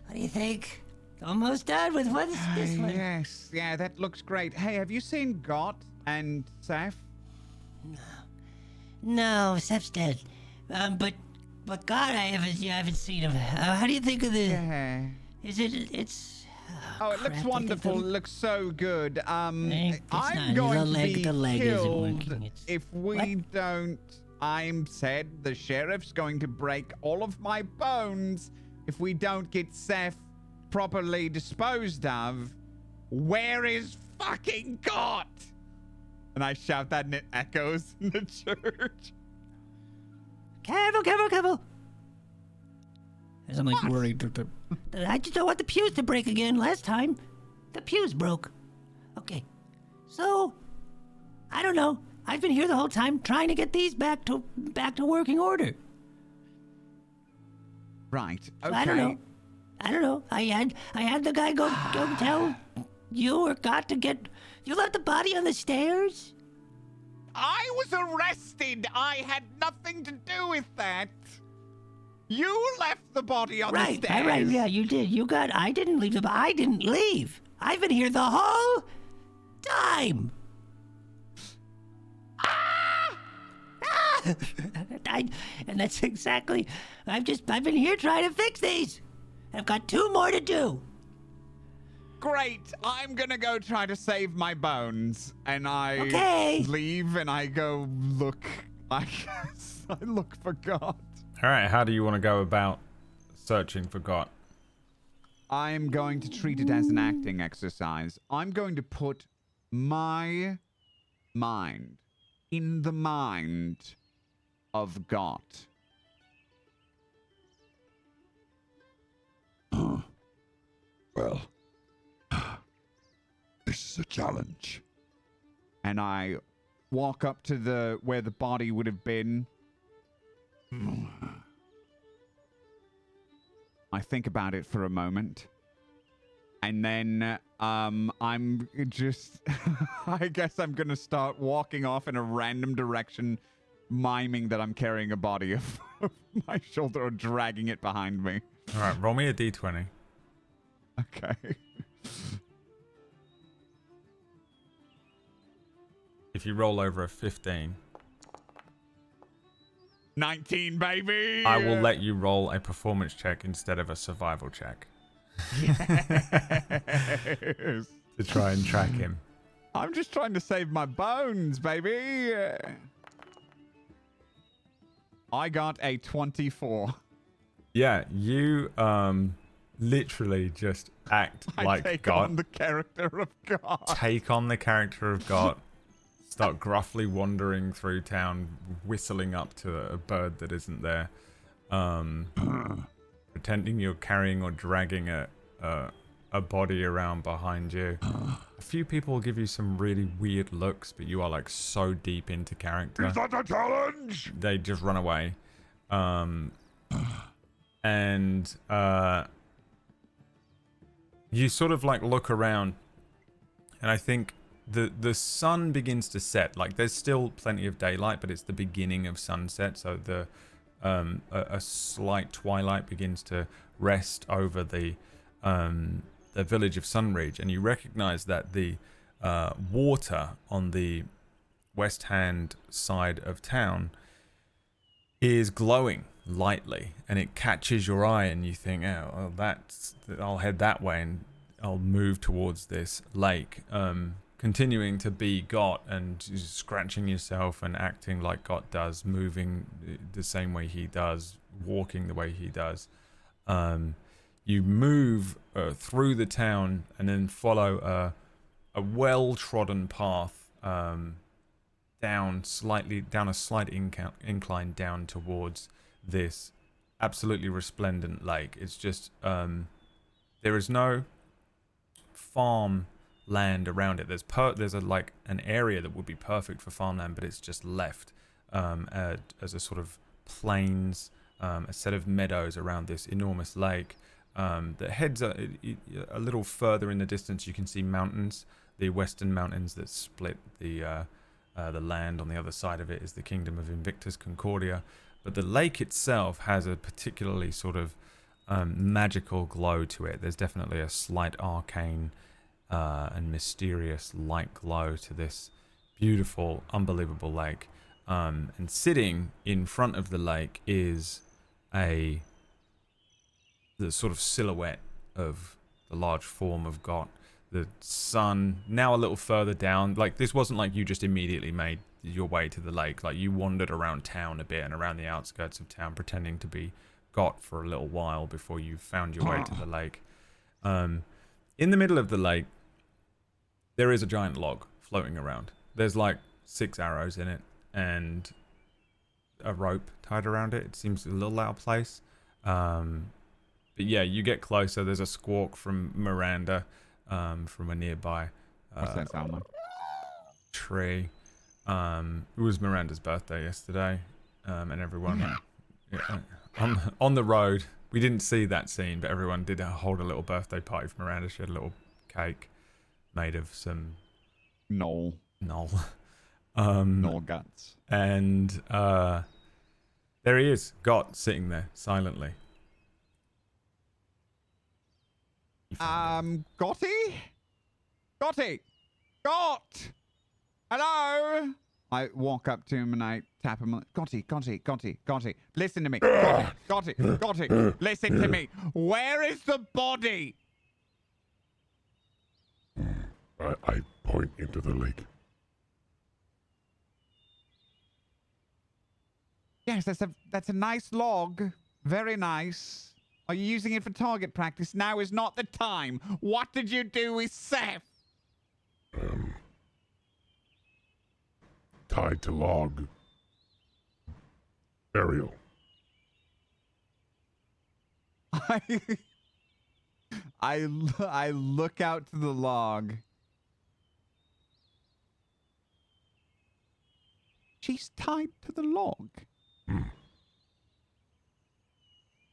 What do you think? Almost done with what's this one? Yes, yeah, that looks great. Hey, have you seen Gott and Seth? No, Seth's dead. But God, I haven't seen him. How do you think of the? Yeah. It's. Oh, it looks crap, wonderful. It looks so good. I'm not. going The leg to be isn't killed working. if we don't. I'm said the sheriff's going to break all of my bones if we don't get Seth properly disposed of. Where is fucking God? And I shout that and it echoes in the church. Careful. As I'm like worried. I just don't want the pews to break again. Last time, the pews broke. Okay, so I don't know. I've been here the whole time trying to get these back to working order. Right. So Okay. I don't know. I had the guy go tell you or got to get. You left the body on the stairs. I was arrested. I had nothing to do with that. You left the body on the stairs. Right, yeah, you did. I didn't leave I didn't leave. I've been here the whole time. And that's exactly, I've been here trying to fix these. I've got 2 more to do. Great. I'm gonna go try to save my bones. And I leave and I go look. I look for God. All right, how do you want to go about searching for God? I'm going to treat it as an acting exercise. I'm going to put my mind in the mind of God. Well, this is a challenge. And I walk up to where the body would have been. I think about it for a moment. And then I'm just... I guess I'm going to start walking off in a random direction, miming that I'm carrying a body of my shoulder or dragging it behind me. All right, roll me a d20. Okay. If you roll over a 15, 19, baby! I will let you roll a performance check instead of a survival check. Yes. To try and track him. I'm just trying to save my bones, baby. I got a 24. Yeah, you literally just act I like take God. on the character of God. Take on the character of God. Start gruffly wandering through town, whistling up to a bird that isn't there. Pretending you're carrying or dragging a body around behind you. A few people will give you some really weird looks, but you are like so deep into character. Is that a challenge? They just run away. And you sort of like look around, and I think the sun begins to set. Like there's still plenty of daylight, but it's the beginning of sunset, so the a slight twilight begins to rest over the village of Sunreach, and you recognize that the water on the west hand side of town is glowing lightly, and it catches your eye, and you think, oh, well, I'll head that way, and I'll move towards this lake, continuing to be Got and scratching yourself and acting like Got does, moving the same way he does, walking the way he does. You move through the town and then follow a well-trodden path down a slight incline down towards this absolutely resplendent lake. It's just there is no farm land around it. There's an area that would be perfect for farmland, but it's just left as a sort of plains, a set of meadows around this enormous lake that heads a little further in the distance. You can see mountains, the western mountains that split the land. On the other side of it is the kingdom of Invictus Concordia, but the lake itself has a particularly sort of magical glow to it. There's definitely a slight arcane and mysterious light glow to this beautiful, unbelievable lake. And sitting in front of the lake is the sort of silhouette of the large form of Got. The sun now a little further down. Like, this wasn't like you just immediately made your way to the lake. Like, you wandered around town a bit and around the outskirts of town, pretending to be Got for a little while before you found your way to the lake. In the middle of the lake, there is a giant log floating around. There's like 6 arrows in it and a rope tied around it. It seems a little out of place. But yeah, you get closer. There's a squawk from Miranda from a nearby What's that sound like? tree. It was Miranda's birthday yesterday, and everyone on the road. We didn't see that scene, but everyone did hold a little birthday party for Miranda. She had a little cake made of some Knoll guts. And there he is, Got, sitting there silently. Gotty? Got! Hello? I walk up to him and I tap him. Gotty. Listen to me. Gotty. Listen to me. Where is the body? I point into the lake. Yes, that's a nice log. Very nice. Are you using it for target practice? Now is not the time. What did you do with Seth? Tied to log. Burial. I look out to the log. She's tied to the log.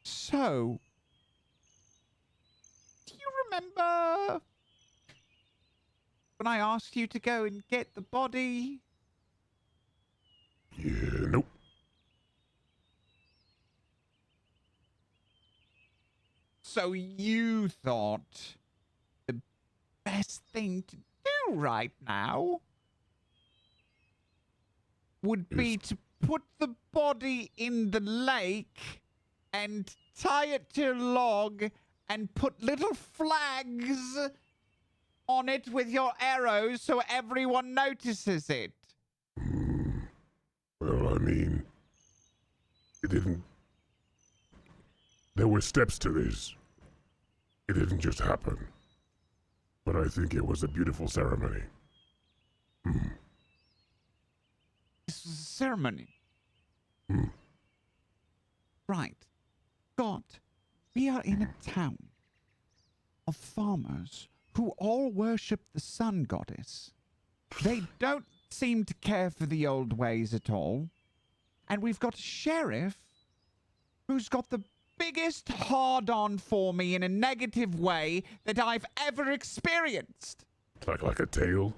So, remember when I asked you to go and get the body? Yeah, nope. So you thought the best thing to do right now would be to put the body in the lake and tie it to a log and put little flags on it with your arrows so everyone notices it. Well, I mean, it didn't. There were steps to this. It didn't just happen. But I think it was a beautiful ceremony. This was a ceremony. Hmm. Right. God, we are in a town of farmers who all worship the sun goddess. They don't seem to care for the old ways at all. And we've got a sheriff who's got the biggest hard-on for me in a negative way that I've ever experienced. Like a tail?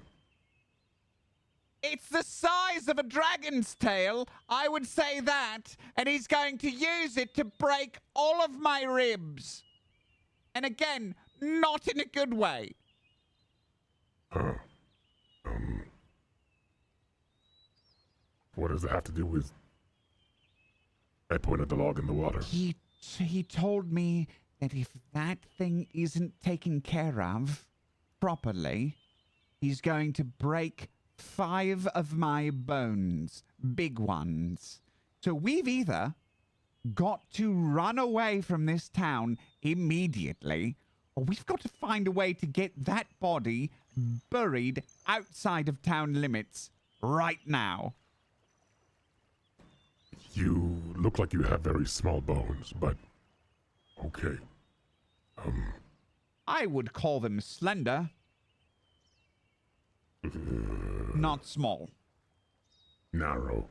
It's the size of a dragon's tail, I would say that, and he's going to use it to break all of my ribs. And again, not in a good way. Huh. What does that have to do with... I pointed the log in the water. He told me that if that thing isn't taken care of properly, he's going to break 5 of my bones, big ones. So we've either got to run away from this town immediately, or we've got to find a way to get that body buried outside of town limits right now. You look like you have very small bones, but... Okay. I would call them slender. Not small. Narrow.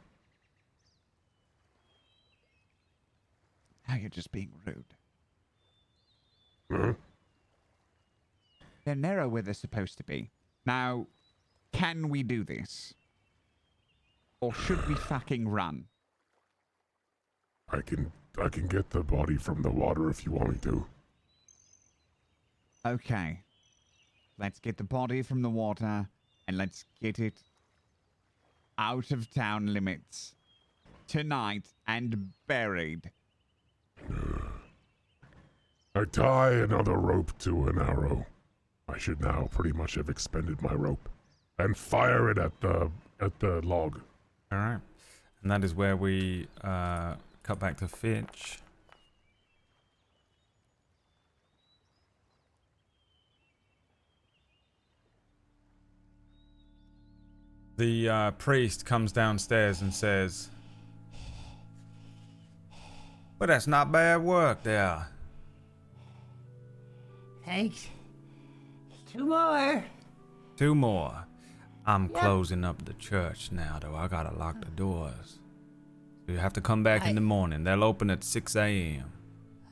Now you're just being rude. Huh? They're narrow where they're supposed to be. Now, can we do this? Or should we fucking run? I can get the body from the water if you want me to. Okay. Let's get the body from the water and let's get it out of town limits tonight and buried. I tie another rope to an arrow. I should now pretty much have expended my rope and fire it at the log. All right. And that is where we cut back to Fitch. The priest comes downstairs and says, "Well, that's not bad work there." Thanks. 2 more. 2 more. I'm closing up the church now, though. I gotta lock the doors. So you have to come back in the morning. They'll open at 6 a.m.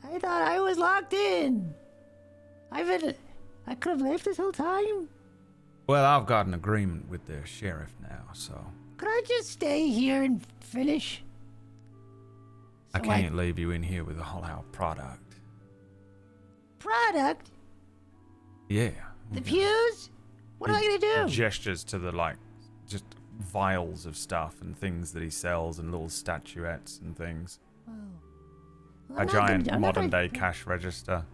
I thought I was locked in. I could have left this whole time. Well, I've got an agreement with the sheriff now, so Could I just stay here and finish? I can't leave you in here with all our product. Product? Yeah. The pews? What am I gonna do? Gestures to the, just vials of stuff and things that he sells and little statuettes and things. Oh. Well, A I'm not giant gonna- I'm not modern gonna- day cash register.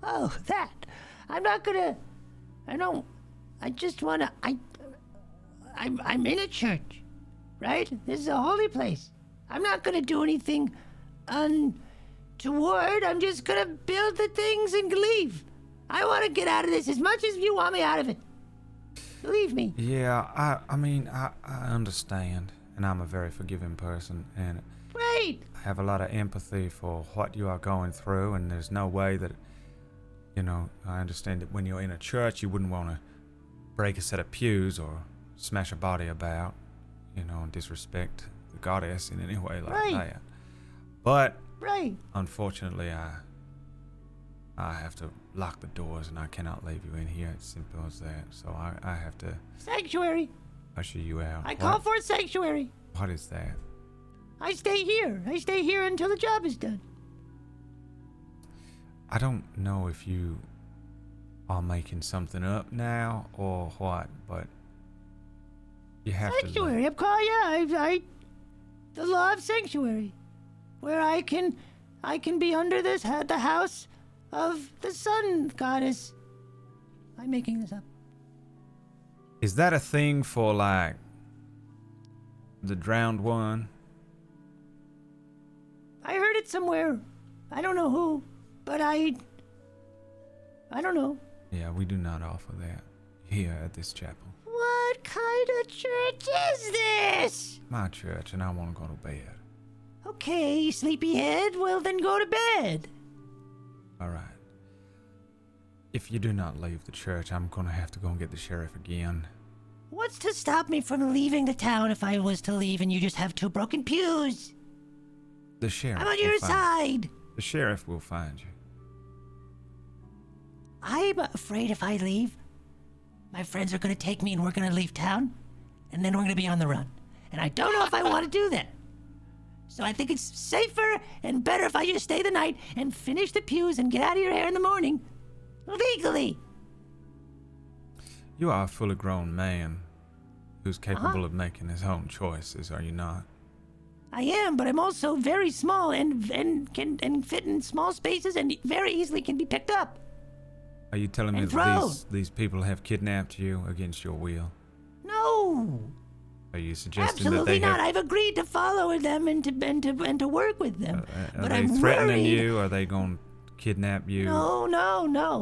Oh, that. I'm not gonna. I don't. I just wanna. I'm in a church, right? This is a holy place. I'm not gonna do anything untoward. I'm just gonna build the things and leave. I want to get out of this as much as you want me out of it. Believe me. Yeah, I mean, I understand, and I'm a very forgiving person, and Right. I have a lot of empathy for what you are going through, and there's no way that, I understand that when you're in a church, you wouldn't want to break a set of pews or smash a body about, and disrespect the goddess in any way like Right. that. But, Right. unfortunately, I have to lock the doors and I cannot leave you in here. It's simple as that. So I have to Sanctuary. usher you out. I call for a sanctuary. What is that? I stay here. I stay here until the job is done. I don't know if you are making something up now or what, but you have Sanctuary. I'm calling. Yeah, the law of sanctuary, where I can be under the house of the sun goddess. I'm making this up. Is that a thing for, like, the drowned one? I heard it somewhere. I don't know who, but I don't know. Yeah, we do not offer that here at this chapel. What kind of church is this? My church, and I want to go to bed. Okay, sleepyhead. Well, then go to bed. All right. If you do not leave the church, I'm going to have to go and get the sheriff again. What's to stop me from leaving the town if I was to leave and you just have 2 broken pews? The sheriff. I'm on will your find- side. The sheriff will find you. I'm afraid if I leave, my friends are going to take me and we're going to leave town, and then we're going to be on the run. And I don't know if I want to do that. So I think it's safer and better if I just stay the night and finish the pews and get out of your hair in the morning. Legally. You are a fully grown man who's capable of making his own choices, are you not? I am, but I'm also very small and can fit in small spaces and very easily can be picked up. Are you telling me And that thrown. these people have kidnapped you against your will? No. Are you suggesting Absolutely that they not. have... I've agreed to follow them and to work with them. Are but they I'm threatening worried. you? Are they going to kidnap you? No.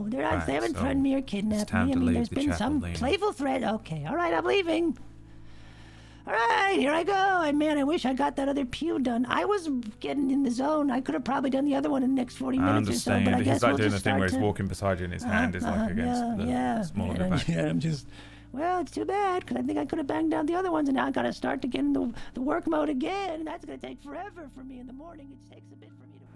They're not, Right, they haven't so threatened me or it's kidnapped time me. I to mean, leave there's the been chapel some then. playful threat. Okay, all right, I'm leaving. All right, here I go. Man, I wish I got that other pew done. I was getting in the zone. I could have probably done the other one in the next 40 I minutes or so, understand. but I He's guess like we'll doing the just thing where start he's to... walking beside you and his hand is like against the small of your Yeah, back. Yeah, I'm just. Well, it's too bad, because I think I could have banged down the other ones, and now I got to start to get in the work mode again, and that's going to take forever for me in the morning. It takes a bit for me to...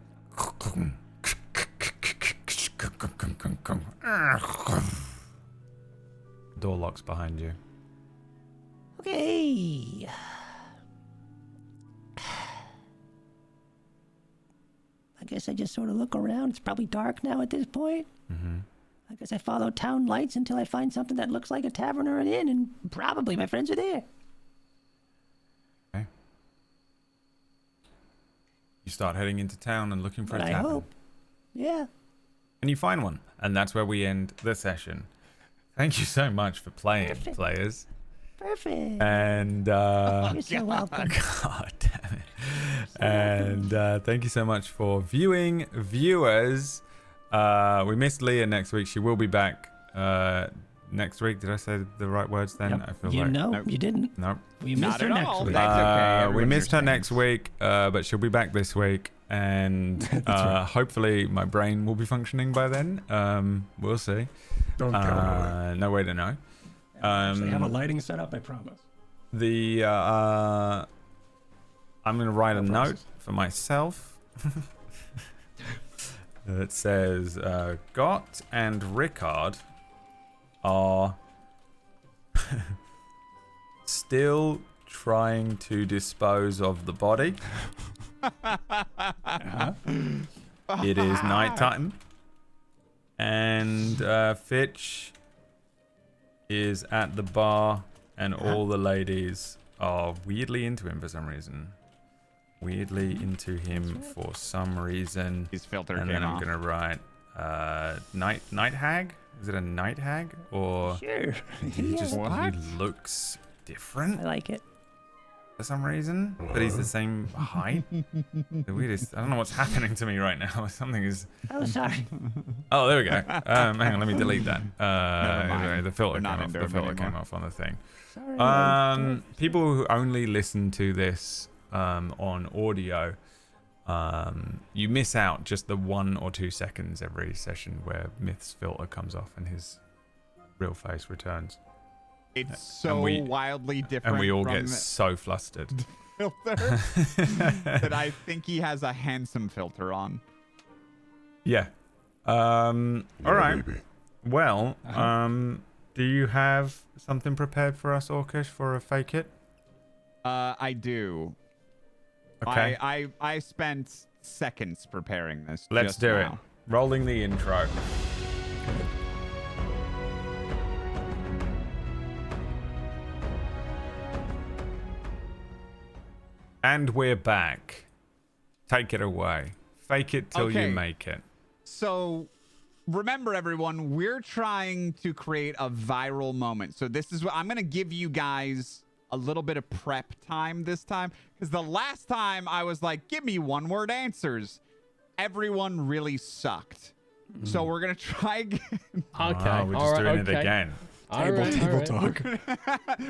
Door locks behind you. Okay. I guess I just sort of look around. It's probably dark now at this point. Mm-hmm. I guess I follow town lights until I find something that looks like a tavern or an inn, and probably my friends are there. Okay. You start heading into town and looking for But a I tavern. hope. Yeah. And you find one. And that's where we end the session. Thank you so much for playing, Perfect. players. Perfect. And You're so welcome. God damn it. And thank you so much for viewing, viewers. We missed Leah next week. She will be back next week. Did I say the right words then? Yep. I feel You like know, Nope. you didn't. nope. We Not missed her at next all. week. That's okay. We Everyone missed her understands. next week, but she'll be back this week, and hopefully my brain will be functioning by then. We'll see. Don't count on it. No way to know. Actually have a lighting set up, I promise. I'm gonna write a No note process. for myself. That says Gott and Rickard are still trying to dispose of the body. It is nighttime, and Fitch is at the bar, and all the ladies are weirdly into him for some reason. Weirdly into him for some reason. His filter And came then I'm off. gonna write night hag. Is it a night hag or Sure. he Yeah. just What? he looks different I like it. for some reason, but he's the same height. The weirdest. I don't know what's happening to me right now. Something is. Oh, sorry. Oh, there we go. Hang on, let me delete that. mind. The filter We're not came off. into The him filter came anymore. off on the thing. Sorry. People who only listen to this on audio, you miss out just the 1 or 2 seconds every session where Myth's filter comes off and his real face returns, It's so we- wildly different and we all from get so flustered. filter that I think he has a handsome filter on. Yeah, All right. Maybe. Well, do you have something prepared for us, Orcish, for a fake it? I do. Okay. I spent seconds preparing this. Let's just do now. it. Rolling the intro. And we're back. Take it away. Fake it till Okay. you make it. So, remember, everyone, we're trying to create a viral moment. So this is what I'm going to give you guys a little bit of prep time this time. Because the last time I was like, give me one-word answers. Everyone really sucked. So we're going to try again. Okay. Oh, we're just doing it again. Table talk.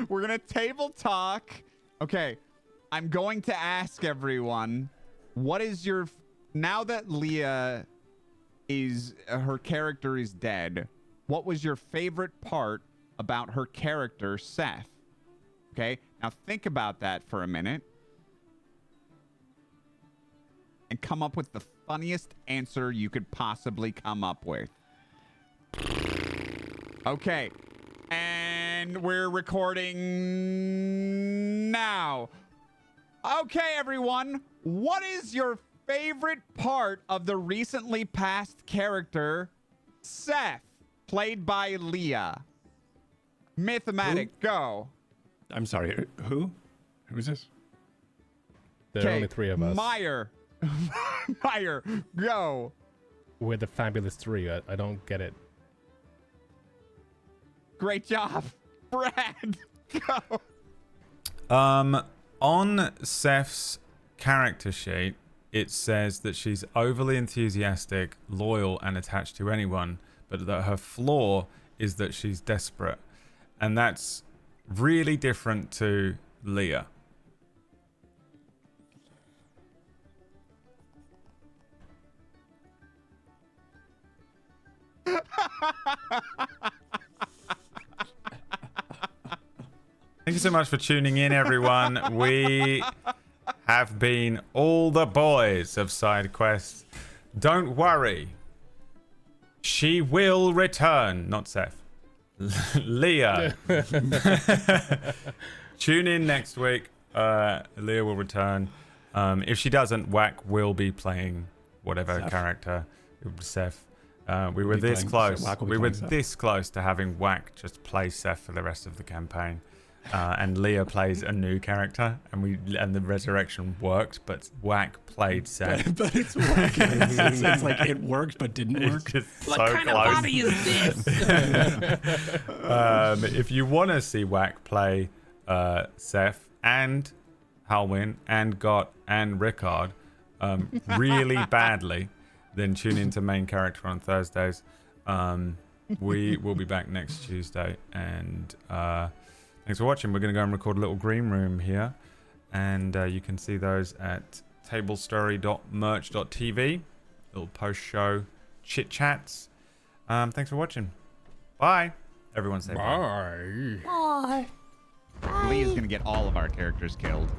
We're going to table talk. Okay. I'm going to ask everyone, what is your... Now that Leah is... her character is dead, what was your favorite part about her character, Seth? Okay? Now think about that for a minute. And come up with the funniest answer you could possibly come up with. Okay. And we're recording now. Okay, everyone. What is your favorite part of the recently passed character, Seth, played by Leah? Mythematic, go. I'm sorry. Who? Who is this? There are only three of us. Myre. Myre, go. We're the fabulous three. I don't get it. Great job. Brad, go. On Seth's character sheet, it says that she's overly enthusiastic, loyal, and attached to anyone, but that her flaw is that she's desperate. And that's really different to Leah. Thank you so much for tuning in, everyone. We have been all the boys of Sidequest. Don't worry. She will return. Not Seth. Leah. Tune in next week. Leah will return. If she doesn't, Whack will be playing whatever Seth. character. Seth. We were be this playing- close. Whack will be We were playing Seth. this close to having Whack just play Seth for the rest of the campaign. And Leah plays a new character, and the resurrection worked, but Whack played Seth. But it's working. It's like it worked but didn't It's work. just so close. is this? If you want to see Whack play Seth and Halwyn and Gott and Rickard really badly, then tune into Main Character on Thursdays. We will be back next Tuesday, and thanks for watching. We're going to go and record a little green room here, and you can see those at tablestory.merch.tv. Little post-show chit-chats. Thanks for watching. Bye. Everyone say bye. Bye. Leah's gonna get all of our characters killed.